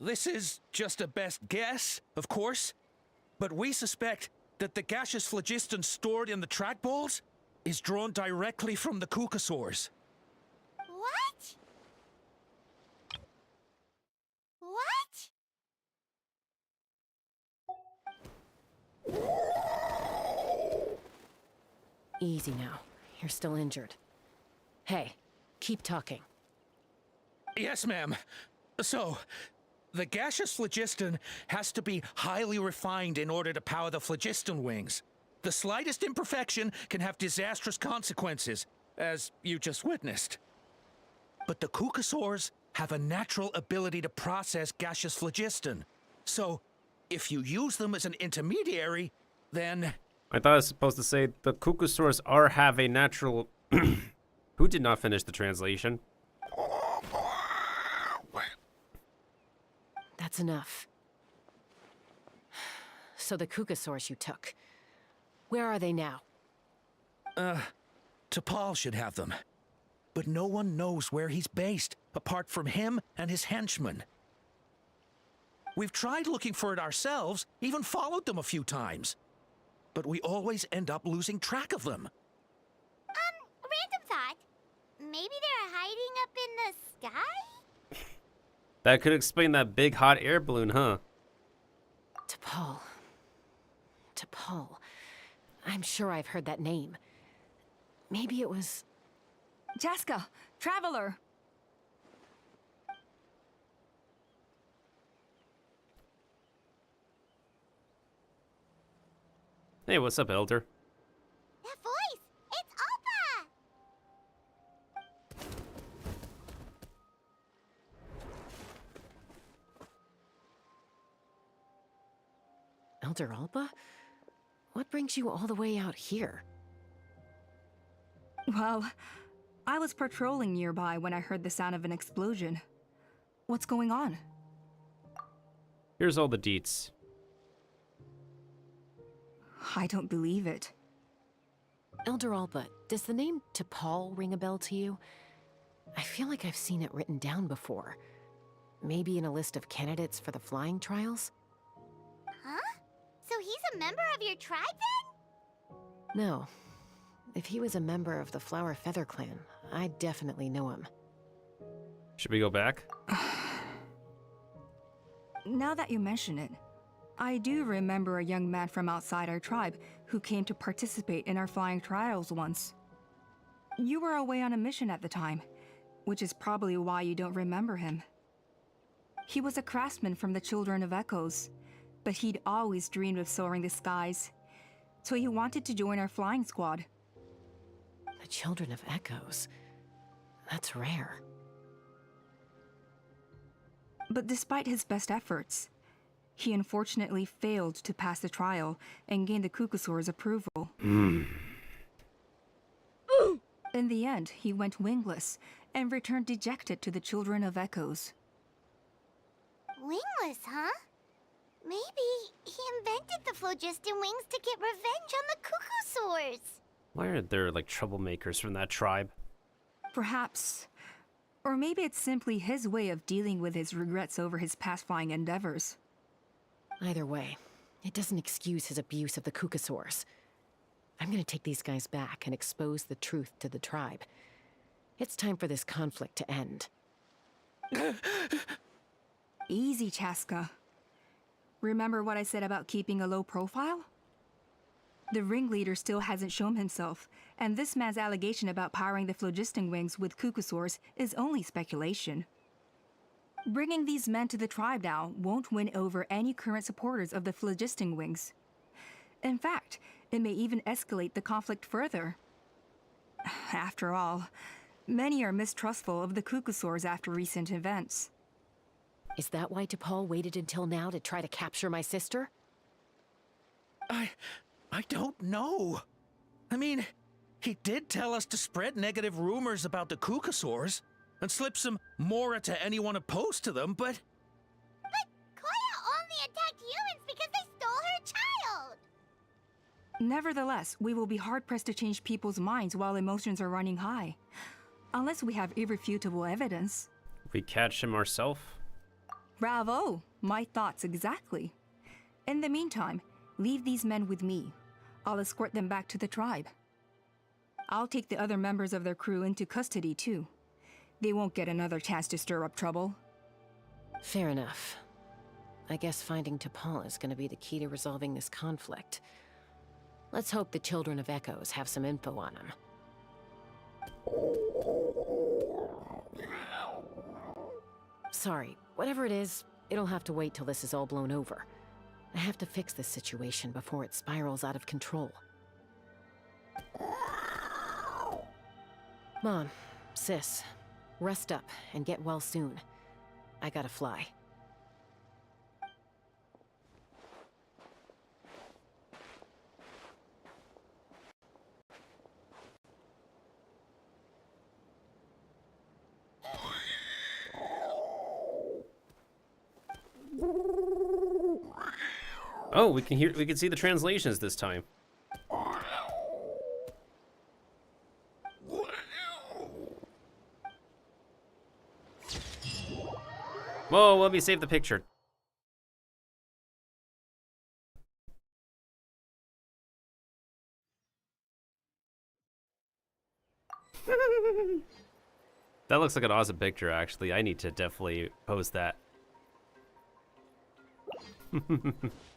This is just a best guess, of course, but we suspect that the gaseous phlogiston stored in the trackballs is drawn directly from the Kukasaurs. What? What? Easy now. You're still injured. Hey, keep talking. Yes, ma'am. So, the gaseous phlogiston has to be highly refined in order to power the phlogiston wings. The slightest imperfection can have disastrous consequences, as you just witnessed. But the Kukasaurs have a natural ability to process gaseous phlogiston. So, if you use them as an intermediary, then... I thought I was supposed to say the Kukasaurs have a natural... Who did not finish the translation? That's enough. So the Kukasaurs you took, where are they now? T'Pol should have them. But no one knows where he's based, apart from him and his henchmen. We've tried looking for it ourselves, even followed them a few times. But we always end up losing track of them. Random thought. Maybe they're hiding up in the sky? That could explain that big hot air balloon, huh? T'Pol. I'm sure I've heard that name. Maybe it was... Chasca, Traveler! Hey, what's up, Elder? That voice! It's Alpa! Elder Alba? What brings you all the way out here? Well, I was patrolling nearby when I heard the sound of an explosion. What's going on? Here's all the deets. I don't believe it. Elder Alba, does the name T'Pol ring a bell to you? I feel like I've seen it written down before. Maybe in a list of candidates for the flying trials? Huh? So he's a member of your tribe then? No. If he was a member of the Flower Feather clan, I'd definitely know him. Should we go back? Now that you mention it, I do remember a young man from outside our tribe who came to participate in our flying trials once. You were away on a mission at the time, which is probably why you don't remember him. He was a craftsman from the Children of Echoes, but he'd always dreamed of soaring the skies, so he wanted to join our flying squad. The Children of Echoes? That's rare. But despite his best efforts, he unfortunately failed to pass the trial and gain the Kukasaur's approval. In the end, he went wingless and returned dejected to the Children of Echoes. Wingless, huh? Maybe he invented the phlogiston wings to get revenge on the Kukasaurs. Why are there, like, troublemakers from that tribe? Perhaps. Or maybe it's simply his way of dealing with his regrets over his past flying endeavors. Either way, it doesn't excuse his abuse of the Kukasaurs. I'm gonna take these guys back and expose the truth to the tribe. It's time for this conflict to end. Easy, Chasca. Remember what I said about keeping a low profile? The ringleader still hasn't shown himself, and this man's allegation about powering the phlogiston wings with Kukasaurs is only speculation. Bringing these men to the tribe now won't win over any current supporters of the phlogiston wings. In fact, it may even escalate the conflict further. After all, many are mistrustful of the Kukasaurs after recent events. Is that why T'Pol waited until now to try to capture my sister? I don't know. I mean, he did tell us to spread negative rumors about the Kukasaurs and slip some mora to anyone opposed to them, but... But Koya Nevertheless, we will be hard-pressed to change people's minds while emotions are running high. Unless we have irrefutable evidence. We catch him ourselves? Bravo! My thoughts exactly. In the meantime, leave these men with me. I'll escort them back to the tribe. I'll take the other members of their crew into custody too. They won't get another chance to stir up trouble. Fair enough. I guess finding T'Pol is gonna be the key to resolving this conflict. Let's hope the Children of Echoes have some info on him. Sorry, whatever it is, it'll have to wait till this is all blown over. I have to fix this situation before it spirals out of control. Mom, sis, rest up and get well soon. I gotta fly. Oh, we can see the translations this time. Whoa, let me save the picture. That looks like an awesome picture, actually. I need to definitely post that.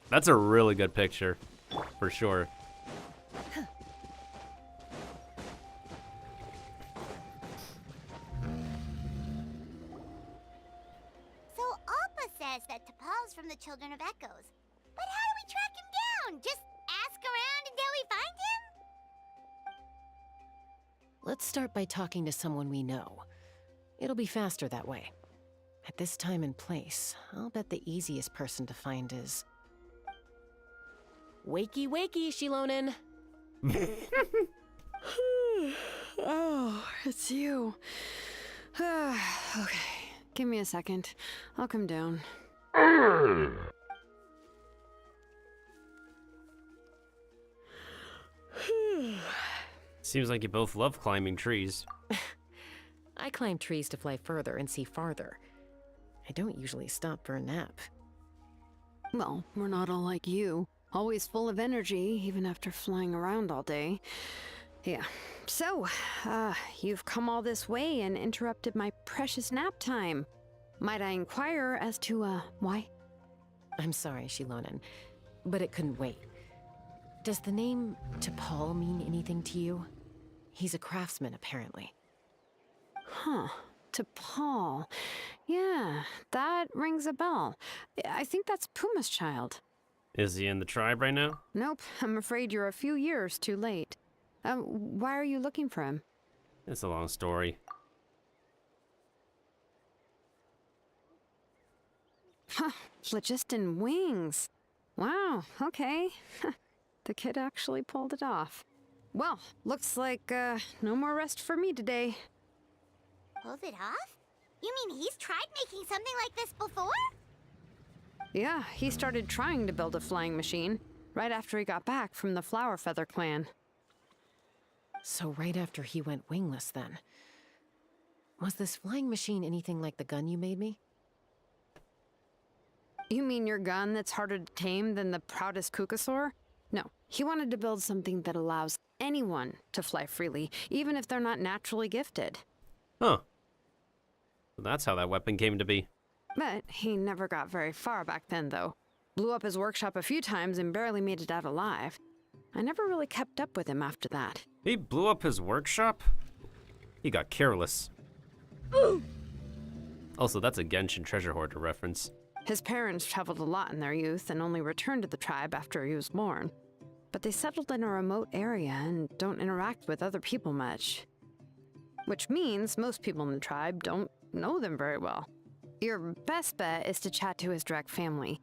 That's a really good picture, for sure. So Alpa says that T'Pol's from the Children of Echoes. But how do we track him down? Just ask around until we find him? Let's start by talking to someone we know. It'll be faster that way. At this time and place, I'll bet the easiest person to find is... Wakey, wakey, Shilonen! Oh, it's you. Okay, give me a second. I'll come down. Seems like you both love climbing trees. I climb trees to fly further and see farther. I don't usually stop for a nap. Well, we're not all like you. Always full of energy, even after flying around all day. Yeah. So, you've come all this way and interrupted my precious nap time. Might I inquire as to, why? I'm sorry, Shilonen, but it couldn't wait. Does the name T'Pol mean anything to you? He's a craftsman, apparently. Huh. T'Pol. Yeah, that rings a bell. I think that's Puma's child. Is he in the tribe right now? Nope, I'm afraid you're a few years too late. Why are you looking for him? It's a long story. Huh, phlogiston wings. Wow, okay. The kid actually pulled it off. Well, looks like, no more rest for me today. Pulled it off? You mean he's tried making something like this before? Yeah, he started trying to build a flying machine right after he got back from the Flower Feather clan. So right after he went wingless, then. Was this flying machine anything like the gun you made me? You mean your gun that's harder to tame than the proudest Kukasaur? No, he wanted to build something that allows anyone to fly freely, even if they're not naturally gifted. Huh. So that's how that weapon came to be. But he never got very far back then, though. Blew up his workshop a few times and barely made it out alive. I never really kept up with him after that. He blew up his workshop? He got careless. Also, that's a Genshin treasure hoarder reference. His parents traveled a lot in their youth and only returned to the tribe after he was born. But they settled in a remote area and don't interact with other people much. Which means most people in the tribe don't know them very well. Your best bet is to chat to his direct family.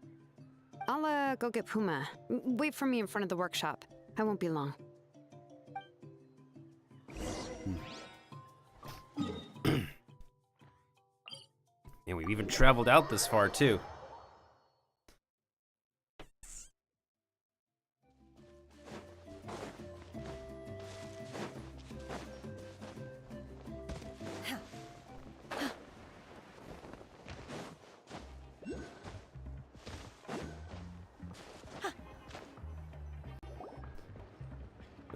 I'll go get Puma. Wait for me in front of the workshop. I won't be long. And we've even traveled out this far, too.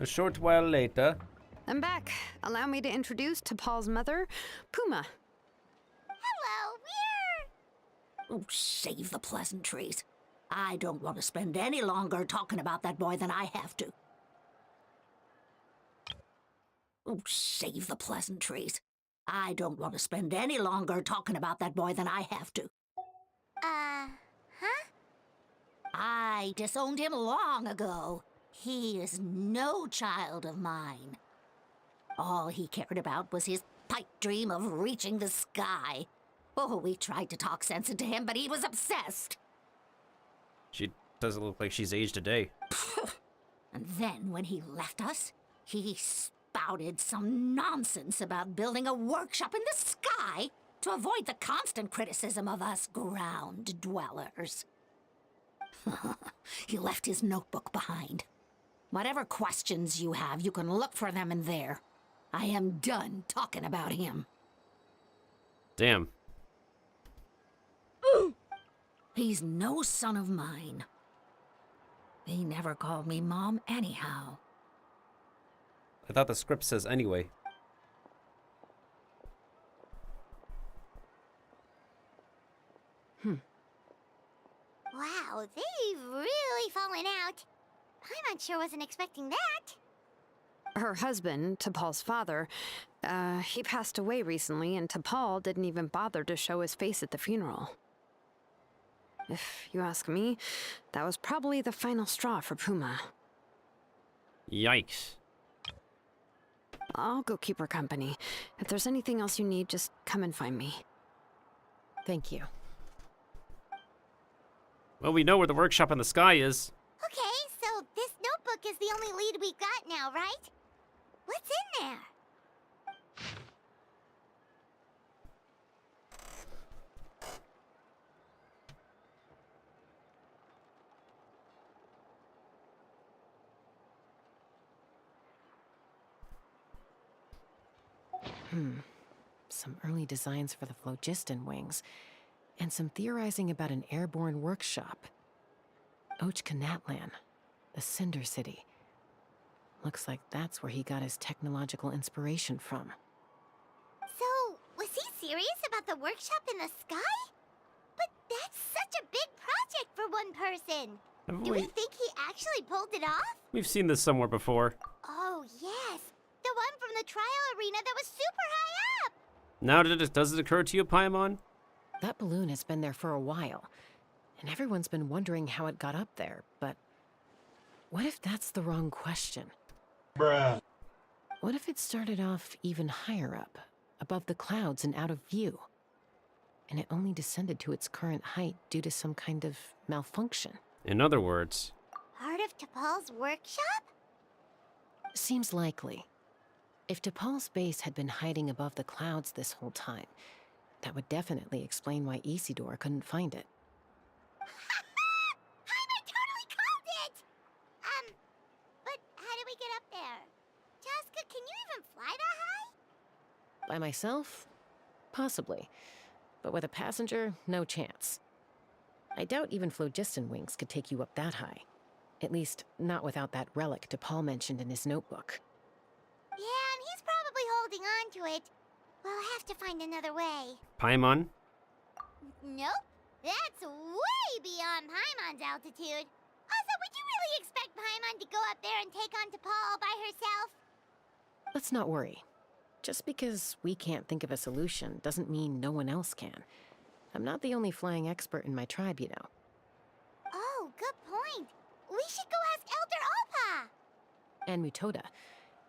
A short while later. I'm back. Allow me to introduce T'Pol's mother, Puma. Hello, we're... Oh, save the pleasantries. I don't want to spend any longer talking about that boy than I have to. Oh, save the pleasantries. I don't want to spend any longer talking about that boy than I have to. Huh? I disowned him long ago. He is no child of mine. All he cared about was his pipe dream of reaching the sky. Oh, we tried to talk sense into him, but he was obsessed. She doesn't look like she's aged a day. And then when he left us, he spouted some nonsense about building a workshop in the sky to avoid the constant criticism of us ground dwellers. He left his notebook behind. Whatever questions you have, you can look for them in there. I am done talking about him. Damn. He's no son of mine. He never called me Mom anyhow. I thought the script says anyway. Wow, they've really fallen out. Paimon sure wasn't expecting that. Her husband, T'Pol's father, he passed away recently, and T'Pol didn't even bother to show his face at the funeral. If you ask me, that was probably the final straw for Puma. Yikes. I'll go keep her company. If there's anything else you need, just come and find me. Thank you. Well, we know where the workshop in the sky is. Okay, so this notebook is the only lead we've got now, right? What's in there? Some early designs for the phlogiston wings, and some theorizing about an airborne workshop. Ochkanatlan, the Cinder City. Looks like that's where he got his technological inspiration from. So, was he serious about the workshop in the sky? But that's such a big project for one person. Do we think he actually pulled it off? We've seen this somewhere before. Oh, yes. The one from the trial arena that was super high up. Now does it occur to you, Paimon? That balloon has been there for a while, and everyone's been wondering how it got up there, but what if that's the wrong question? Bruh. What if it started off even higher up, above the clouds and out of view, and it only descended to its current height due to some kind of malfunction? In other words... Part of T'Pol's workshop? Seems likely. If T'Pol's base had been hiding above the clouds this whole time, that would definitely explain why Isidore couldn't find it. I totally called it! But how do we get up there? Chasca, can you even fly that high? By myself? Possibly. But with a passenger, no chance. I doubt even phlogiston wings could take you up that high. At least, not without that relic T'Pol mentioned in his notebook. Yeah, and he's probably holding on to it. We'll have to find another way. Paimon? Nope. That's way beyond Paimon's altitude. Also, would you really expect Paimon to go up there and take on T'Pol all by herself? Let's not worry. Just because we can't think of a solution doesn't mean no one else can. I'm not the only flying expert in my tribe, you know. Oh, good point. We should go ask Elder Alpa. And Mutoda.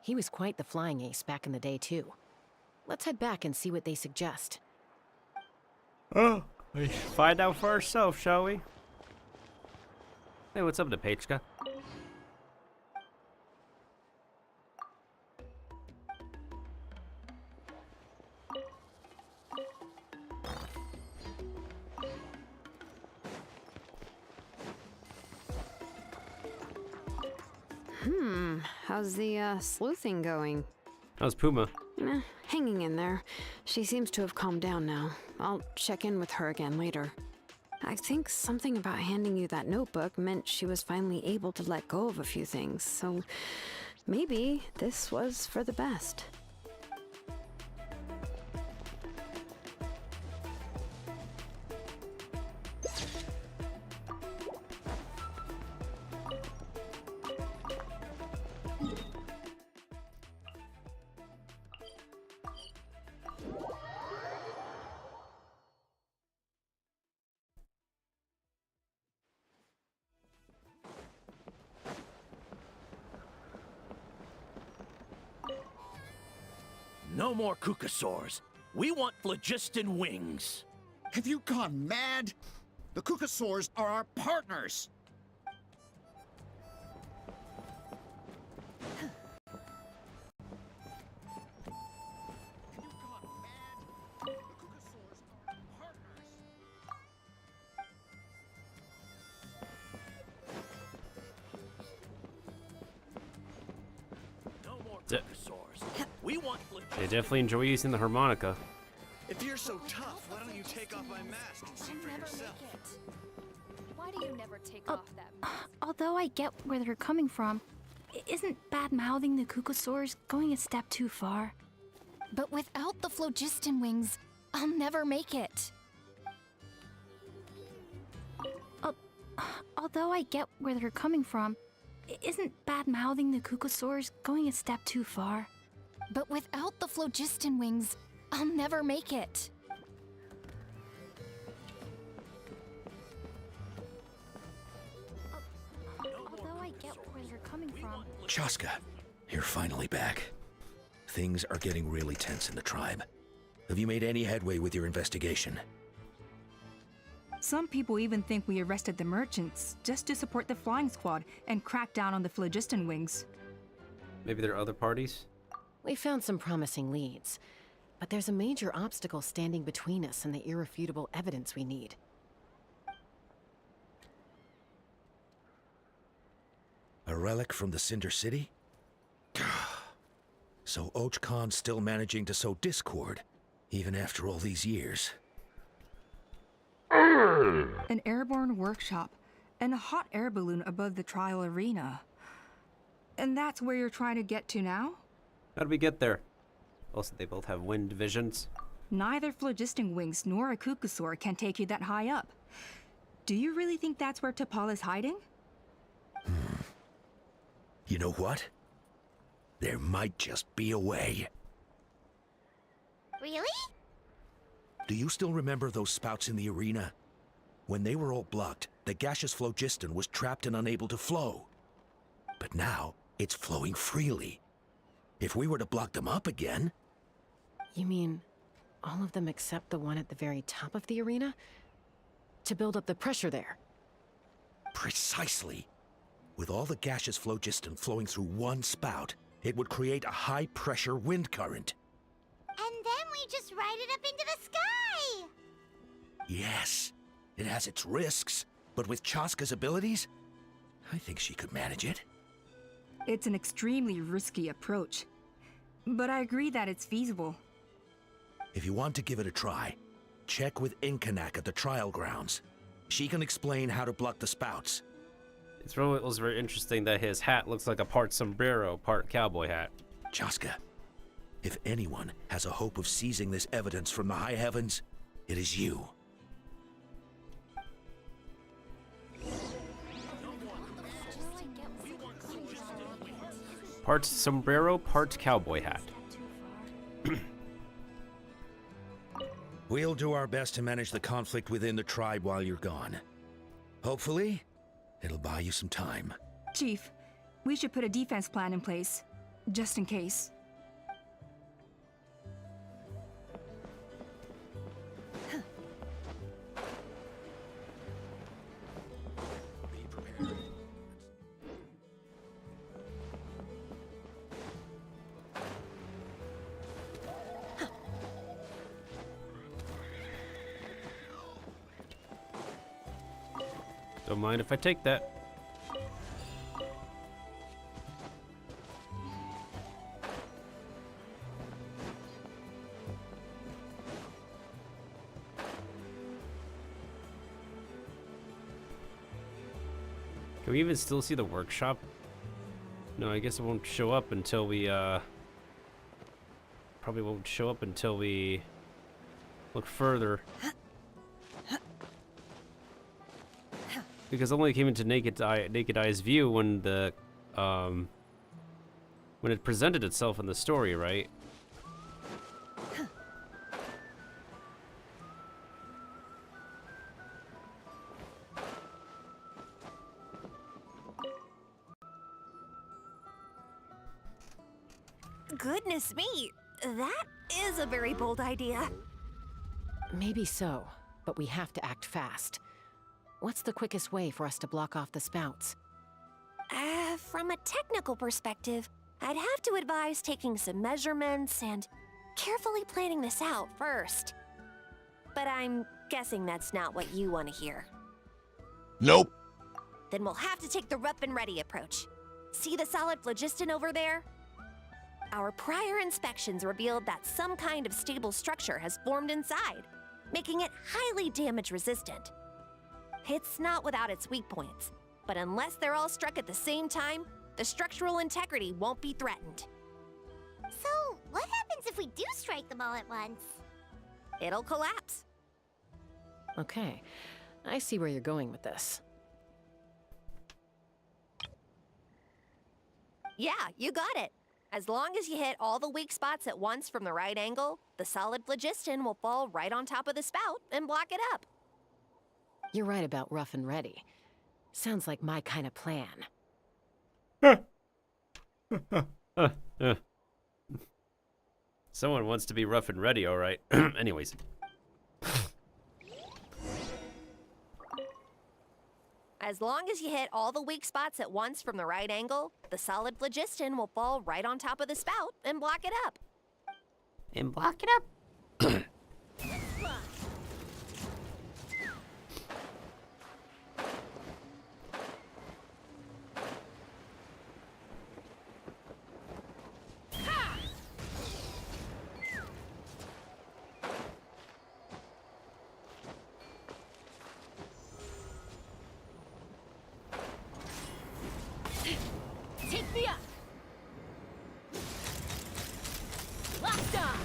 He was quite the flying ace back in the day, too. Let's head back and see what they suggest. Oh, we should find out for ourselves, shall we? Hey, what's up, Nepechka? How's the sleuthing going? How's Puma? Hanging in there. She seems to have calmed down now. I'll check in with her again later. I think something about handing you that notebook meant she was finally able to let go of a few things, so Maybe this was for the best. No more Kukasaurs. We want phlogiston wings. Have you gone mad? The Kukasaurs are our partners. We want They definitely enjoy using the harmonica. If you're so tough, why don't you take off my mask and see for yourself? Why do you never take off that mask? Although I get where they're coming from, isn't bad-mouthing the Kukasaurs going a step too far? But without the phlogiston wings, I'll never make it. Although I get where they're coming from, isn't bad-mouthing the Kukasaurs going a step too far? But without the phlogiston wings, I'll never make it. Although I get where they're coming from. Chasca, you're finally back. Things are getting really tense in the tribe. Have you made any headway with your investigation? Some people even think we arrested the merchants just to support the flying squad and crack down on the phlogiston wings. Maybe there are other parties? We found some promising leads, but there's a major obstacle standing between us and the irrefutable evidence we need. A relic from the Cinder City? So Och Khan's still managing to sow discord, even after all these years. An airborne workshop and a hot air balloon above the trial arena. And that's where you're trying to get to now? How did we get there? Also, they both have wind visions. Neither phlogiston wings nor a Kukasaur can take you that high up. Do you really think that's where T'Pol is hiding? You know what? There might just be a way. Really? Do you still remember those spouts in the arena? When they were all blocked, the gaseous phlogiston was trapped and unable to flow. But now, it's flowing freely. If we were to block them up again... You mean all of them except the one at the very top of the arena? To build up the pressure there? Precisely. With all the gaseous phlogiston flowing through one spout, it would create a high-pressure wind current. And then we just ride it up into the sky! Yes, it has its risks, but with Chasca's abilities, I think she could manage it. It's an extremely risky approach, but I agree that it's feasible. If you want to give it a try, check with Inkanak at the trial grounds. She can explain how to block the spouts. It was very interesting that his hat looks like a part sombrero, part cowboy hat. Chasca, if anyone has a hope of seizing this evidence from the high heavens, it is you. Part sombrero, part cowboy hat. We'll do our best to manage the conflict within the tribe while you're gone. Hopefully, it'll buy you some time. Chief, we should put a defense plan in place, just in case. Don't mind if I take that. Can we even still see the workshop? No, I guess it won't show up until we, probably won't show up until we look further. Because it only came into naked eye's view when the, when it presented itself in the story, right? Goodness me, that is a very bold idea. Maybe so, but we have to act fast. What's the quickest way for us to block off the spouts? From a technical perspective, I'd have to advise taking some measurements and carefully planning this out first. But I'm guessing that's not what you want to hear. Nope. Then we'll have to take the rough and ready approach. See the solid phlogiston over there? Our prior inspections revealed that some kind of stable structure has formed inside, making it highly damage resistant. It's not without its weak points, but unless they're all struck at the same time, the structural integrity won't be threatened. So, what happens if we do strike them all at once? It'll collapse. Okay, I see where you're going with this. Yeah, you got it. As long as you hit all the weak spots at once from the right angle, the solid phlogiston will fall right on top of the spout and block it up. You're right about rough and ready. Sounds like my kind of plan. Someone wants to be rough and ready, all right. Anyways. As long as you hit all the weak spots at once from the right angle, the solid phlogiston will fall right on top of the spout and block it up. And block it up? Take me up! Locked on!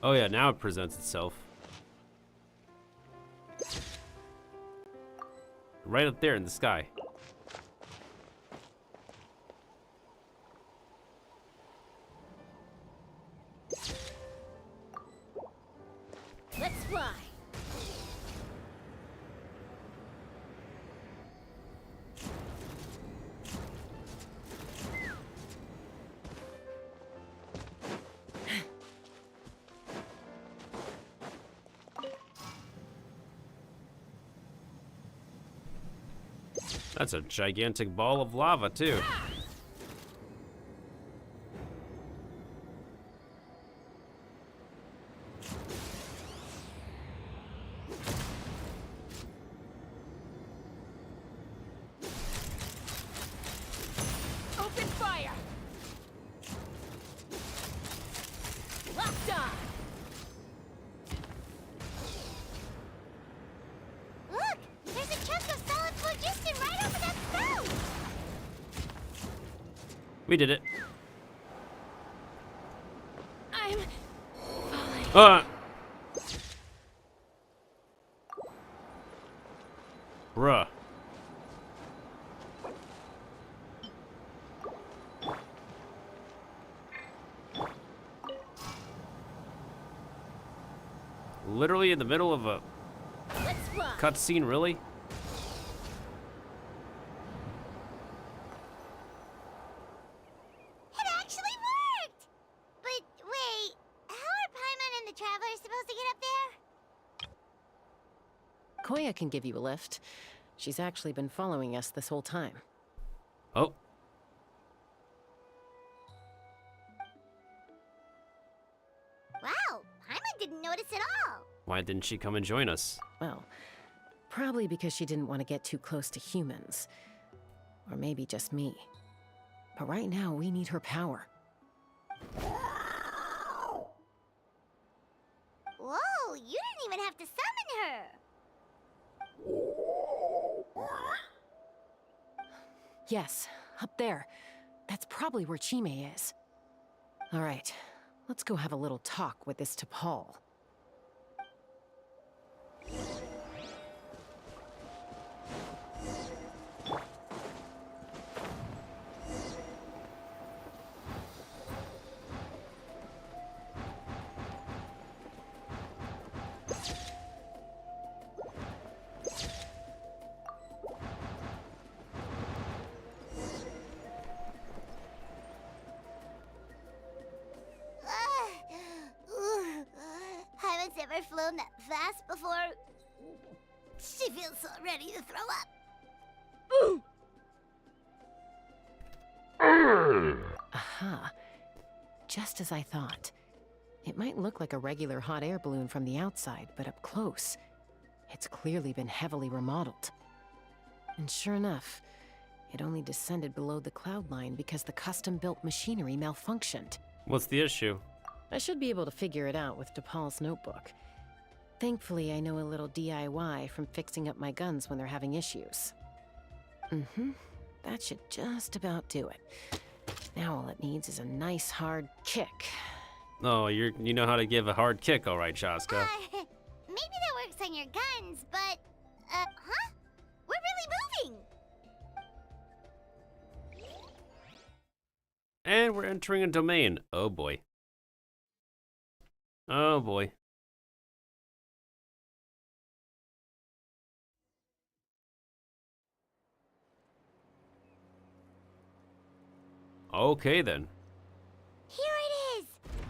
Oh yeah, now it presents itself. Right up there in the sky. Let's fly! That's a gigantic ball of lava, too. Open fire! Locked on! Look! There's a chunk of solid phlogiston right over that spout! We did it. I'm Bruh. Literally in the middle of a Let's fly! cutscene, really? It actually worked! But wait, how are Paimon and the Traveler supposed to get up there? Koya can give you a lift. She's actually been following us this whole time. Oh. Wow, Paimon didn't notice at all. Why didn't she come and join us? Well, Probably because she didn't want to get too close to humans. Or maybe just me. But right now, we need her power. Whoa, you didn't even have to summon her! Yes, up there. That's probably where Chime is. All right, let's go have a little talk with this T'Pol. Haven't ever flown that fast before. She feels so ready to throw up. Aha. Just as I thought. It might look like a regular hot air balloon from the outside, but up close, it's clearly been heavily remodeled. And sure enough, it only descended below the cloud line because the custom-built machinery malfunctioned. What's the issue? I should be able to figure it out with T'Pol's notebook. Thankfully, I know a little DIY from fixing up my guns when they're having issues. That should just about do it. Now all it needs is a nice hard kick. Oh, you know how to give a hard kick, all right, Chasca. Maybe that works on your guns, but, huh? We're really moving! And we're entering a domain. Oh boy. Oh boy. Okay then. Here it is!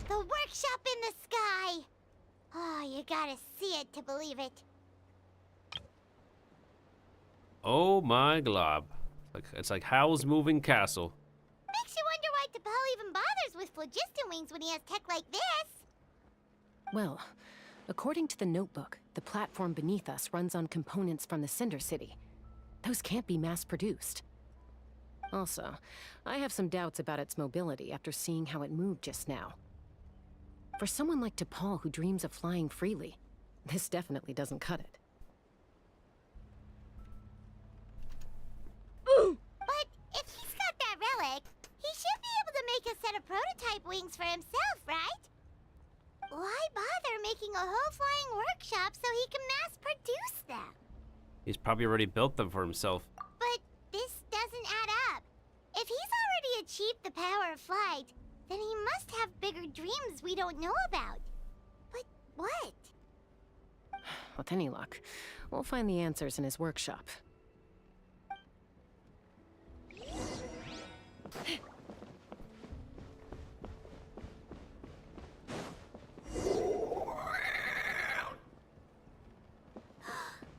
The workshop in the sky! Oh, you gotta see it to believe it. Oh my glob. It's like Howl's Moving Castle. Makes you wonder why T'Pol even bothers with phlogiston wings when he has tech like this. Well, according to the notebook, the platform beneath us runs on components from the Cinder City. Those can't be mass-produced. Also, I have some doubts about its mobility after seeing how it moved just now. For someone like T'Pol who dreams of flying freely, this definitely doesn't cut it. But if he's got that relic, he should be able to make a set of prototype wings for himself, right? Why bother making a whole flying workshop so he can mass-produce them? He's probably already built them for himself. But this doesn't add up. If he's already achieved the power of flight, then he must have bigger dreams we don't know about. But what? With any luck, we'll find the answers in his workshop.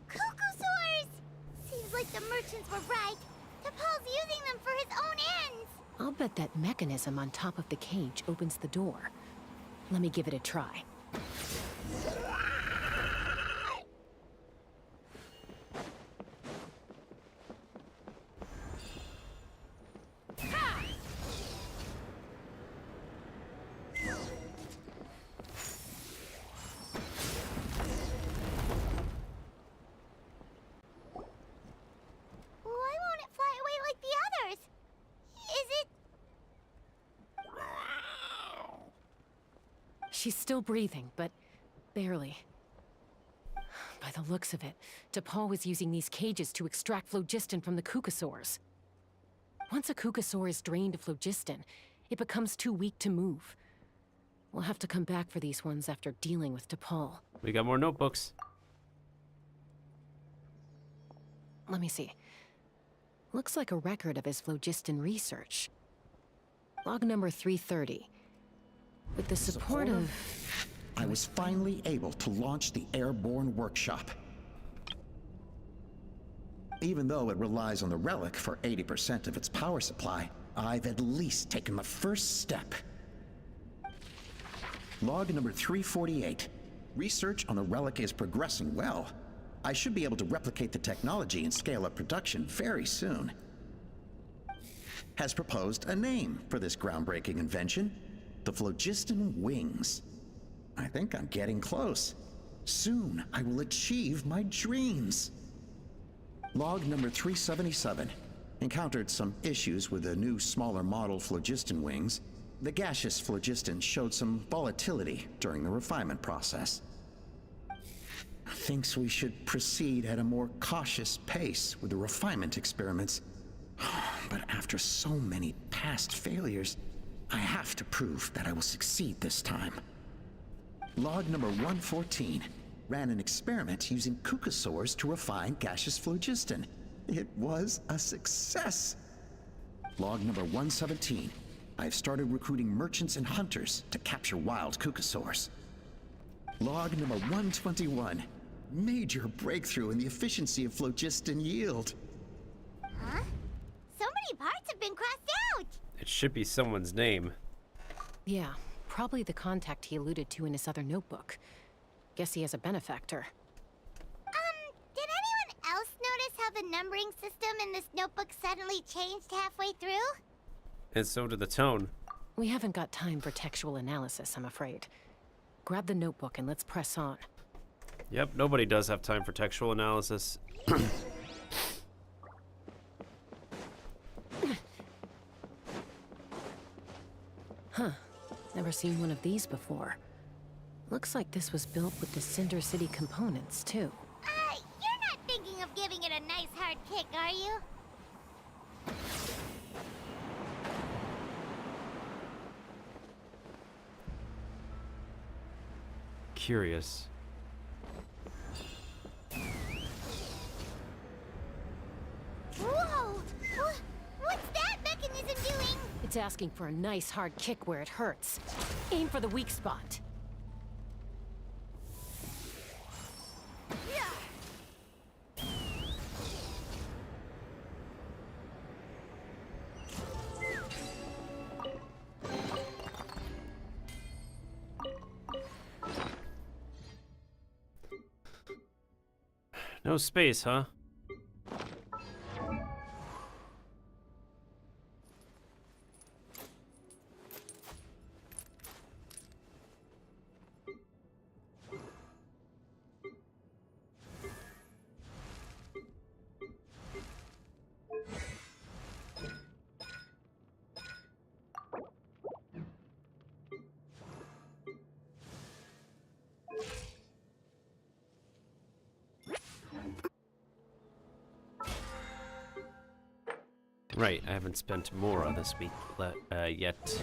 Cuckoosaurs! Seems like the merchants were right. T'Pol's using them for his own ends. I'll bet that mechanism on top of the cage opens the door. Let me give it a try. Why won't it fly away like the others? Is it... She's still breathing, but barely. By the looks of it, T'Pol was using these cages to extract phlogiston from the Cuckosaurs. Once a Cuckosaur is drained of phlogiston, it becomes too weak to move. We'll have to come back for these ones after dealing with T'Pol. We got more notebooks. Let me see. Looks like a record of his phlogiston research. Log number 330. With the support of... I was finally able to launch the airborne workshop. Even though it relies on the relic for 80% of its power supply, I've at least taken the first step. Log number 348. Research on the relic is progressing well. I should be able to replicate the technology and scale up production very soon. Has proposed a name for this groundbreaking invention, the phlogiston wings. I think I'm getting close. Soon I will achieve my dreams. Log number 377. Encountered some issues with the new smaller model phlogiston wings. The gaseous phlogiston showed some volatility during the refinement process. Thinks we should proceed at a more cautious pace with the refinement experiments. But after so many past failures, I have to prove that I will succeed this time. Log number 114. Ran an experiment using cucosaurs to refine gaseous phlogiston. It was a success. Log number 117. I've started recruiting merchants and hunters to capture wild cucosaurs. Log number 121. Major breakthrough in the efficiency of phlogiston yield. Huh? So many parts have been crossed out! It should be someone's name. Yeah, probably the contact he alluded to in his other notebook. Guess he has a benefactor. Did anyone else notice how the numbering system in this notebook suddenly changed halfway through? And so did the tone. We haven't got time for textual analysis, I'm afraid. Grab the notebook and let's press on. Yep, nobody does have time for textual analysis. Huh. Never seen one of these before. Looks like this was built with the Cinder City components, too. You're not thinking of giving it a nice hard kick, are you? Curious. Whoa! What's that mechanism doing? It's asking for a nice hard kick where it hurts. Aim for the weak spot. No space, huh? Right, I haven't spent more this week yet.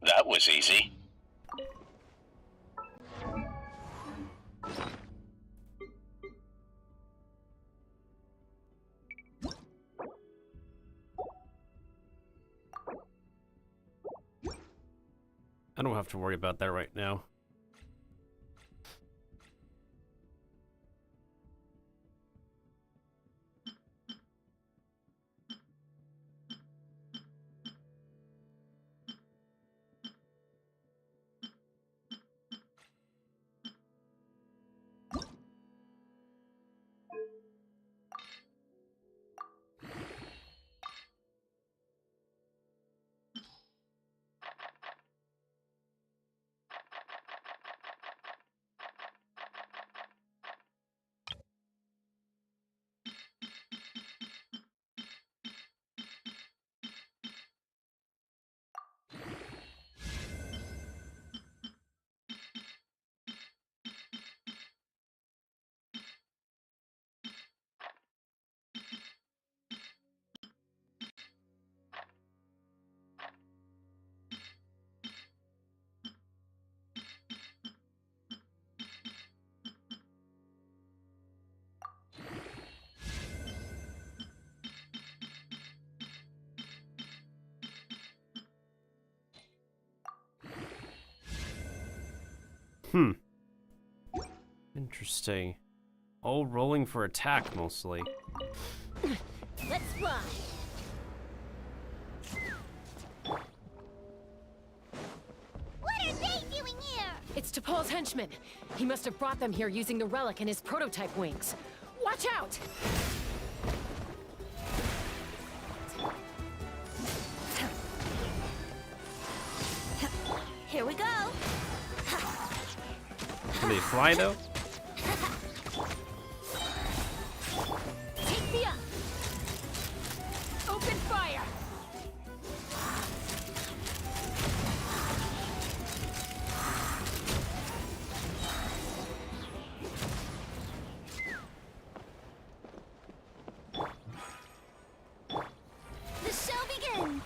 That was easy. I don't have to worry about that right now. Hmm. Interesting. Oh, rolling for attack mostly. Let's fly. What are they doing here? It's T'Pol's henchman. He must have brought them here using the relic and his prototype wings. Watch out! Here we go. Can they fly though? Take me up! Open fire! The show begins.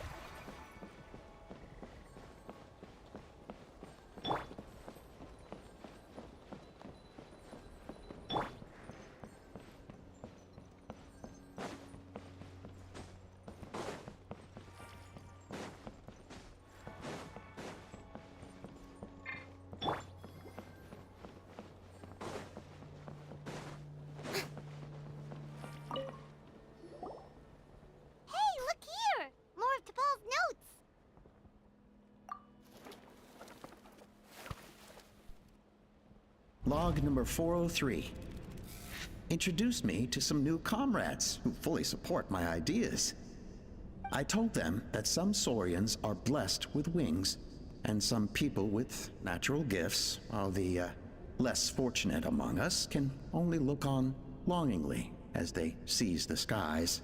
Hey, look here! More of T'Pol's notes! Log number 403. Introduced me to some new comrades who fully support my ideas. I told them that some Saurians are blessed with wings, and some people with natural gifts, while the less fortunate among us can only look on longingly as they seize the skies.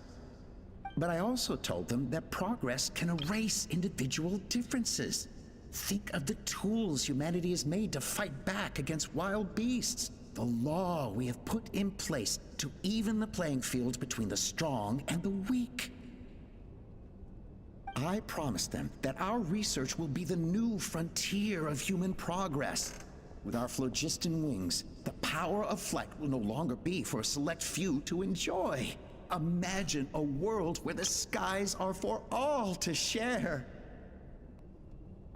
But I also told them that progress can erase individual differences. Think of the tools humanity has made to fight back against wild beasts. The law we have put in place to even the playing field between the strong and the weak. I promised them that our research will be the new frontier of human progress. With our phlogiston wings, the power of flight will no longer be for a select few to enjoy. Imagine a world where the skies are for all to share.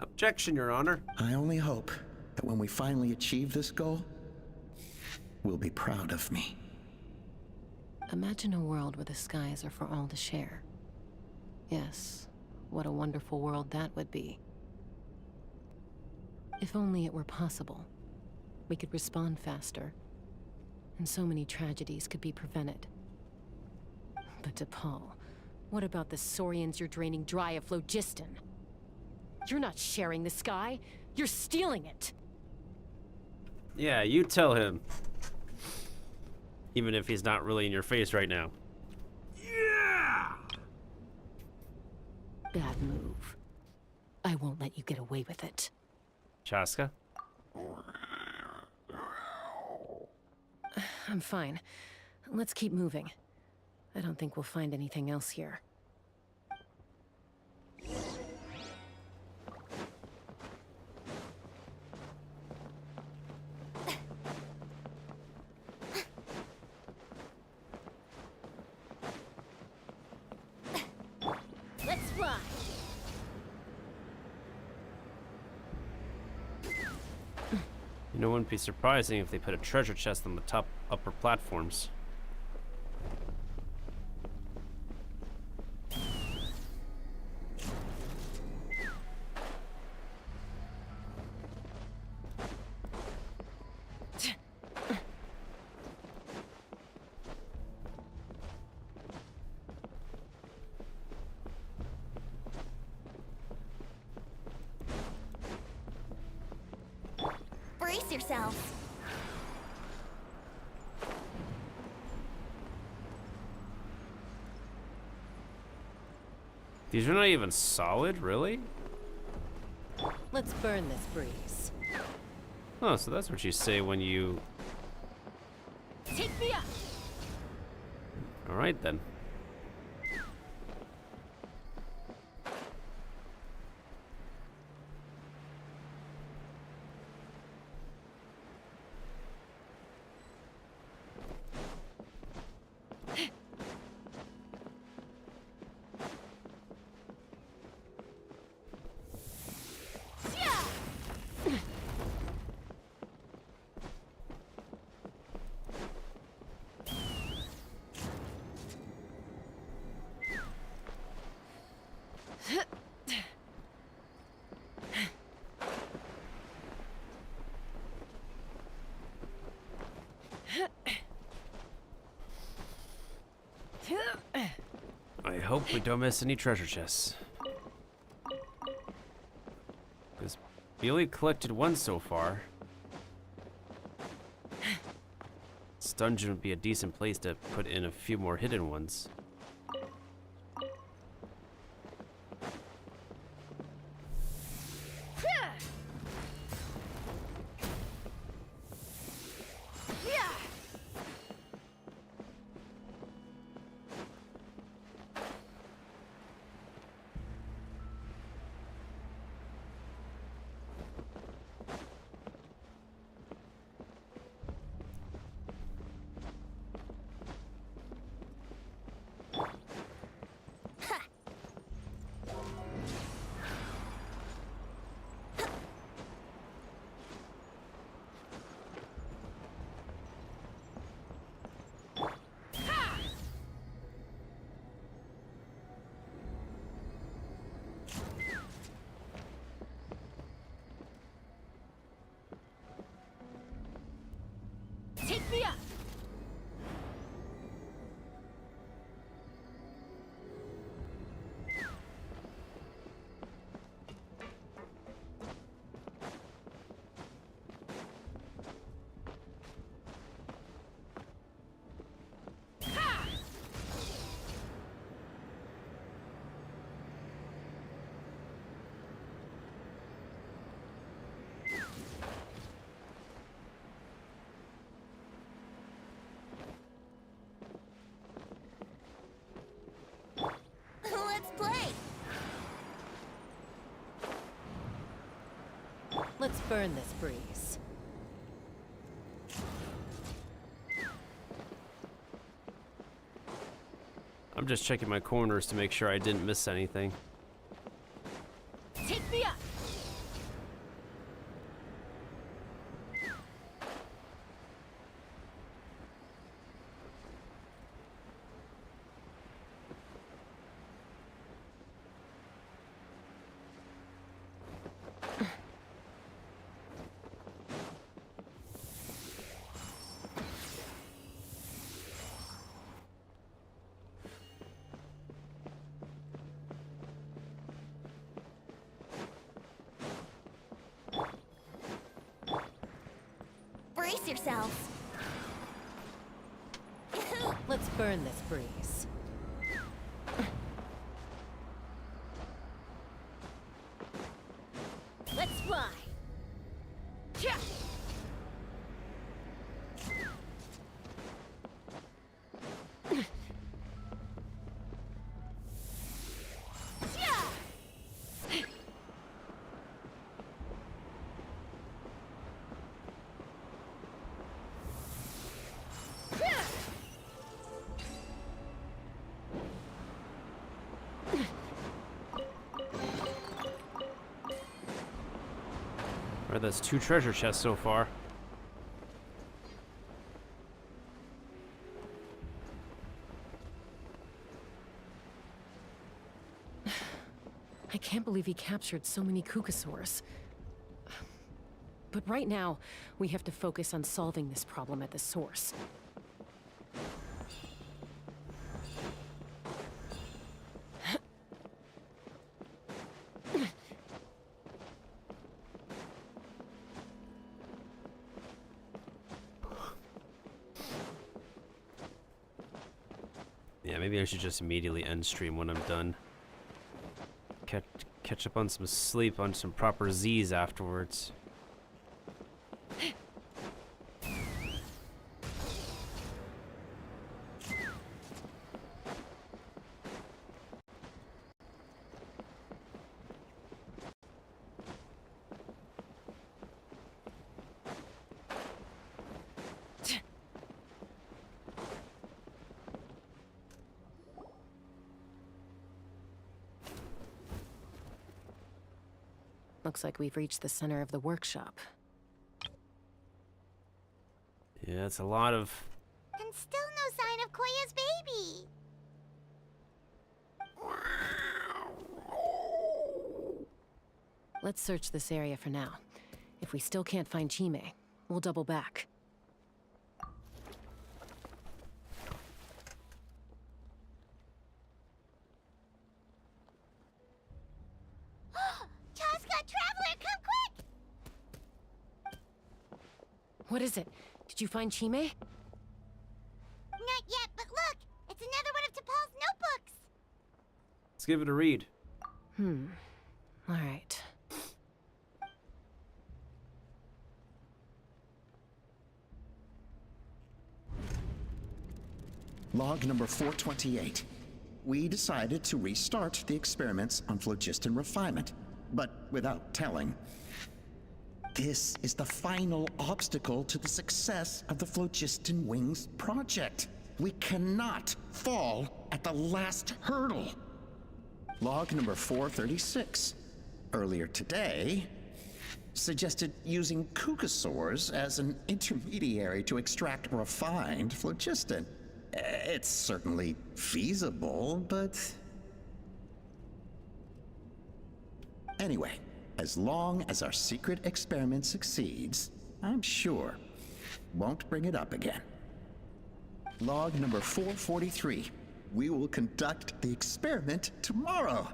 Objection, Your Honor. I only hope that when we finally achieve this goal, will be proud of me. Imagine a world where the skies are for all to share. Yes, what a wonderful world that would be. If only it were possible, we could respond faster, and so many tragedies could be prevented. But T'Pol, what about the Saurians you're draining dry of phlogiston? You're not sharing the sky, you're stealing it! Yeah, you tell him. Even if he's not really in your face right now. Bad move. I won't let you get away with it. Chasca? I'm fine. Let's keep moving. I don't think we'll find anything else here. Let's fly. You know, it wouldn't be surprising if they put a treasure chest on the top upper platforms. Brace yourselves. These are not even solid, really? Let's burn this breeze. Oh, so that's what you say when you... Take me up! Alright then. hope we don't miss any treasure chests. Because we only collected one so far. This dungeon would be a decent place to put in a few more hidden ones. Take me up! Let's play! Let's burn this breeze. I'm just checking my corners to make sure I didn't miss anything. Take me up! Brace yourselves. Let's burn this breeze. Let's fly! Yeah. Alright, that's 2 treasure chests so far. I can't believe he captured so many Kukasaurs. But right now, we have to focus on solving this problem at the source. Yeah, maybe I should just immediately end stream when I'm done. Catch up on some sleep, on some proper Z's afterwards. Looks like we've reached the center of the workshop. Yeah, it's a lot of... And still no sign of Koya's baby. Let's search this area for now. If we still can't find Chime, we'll double back. What is it? Did you find Chime? Not yet, but look! It's another one of T'Pol's notebooks! Let's give it a read. All right. Log number 428. We decided to restart the experiments on phlogiston refinement, but without telling. This is the final obstacle to the success of the Phlogiston Wings project. We cannot fall at the last hurdle. Log number 436. Earlier today, suggested using cucosaurs as an intermediary to extract refined phlogiston. It's certainly feasible, but... Anyway, as long as our secret experiment succeeds, I'm sure won't bring it up again. Log number 443. We will conduct the experiment tomorrow.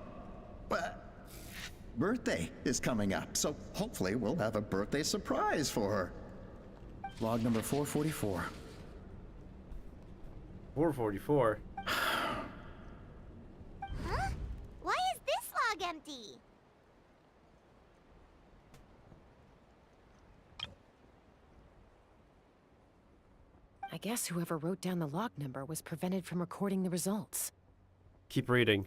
But birthday is coming up, so hopefully we'll have a birthday surprise for her. Log number 444. 444. Huh? Why is this log empty? I guess whoever wrote down the log number was prevented from recording the results. Keep reading.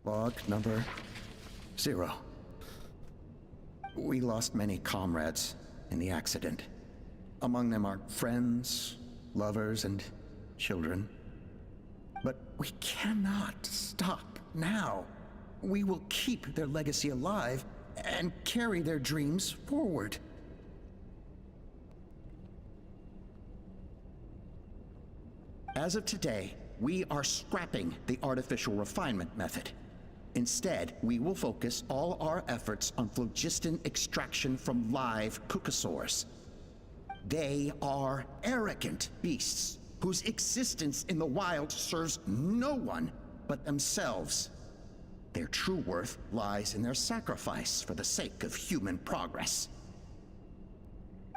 Log number 0. We lost many comrades in the accident. Among them are friends, lovers, and children. But we cannot stop now. We will keep their legacy alive and carry their dreams forward. As of today, we are scrapping the artificial refinement method. Instead, we will focus all our efforts on phlogiston extraction from live cucosaurs. They are arrogant beasts whose existence in the wild serves no one but themselves. Their true worth lies in their sacrifice for the sake of human progress.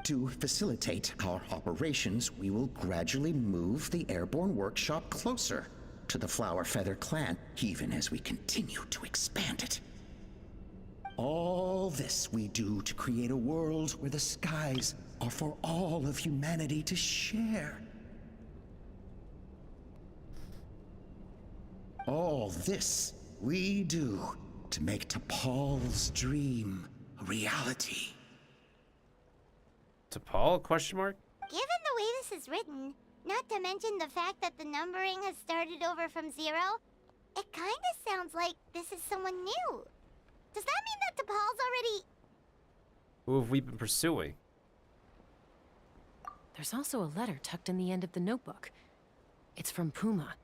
To facilitate our operations, we will gradually move the airborne workshop closer to the Flower Feather clan, even as we continue to expand it. All this we do to create a world where the skies are for all of humanity to share. All this we do to make T'Pol's dream a reality. T'Pol? Question mark? Given the way this is written, not to mention the fact that the numbering has started over from 0, it kinda sounds like this is someone new. Does that mean that T'Pol's already... Who have we been pursuing? There's also a letter tucked in the end of the notebook. It's from Puma.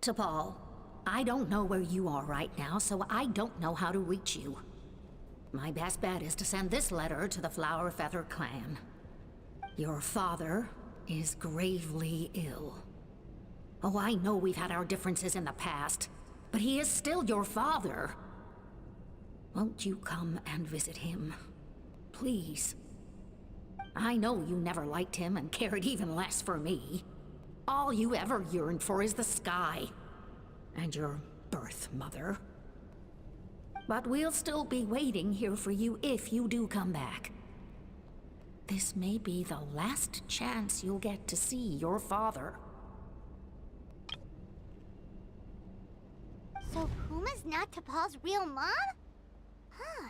T'Pol, I don't know where you are right now, so I don't know how to reach you. My best bet is to send this letter to the Flower Feather clan. Your father is gravely ill. Oh, I know we've had our differences in the past, but he is still your father. Won't you come and visit him? Please. I know you never liked him and cared even less for me. All you ever yearned for is the sky. And your birth mother. But we'll still be waiting here for you if you do come back. This may be the last chance you'll get to see your father. So Puma's not T'Pol's real mom? Huh.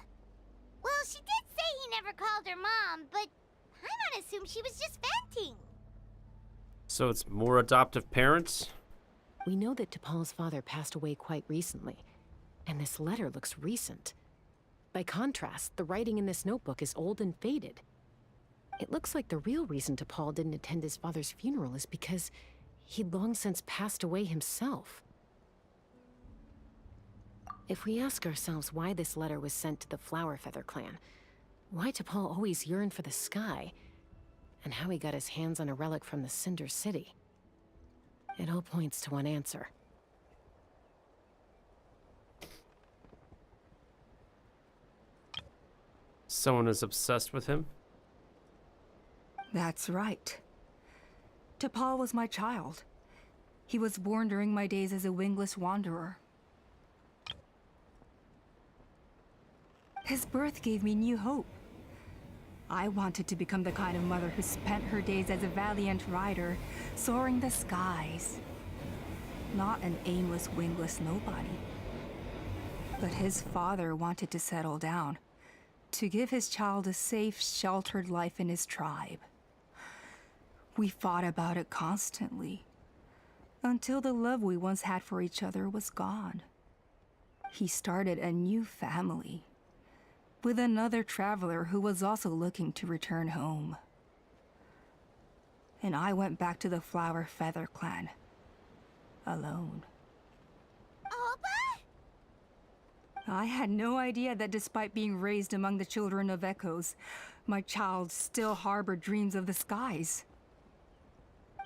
Well, she did say he never called her mom, but I might assume she was just venting. So it's more adoptive parents? We know that T'Pol's father passed away quite recently, and this letter looks recent. By contrast, the writing in this notebook is old and faded. It looks like the real reason T'Pol didn't attend his father's funeral is because he'd long since passed away himself. If we ask ourselves why this letter was sent to the Flower Feather clan, why T'Pol always yearned for the sky, and how he got his hands on a relic from the Cinder City, it all points to one answer. Someone is obsessed with him? That's right. T'Pol was my child. He was born during my days as a wingless wanderer. His birth gave me new hope. I wanted to become the kind of mother who spent her days as a valiant rider, soaring the skies. Not an aimless, wingless nobody. But his father wanted to settle down, to give his child a safe, sheltered life in his tribe. We fought about it constantly, until the love we once had for each other was gone. He started a new family, with another traveler who was also looking to return home. And I went back to the Flower Feather clan, alone. Alba? I had no idea that despite being raised among the children of echoes, my child still harbored dreams of the skies.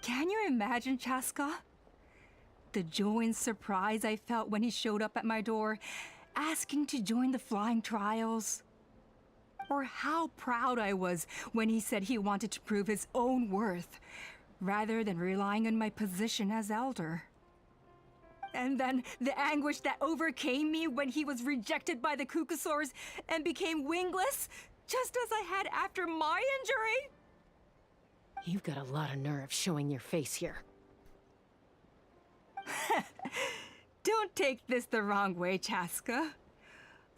Can you imagine, Chasca? The joy and surprise I felt when he showed up at my door, asking to join the flying trials. Or how proud I was when he said he wanted to prove his own worth, rather than relying on my position as elder. And then the anguish that overcame me when he was rejected by the Cucusaurs and became wingless, just as I had after my injury. You've got a lot of nerve showing your face here. Don't take this the wrong way, Chasca.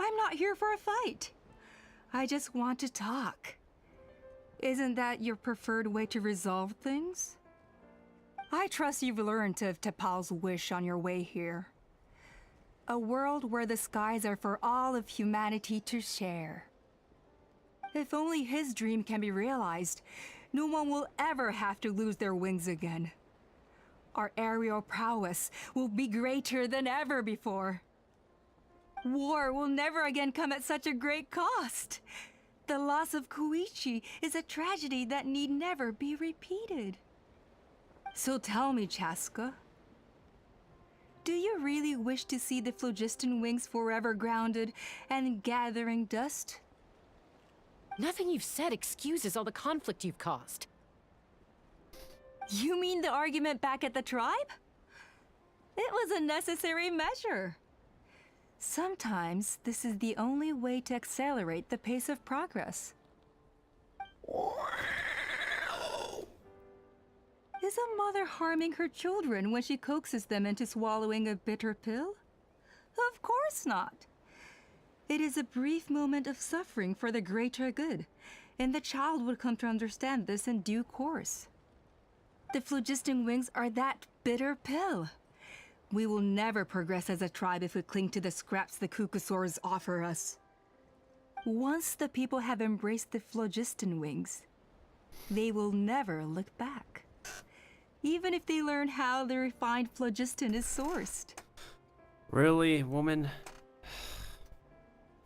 I'm not here for a fight. I just want to talk. Isn't that your preferred way to resolve things? I trust you've learned of T'Pol's wish on your way here. A world where the skies are for all of humanity to share. If only his dream can be realized, no one will ever have to lose their wings again. Our aerial prowess will be greater than ever before. War will never again come at such a great cost. The loss of Koichi is a tragedy that need never be repeated. So tell me, Chasca, do you really wish to see the phlogiston wings forever grounded and gathering dust? Nothing you've said excuses all the conflict you've caused. You mean the argument back at the tribe? It was a necessary measure. Sometimes this is the only way to accelerate the pace of progress. Is a mother harming her children when she coaxes them into swallowing a bitter pill? Of course not. It is a brief moment of suffering for the greater good, and the child would come to understand this in due course. The phlogiston wings are that bitter pill. We will never progress as a tribe if we cling to the scraps the Cucusaurs offer us. Once the people have embraced the phlogiston wings, they will never look back. Even if they learn how the refined phlogiston is sourced. Really, woman?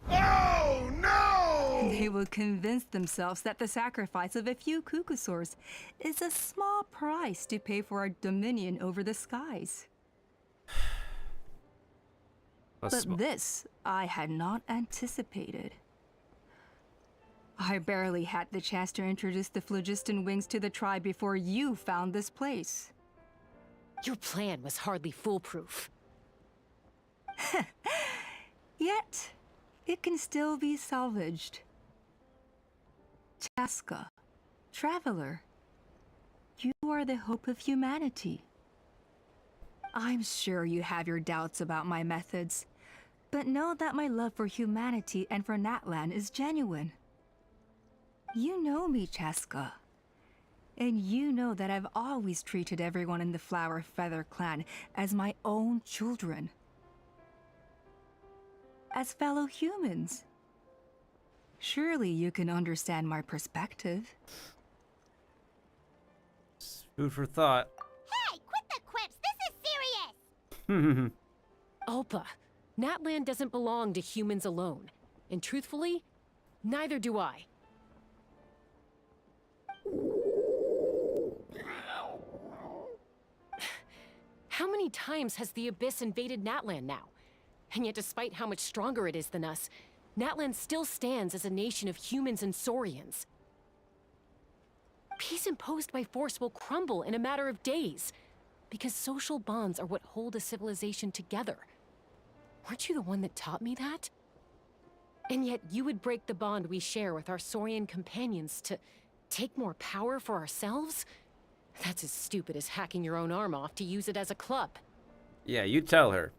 Oh, no! They will convince themselves that the sacrifice of a few Cucusaurs is a small price to pay for our dominion over the skies. But this I had not anticipated. I barely had the chance to introduce the phlogiston wings to the tribe before you found this place. Your plan was hardly foolproof. Yet, it can still be salvaged. Chasca, traveler, you are the hope of humanity. I'm sure you have your doubts about my methods, but know that my love for humanity and for Natlan is genuine. You know me, Chasca. And you know that I've always treated everyone in the Flower Feather clan as my own children. As fellow humans. Surely you can understand my perspective. Food for thought. Hey, quit the quips! This is serious! Alpa, Natlan doesn't belong to humans alone. And truthfully, neither do I. How many times has the Abyss invaded Natlan now? And yet despite how much stronger it is than us, Natlan still stands as a nation of humans and saurians. Peace imposed by force will crumble in a matter of days, because social bonds are what hold a civilization together. Weren't you the one that taught me that? And yet you would break the bond we share with our saurian companions to take more power for ourselves? That's as stupid as hacking your own arm off to use it as a club. Yeah, you tell her.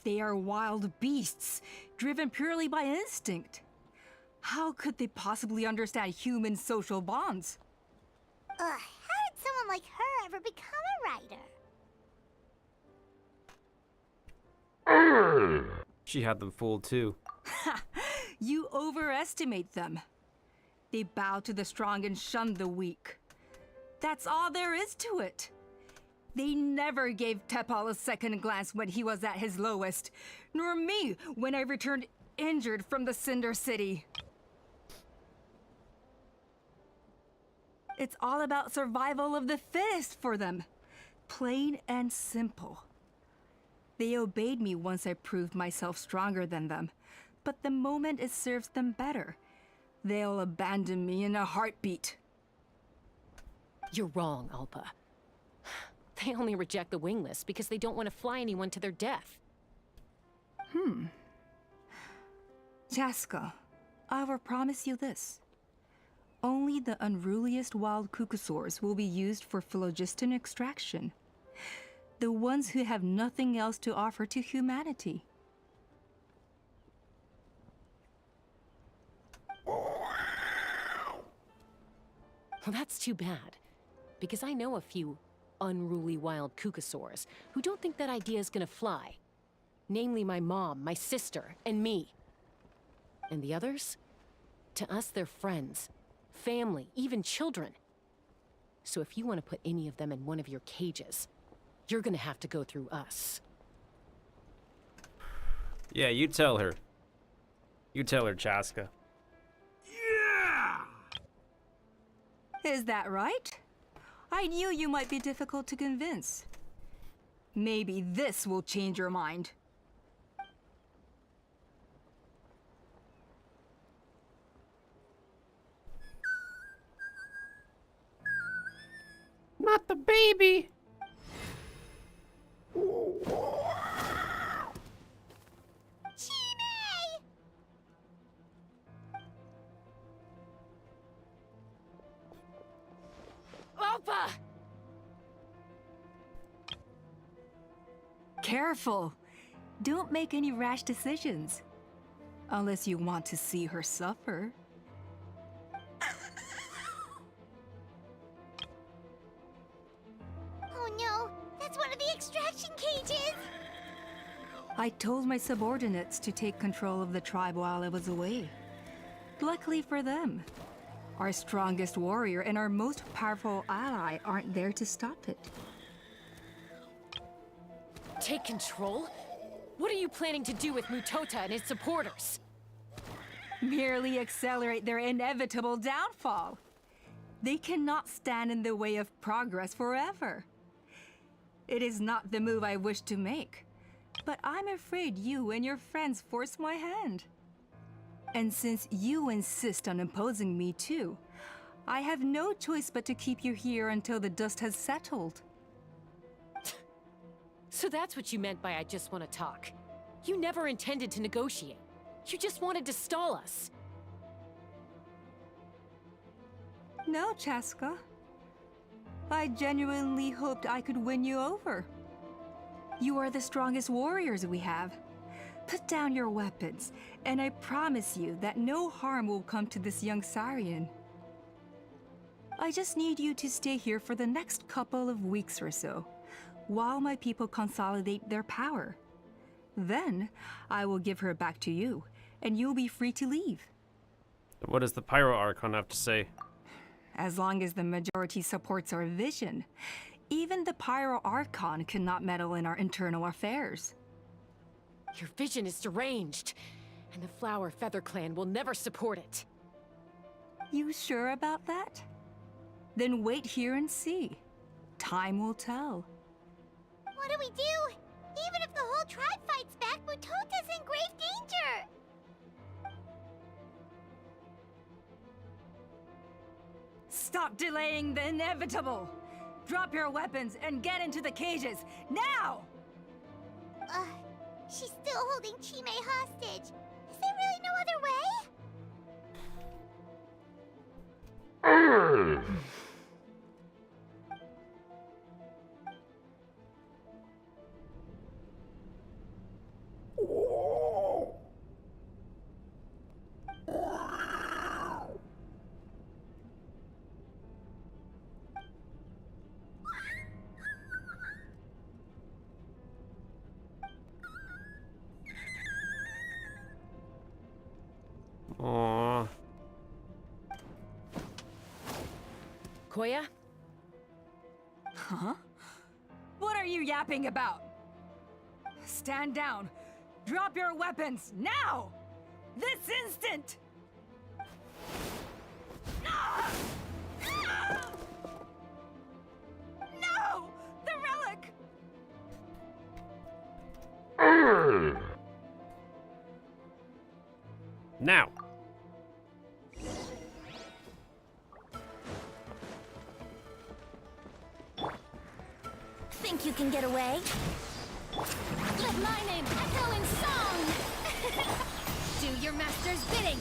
They are wild beasts, driven purely by instinct. How could they possibly understand human social bonds? How did someone like her ever become a writer? She had them fooled too. You overestimate them. They bow to the strong and shun the weak. That's all there is to it. They never gave Tepal a second glance when he was at his lowest, nor me when I returned injured from the Cinder City. It's all about survival of the fittest for them. Plain and simple. They obeyed me once I proved myself stronger than them, but the moment it serves them better, they'll abandon me in a heartbeat. You're wrong, Alpa. They only reject the wingless because they don't want to fly anyone to their death. Chasca, I will promise you this. Only the unruliest wild cuckosaurs will be used for phlogiston extraction. The ones who have nothing else to offer to humanity. Well, that's too bad, because I know a few unruly wild cuckosaurs who don't think that idea is gonna fly. Namely my mom, my sister, and me. And the others? To us, they're friends, family, even children. So if you want to put any of them in one of your cages, you're gonna have to go through us. Yeah, you tell her. You tell her, Chasca. Is that right? I knew you might be difficult to convince. Maybe this will change your mind. Not the baby! Alpa! Careful. Don't make any rash decisions. Unless you want to see her suffer. Oh no, that's one of the extraction cages! I told my subordinates to take control of the tribe while I was away. Luckily for them, our strongest warrior and our most powerful ally aren't there to stop it. Take control? What are you planning to do with Mutota and his supporters? Merely accelerate their inevitable downfall. They cannot stand in the way of progress forever. It is not the move I wish to make, but I'm afraid you and your friends force my hand. And since you insist on imposing me too, I have no choice but to keep you here until the dust has settled. So that's what you meant by I just want to talk. You never intended to negotiate. You just wanted to stall us. No, Chasca. I genuinely hoped I could win you over. You are the strongest warriors we have. Put down your weapons, and I promise you that no harm will come to this young Saurian. I just need you to stay here for the next couple of weeks or so, while my people consolidate their power. Then, I will give her back to you, and you'll be free to leave. What does the Pyro Archon have to say? As long as the majority supports our vision, even the Pyro Archon cannot meddle in our internal affairs. Your vision is deranged, and the Flower Feather Clan will never support it. You sure about that? Then wait here and see. Time will tell. What do we do? Even if the whole tribe fights back, Mutota's in grave danger! Stop delaying the inevitable! Drop your weapons and get into the cages, now! She's still holding Chime hostage. Is there really no other way? Aww. Koya? Huh? What are you yapping about? Stand down. Drop your weapons, now! This instant! Ah! Ah! No! The relic! Now. Think you can get away? Let my name echo in song! Do your master's bidding!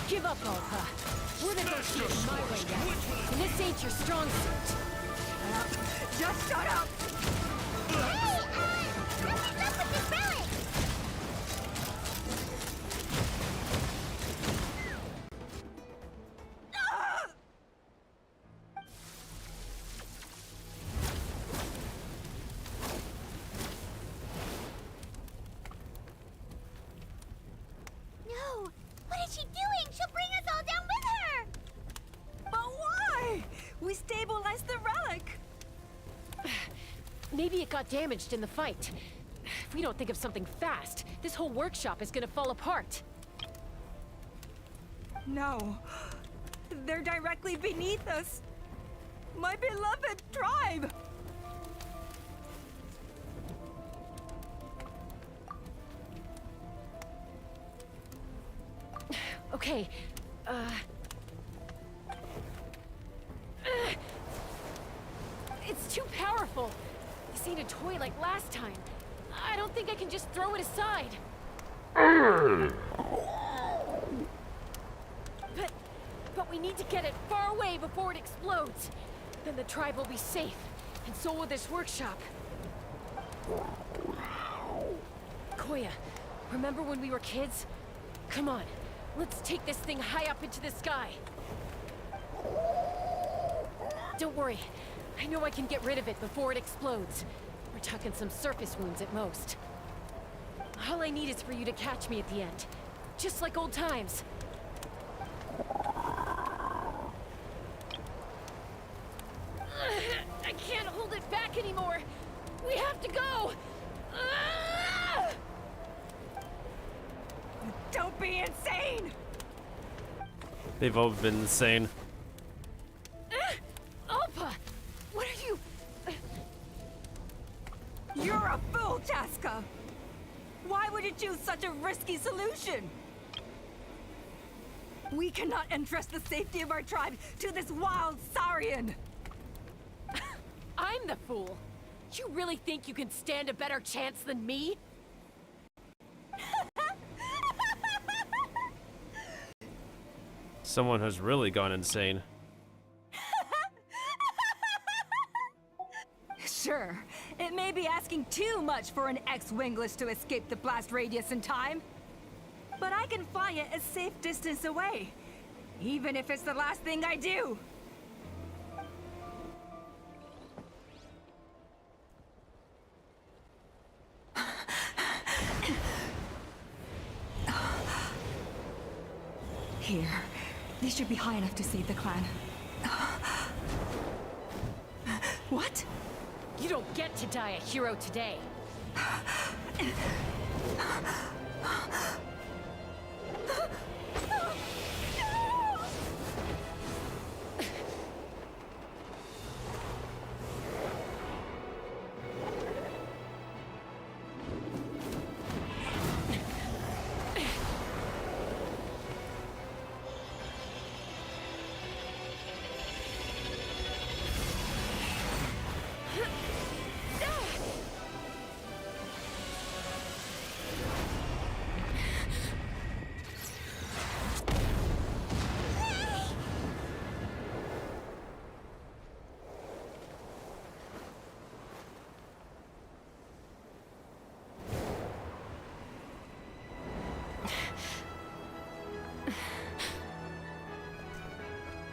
Give up, Alpha. We're negotiating my way yet. And this ain't your strong suit. Just shut up! Hey, what's up with this relic? No! What is she doing? She'll bring us all down with her! But why? We stabilized the relic! Maybe it got damaged in the fight. If we don't think of something fast, this whole workshop is gonna fall apart. No. They're directly beneath us. My beloved tribe! Okay, it's too powerful. This ain't a toy like last time. I don't think I can just throw it aside. But we need to get it far away before it explodes. Then the tribe will be safe, and so will this workshop. Koya, remember when we were kids? Come on, let's take this thing high up into the sky. Don't worry, I know I can get rid of it before it explodes. We're talking some surface wounds at most. All I need is for you to catch me at the end. Just like old times. I can't hold it back anymore. We have to go. Don't be insane! They've all been insane. Alpha! What are you... You're a fool, Chasca! Why would you choose such a risky solution? We cannot entrust the safety of our tribe to this wild Saurian! I'm the fool. You really think you can stand a better chance than me? Someone has really gone insane. Sure, it may be asking too much for an ex-wingless to escape the blast radius in time. But I can fly it a safe distance away, even if it's the last thing I do. Here, these should be high enough to save the clan. What? You don't get to die a hero today.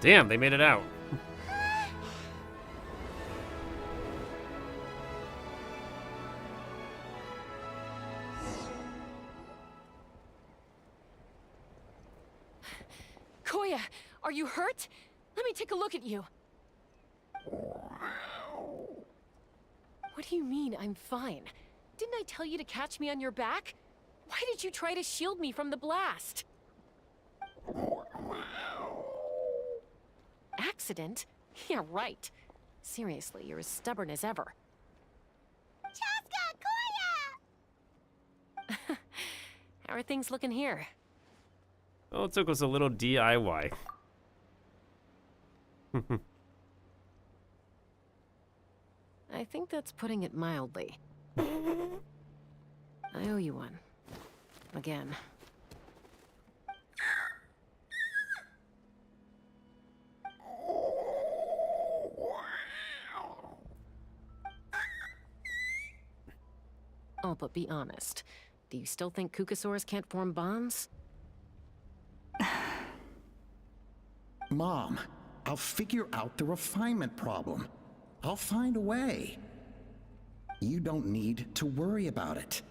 Damn, they made it out. Koya, are you hurt? Let me take a look at you. What do you mean, I'm fine? Didn't I tell you to catch me on your back? Why did you try to shield me from the blast? Accident? Yeah, right. Seriously, you're as stubborn as ever. Chasca, Koya! How are things looking here? Oh, it took us a little DIY. I think that's putting it mildly. I owe you one. Again. Oh, but be honest. Do you still think Kukasaurs can't form bonds? Mom, I'll figure out the refinement problem. I'll find a way. You don't need to worry about it.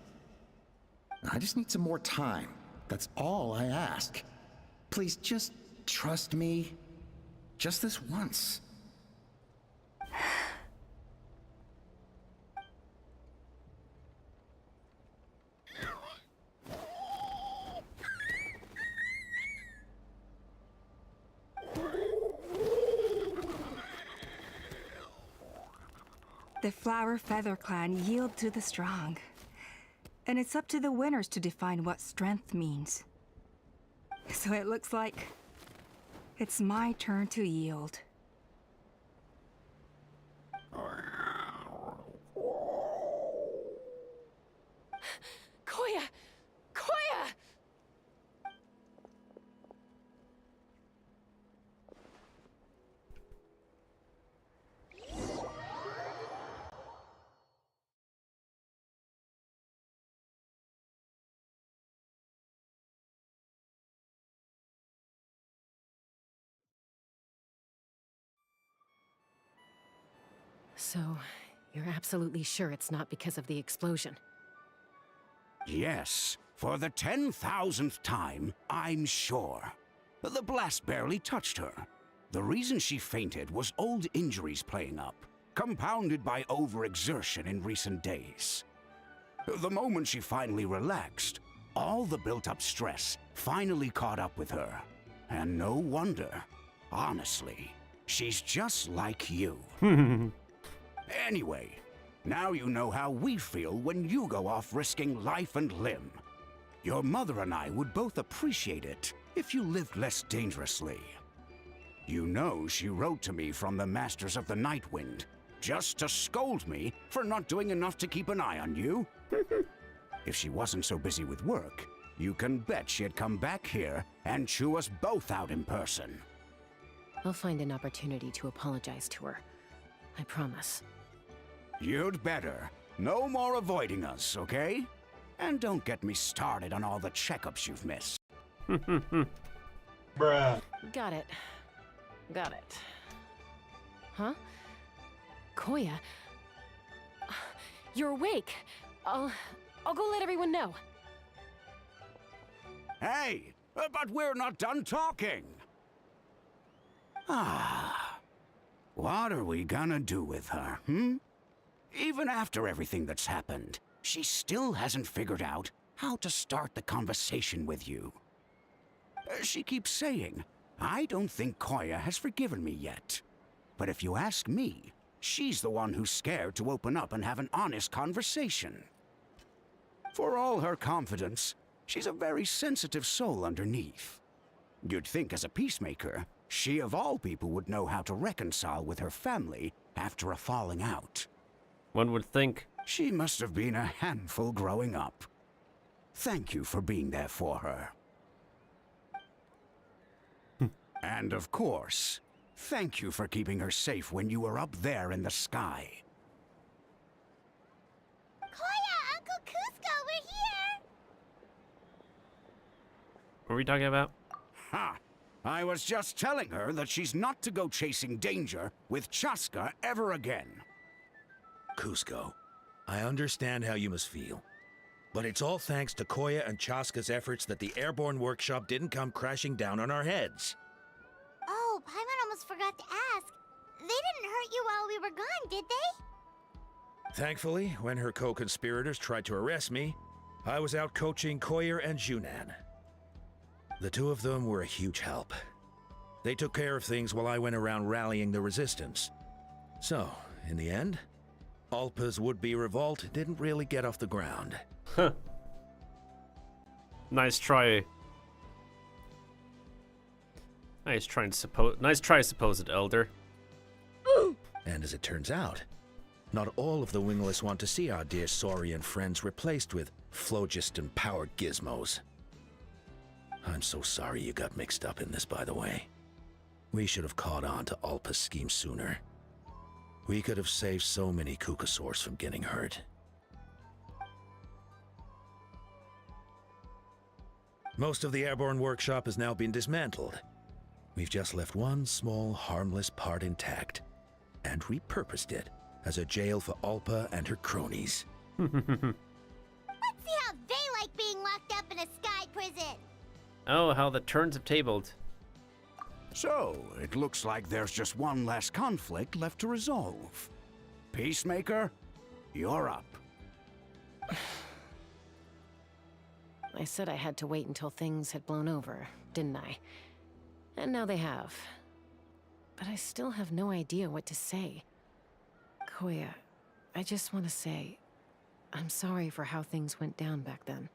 I just need some more time. That's all I ask. Please just trust me. Just this once. The Flower Feather Clan yield to the strong. And it's up to the winners to define what strength means. So it looks like it's my turn to yield. Koya! Koya! So, you're absolutely sure it's not because of the explosion? Yes, for the 10,000th time, I'm sure. The blast barely touched her. The reason she fainted was old injuries playing up, compounded by overexertion in recent days. The moment she finally relaxed, all the built-up stress finally caught up with her. And no wonder. Honestly, she's just like you. Anyway, now you know how we feel when you go off risking life and limb. Your mother and I would both appreciate it if you lived less dangerously. You know she wrote to me from the Masters of the Nightwind, just to scold me for not doing enough to keep an eye on you. If she wasn't so busy with work, you can bet she'd come back here and chew us both out in person. I'll find an opportunity to apologize to her. I promise. You'd better. No more avoiding us, okay? And don't get me started on all the checkups you've missed. Bruh. Got it. Got it. Huh? Koya? You're awake. I'll go let everyone know. Hey, but we're not done talking. What are we gonna do with her, Even after everything that's happened, she still hasn't figured out how to start the conversation with you. She keeps saying, I don't think Koya has forgiven me yet. But if you ask me, she's the one who's scared to open up and have an honest conversation. For all her confidence, she's a very sensitive soul underneath. You'd think as a peacemaker, she of all people would know how to reconcile with her family after a falling out. One would think. She must have been a handful growing up. Thank you for being there for her. And of course, thank you for keeping her safe when you were up there in the sky. Koya, Uncle Cusco, we're here! What are we talking about? Ha! I was just telling her that she's not to go chasing danger with Chasca ever again. Cusco, I understand how you must feel. But it's all thanks to Koya and Chasca's efforts that the airborne workshop didn't come crashing down on our heads. Oh, Paimon almost forgot to ask. They didn't hurt you while we were gone, did they? Thankfully, when her co-conspirators tried to arrest me, I was out coaching Koya and Junan. The two of them were a huge help. They took care of things while I went around rallying the resistance. So, in the end, Alpa's would-be revolt didn't really get off the ground. Huh. Nice try. Nice try, supposed elder. And as it turns out, not all of the wingless want to see our dear Saurian friends replaced with phlogiston-powered gizmos. I'm so sorry you got mixed up in this, by the way. We should have caught on to Alpa's scheme sooner. We could have saved so many Kukasaurs from getting hurt. Most of the airborne workshop has now been dismantled. We've just left one small, harmless part intact, and repurposed it as a jail for Alpa and her cronies. Let's see how they like being locked up in a sky prison. Oh, how the turns have tabled. So, it looks like there's just one less conflict left to resolve. Peacemaker, you're up. I said I had to wait until things had blown over, didn't I? And now they have. But I still have no idea what to say. Koya, I just want to say, I'm sorry for how things went down back then.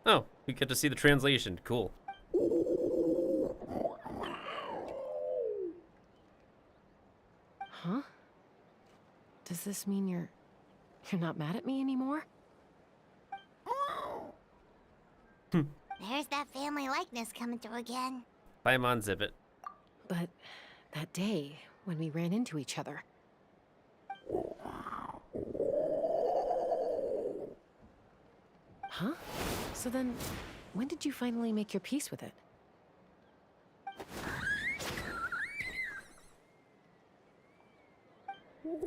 Oh, we get to see the translation. Cool. Huh? Does this mean you're not mad at me anymore? There's that family likeness coming through again. Paimon Zibbit. But that day, when we ran into each other. Huh? So then, when did you finally make your peace with it? Oh,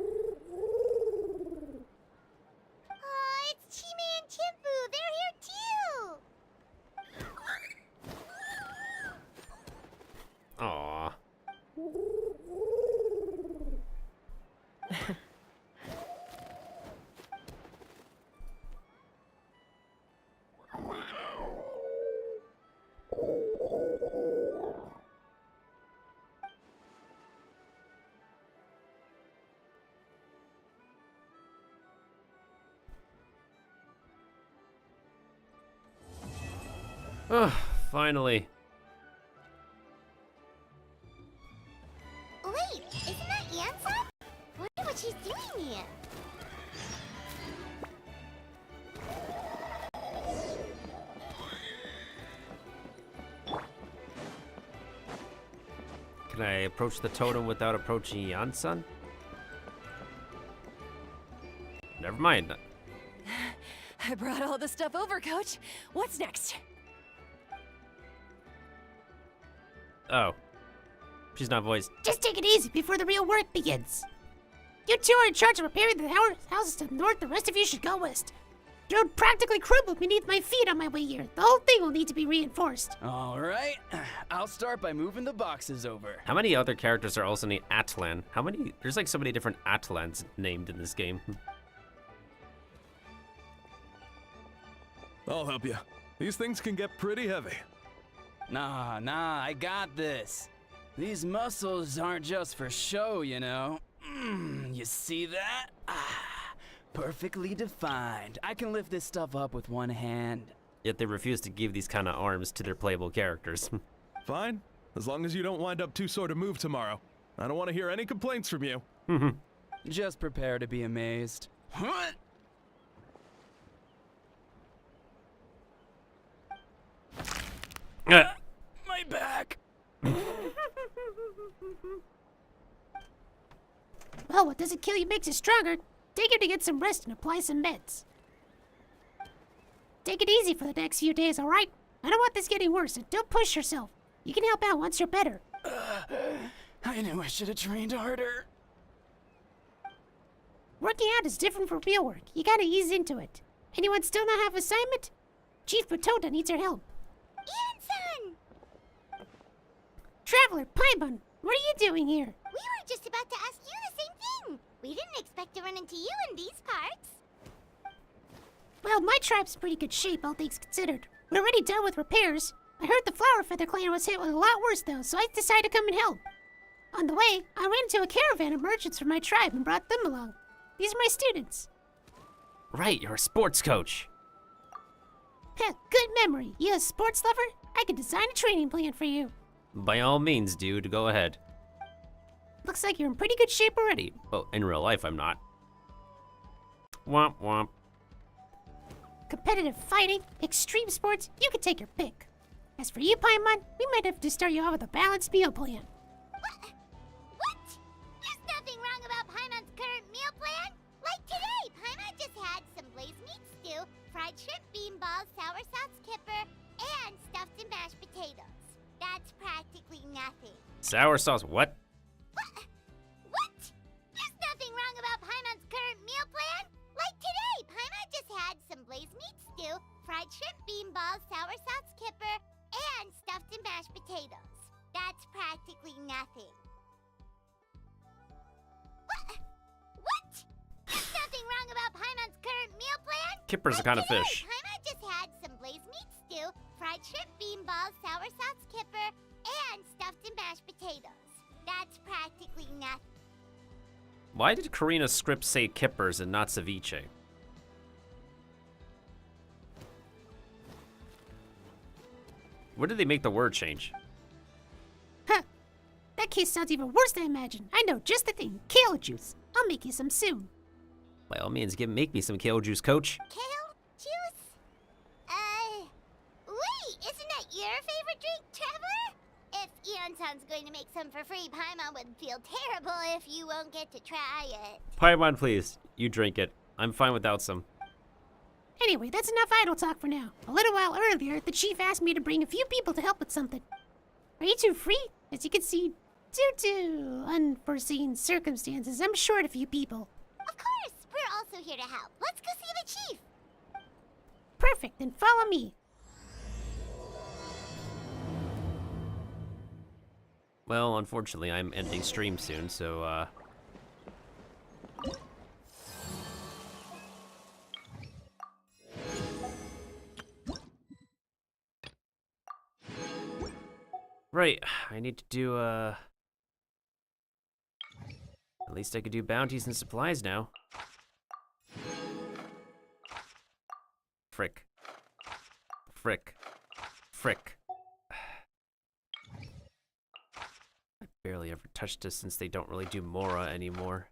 it's Chime and Chimpu. They're here too. Aww. Oh, finally. Wait, isn't that Yansan? Wonder what she's doing here. Can I approach the totem without approaching Yansan? Never mind. I brought all the stuff over, Coach. What's next? Oh. She's not voiced. Just take it easy before the real work begins. You two are in charge of repairing the houses to the north. The rest of you should go west. The road practically crumbled beneath my feet on my way here. The whole thing will need to be reinforced. All right. I'll start by moving the boxes over. How many other characters are also named Atlan? How many? There's like so many different Atlans named in this game. I'll help you. These things can get pretty heavy. Nah, I got this. These muscles aren't just for show, you know. You see that? Perfectly defined. I can lift this stuff up with one hand. Yet they refuse to give these kind of arms to their playable characters. Fine, as long as you don't wind up too sore to move tomorrow. I don't want to hear any complaints from you. Just prepare to be amazed. My back. Well, what doesn't kill you makes you stronger. Take her to get some rest and apply some meds. Take it easy for the next few days, alright? I don't want this getting worse, and don't push yourself. You can help out once you're better. I knew I should have trained harder. Working out is different from real work. You gotta ease into it. Anyone still not have assignment? Chief Batota needs your help. Ian-san! Traveler, Paimon, what are you doing here? We were just about to ask you the same thing. We didn't expect to run into you in these parts. Well, my tribe's in pretty good shape, all things considered. We're already done with repairs. I heard the Flower Feather clan was hit with a lot worse, though, so I decided to come and help. On the way, I ran into a caravan of merchants from my tribe and brought them along. These are my students. Right, you're a sports coach. Heh, good memory. You a sports lover? I could design a training plan for you. By all means, dude, go ahead. Looks like you're in pretty good shape already. Oh, in real life, I'm not. Womp womp. Competitive fighting, extreme sports, you can take your pick. As for you, Paimon, we might have to start you off with a balanced meal plan. What? There's nothing wrong about Paimon's current meal plan. Like today, Paimon just had some glazed meat stew, fried shrimp bean balls, sour sauce kipper, and stuffed and mashed potatoes. That's practically nothing. Sour sauce, what? What? There's nothing wrong about Paimon's current meal plan. Like today, Paimon just had some glazed meat stew, fried shrimp bean balls, sour sauce kipper, and stuffed and mashed potatoes. That's practically nothing. What? There's nothing wrong about Paimon's current meal plan. Kipper's a kind of fish. Paimon just had some glazed meat stew, fried shrimp bean balls, sour sauce kipper, and stuffed and mashed potatoes. That's practically nothing. Why did Karina's script say kippers and not ceviche? Where did they make the word change? Huh. That case sounds even worse than I imagined. I know just the thing. Kale juice. I'll make you some soon. By all means, make me some kale juice, coach. Kale juice? Wait, isn't that your favorite drink, Traveler? If Eon-san's going to make some for free, Paimon would feel terrible if you won't get to try it. Paimon, please. You drink it. I'm fine without some. Anyway, that's enough idle talk for now. A little while earlier, the chief asked me to bring a few people to help with something. Are you two free? As you can see, due to unforeseen circumstances, I'm short a few people. Of course, we're also here to help. Let's go see the chief. Perfect, then follow me. Well, unfortunately, I'm ending stream soon, so, Right, I need to do, at least I could do bounties and supplies now. Frick. Frick. Frick. I barely ever touched this since they don't really do Mora anymore.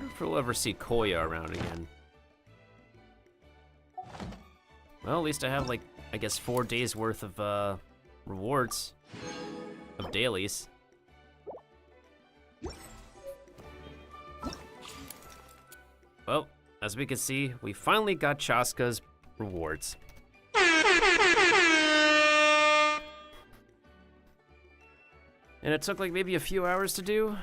If we'll ever see Koya around again. Well, at least I have, like, I guess 4 days worth of, rewards. Of dailies. Well, as we can see, we finally got Chasca's rewards. And it took, like, maybe a few hours to do.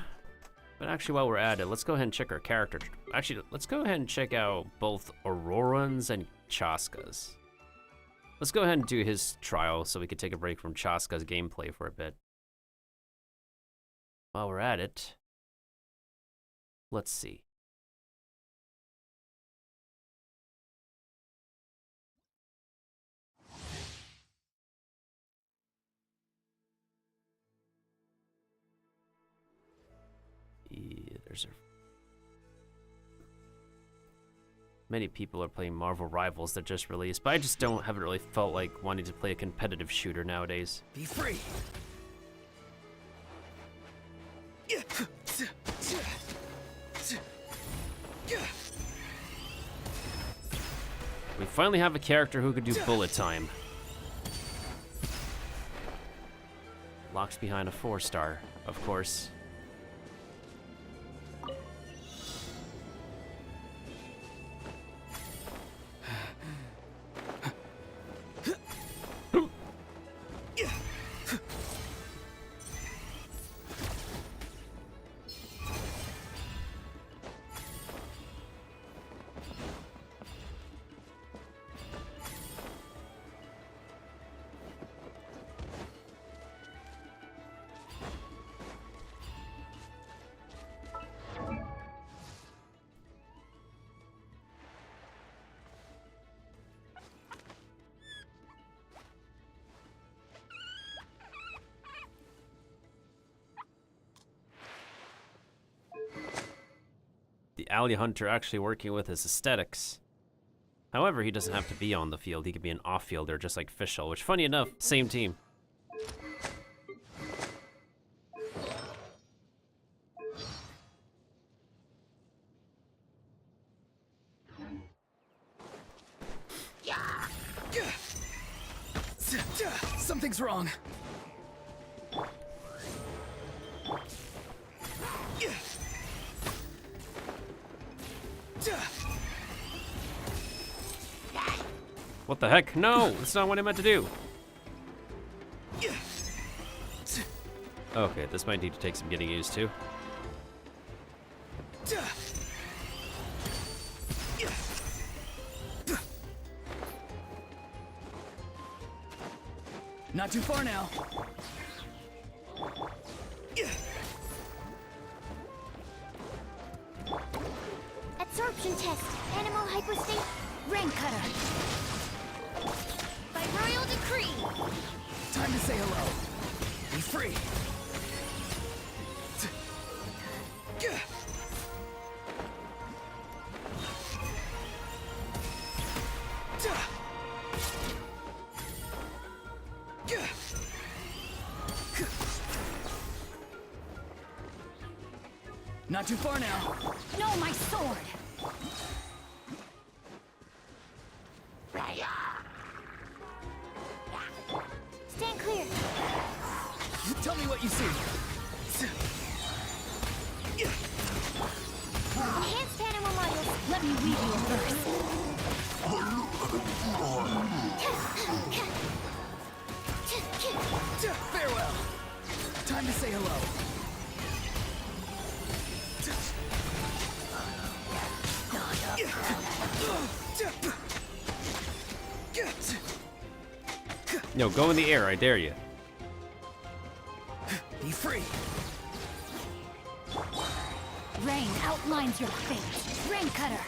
But actually, while we're at it, let's go ahead and check our character. Actually, let's go ahead and check out both Auroran's and Chasca's. Let's go ahead and do his trial so we can take a break from Chasca's gameplay for a bit. While we're at it, let's see. Yeah, there's many people are playing Marvel Rivals that just released, but I just haven't really felt like wanting to play a competitive shooter nowadays. Be free. We finally have a character who could do bullet time. Locks behind a 4-star, of course. The alley hunter actually working with his aesthetics. However, he doesn't have to be on the field. He could be an off-fielder just like Fischl, which, funny enough, same team. Something's wrong. What the heck? No, that's not what I meant to do. Okay, this might need to take some getting used to. Not too far now. Absorption test. Animal hypostate. Rain cutter. By royal decree. Time to say hello. Be free. Not too far now. No, my sword. Stand clear. Tell me what you see. Enhanced animal modules. Let me weave you a verse. Farewell. Time to say hello. No, go in the air, I dare you. Be free. Rain outlines your fate. Rain cutter.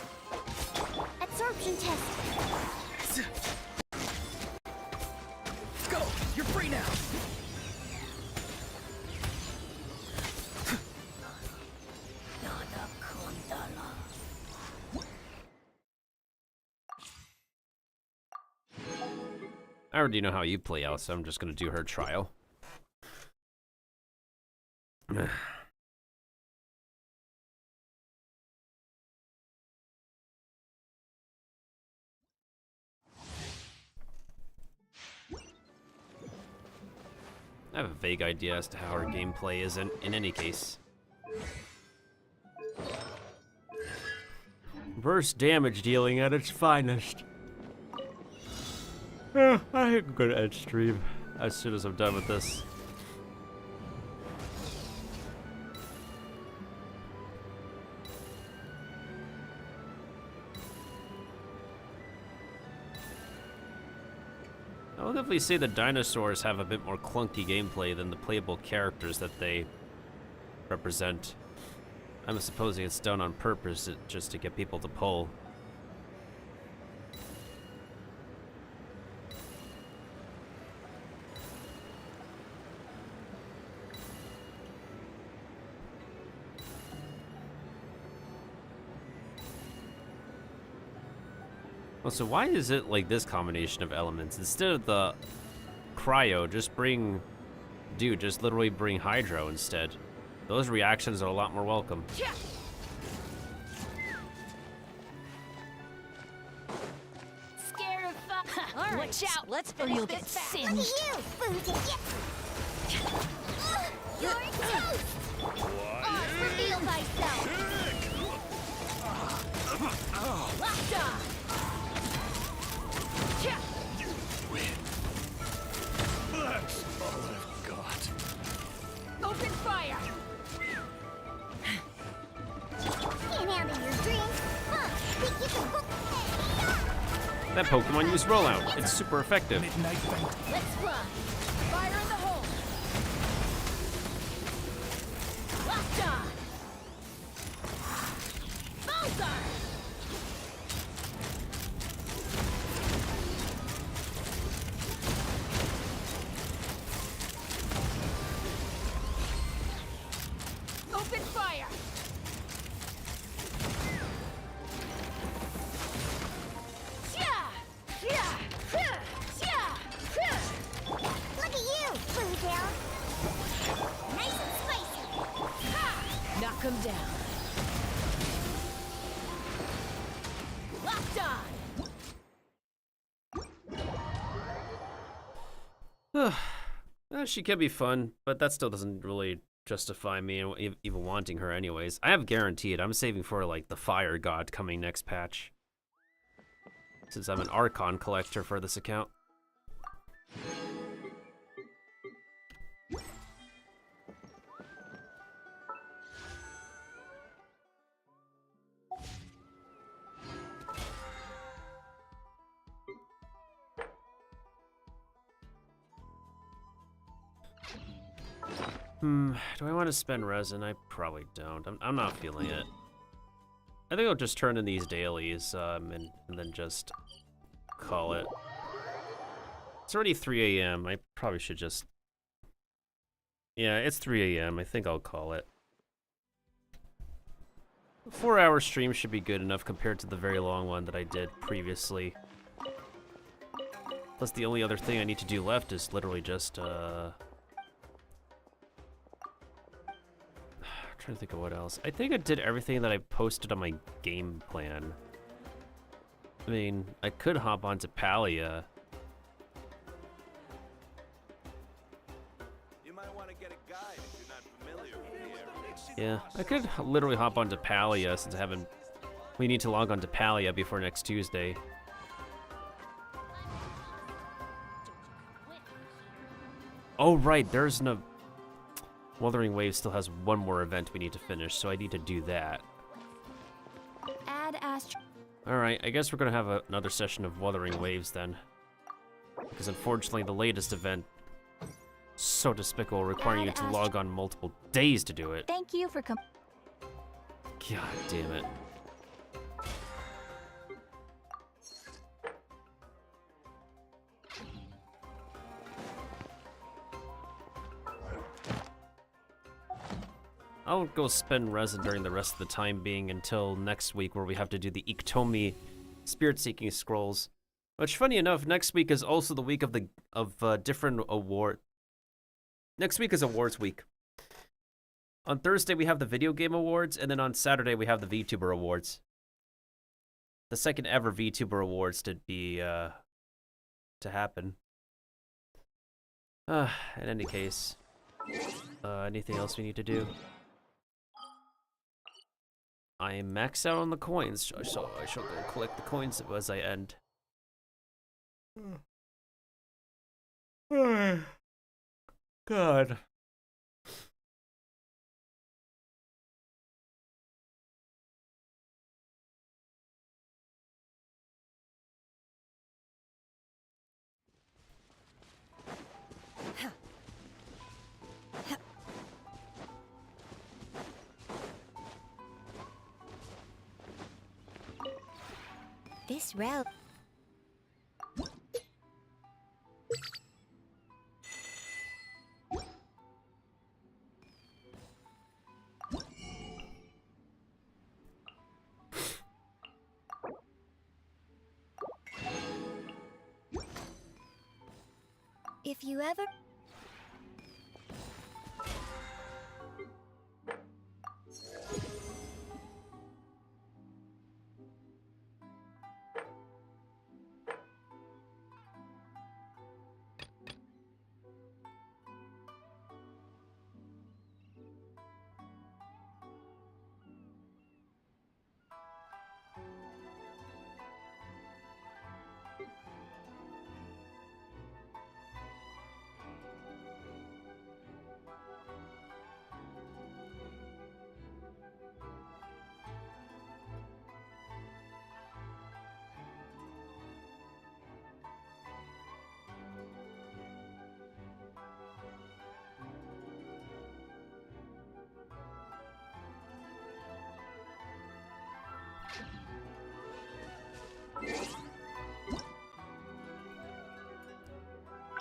Absorption test. Go. You're free now. I already know how you play out, so I'm just gonna do her trial. I have a vague idea as to how her gameplay is in any case. Burst damage dealing at its finest. I think I'm gonna end stream as soon as I'm done with this. I will definitely say the dinosaurs have a bit more clunky gameplay than the playable characters that they represent. I'm supposing it's done on purpose just to get people to pull. Well, so why is it like this combination of elements? Instead of the cryo, just bring... Dude, just literally bring hydro instead. Those reactions are a lot more welcome. Watch out! Let's or you'll get singed. Look at you, Boozy. You're toast. Oh, reveal myself. Locked on. That's all I've got. Open fire. Can't handle your drink. Huh? Think you can hook That Pokemon used rollout. It's super effective. Midnight Fountain. Let's fly. Fire in the hole. Locked on. Bullseye. Open fire. Look at you, Boozle. Nice and spicy. Knock him down. Locked on. She can be fun, but that still doesn't really justify me even wanting her anyways. I have guaranteed. I'm saving for like the Fire God coming next patch, since I'm an Archon collector for this account. Do I want to spend resin? I probably don't. I'm not feeling it. I think I'll just turn in these dailies and then just call it. It's already 3 a.m. I probably should just... Yeah, it's 3 a.m. I think I'll call it. A 4-hour stream should be good enough compared to the very long one that I did previously. Plus, the only other thing I need to do left is literally just, trying to think of what else. I think I did everything that I posted on my game plan. I mean, I could hop onto Palia. You might want to get a guide if you're not familiar with the Yeah, area. I could literally hop onto Palia since I haven't... We need to log on to Palia before next Tuesday. Oh, right, there's no... Wuthering Waves still has one more event we need to finish, so I need to do that. Add Astro. Alright, I guess we're gonna have another session of Wuthering Waves then. Because unfortunately the latest event, so despicable, requiring you to log on multiple days to do it. Thank you for God damn it. I'll go spend resin during the rest of the time being until next week where we have to do the Iktomi Spirit-Seeking Scrolls. Which, funny enough, next week is also the week of different award. Next week is awards week. On Thursday we have the Video Game Awards, and then on Saturday we have the VTuber Awards. The second ever VTuber Awards to be, to happen. In any case. Anything else we need to do? I am maxed out on the coins, so I shall go collect the coins as I end. God. This route. If you ever...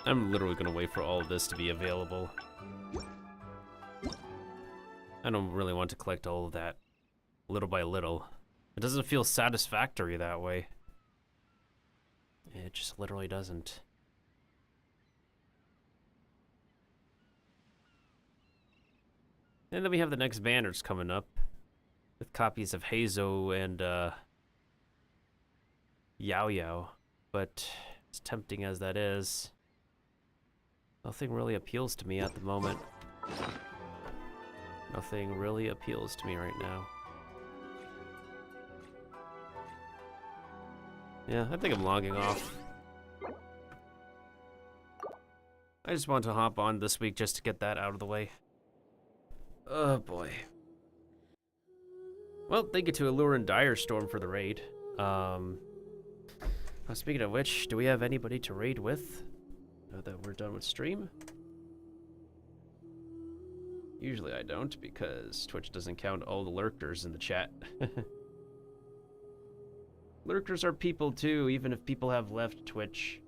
I'm literally gonna wait for all of this to be available. I don't really want to collect all of that little by little. It doesn't feel satisfactory that way. It just literally doesn't. And then we have the next banners coming up with copies of Hazo and Yao Yao. But as tempting as that is, nothing really appeals to me at the moment. Nothing really appeals to me right now. Yeah, I think I'm logging off. I just want to hop on this week just to get that out of the way. Oh boy. Well, thank you to Allure and Direstorm for the raid. Speaking of which, do we have anybody to raid with now that we're done with stream? Usually I don't, because Twitch doesn't count all the lurkers in the chat. Lurkers are people too, even if people have left Twitch.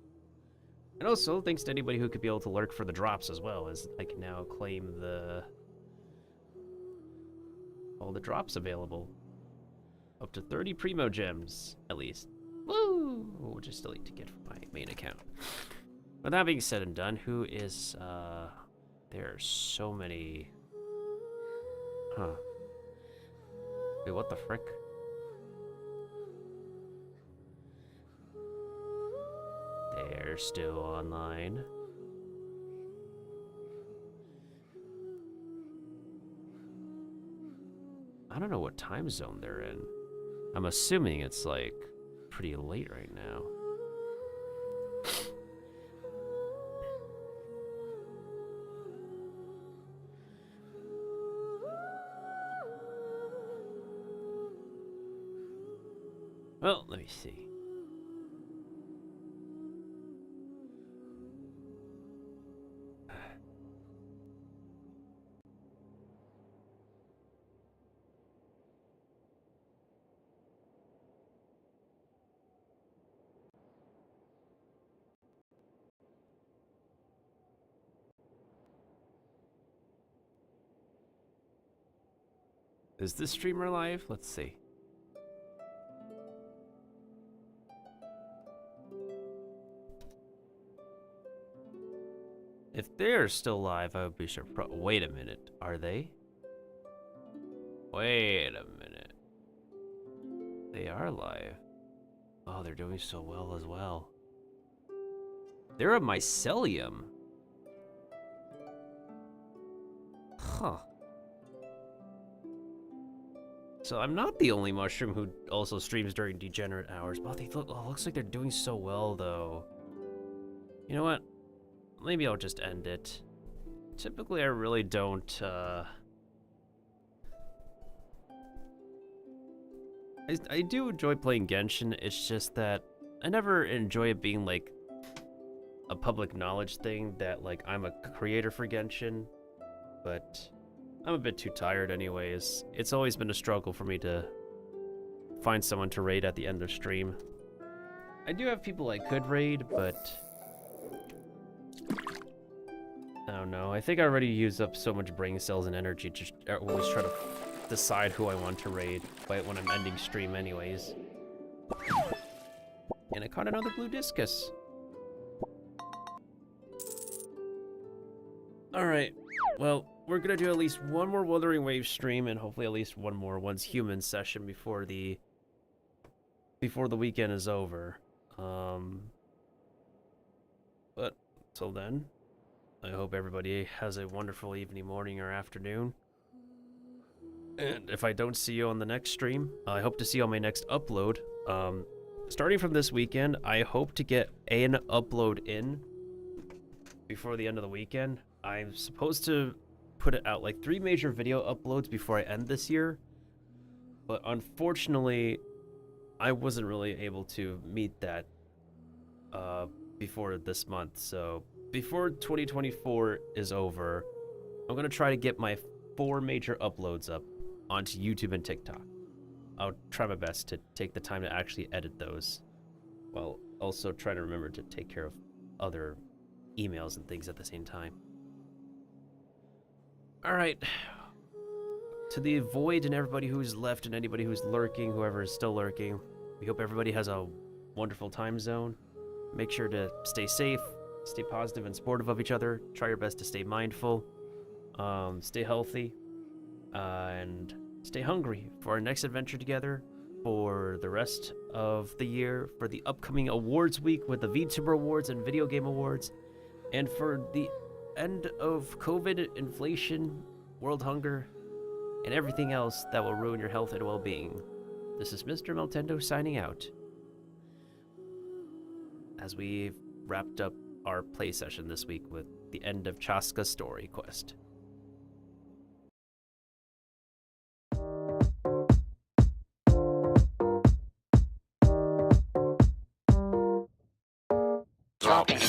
And also, thanks to anybody who could be able to lurk for the drops as well, as I can now claim all the drops available. Up to 30 Primo Gems, at least. Woo! Which I still need to get from my main account. With that being said and done, who is, there are so many... Huh. Wait, what the frick? They're still online. I don't know what time zone they're in. I'm assuming it's like pretty late right now. Well, let me see. Is this streamer live? Let's see. If they're still live, I would be surprised. Wait a minute. Are they? Wait a minute. They are live. Oh, they're doing so well as well. They're a mycelium. Huh. So I'm not the only mushroom who also streams during degenerate hours. But they look, oh, looks like they're doing so well though. You know what? Maybe I'll just end it. Typically I really don't I do enjoy playing Genshin. It's just that I never enjoy it being like a public knowledge thing that like I'm a creator for Genshin, but I'm a bit too tired anyways. It's always been a struggle for me to find someone to raid at the end of stream. I do have people I could raid, but I don't know. I think I already used up so much brain cells and energy to always try to decide who I want to raid when I'm ending stream anyways. And I caught another blue discus. Alright, well, we're gonna do at least one more Wuthering Waves stream and hopefully at least one more Once Human session before the weekend is over. But until then, I hope everybody has a wonderful evening, morning, or afternoon. And if I don't see you on the next stream, I hope to see you on my next upload. Starting from this weekend, I hope to get an upload in before the end of the weekend. I'm supposed to put it out like 3 major video uploads before I end this year. But unfortunately, I wasn't really able to meet that before this month. So before 2024 is over, I'm going to try to get my 4 major uploads up onto YouTube and TikTok. I'll try my best to take the time to actually edit those, while also trying to remember to take care of other emails and things at the same time. Alright. To the void and everybody who's left and anybody who's lurking, whoever is still lurking, we hope everybody has a wonderful time zone. Make sure to stay safe, stay positive and supportive of each other. Try your best to stay mindful, stay healthy, and stay hungry for our next adventure together, for the rest of the year, for the upcoming awards week with the Vtuber Awards and Video Game Awards, and for the end of COVID, inflation, world hunger, and everything else that will ruin your health and well-being. This is Mr. Meltendo signing out as we've wrapped up our play session this week with the end of Chasca's story quest. Dropping.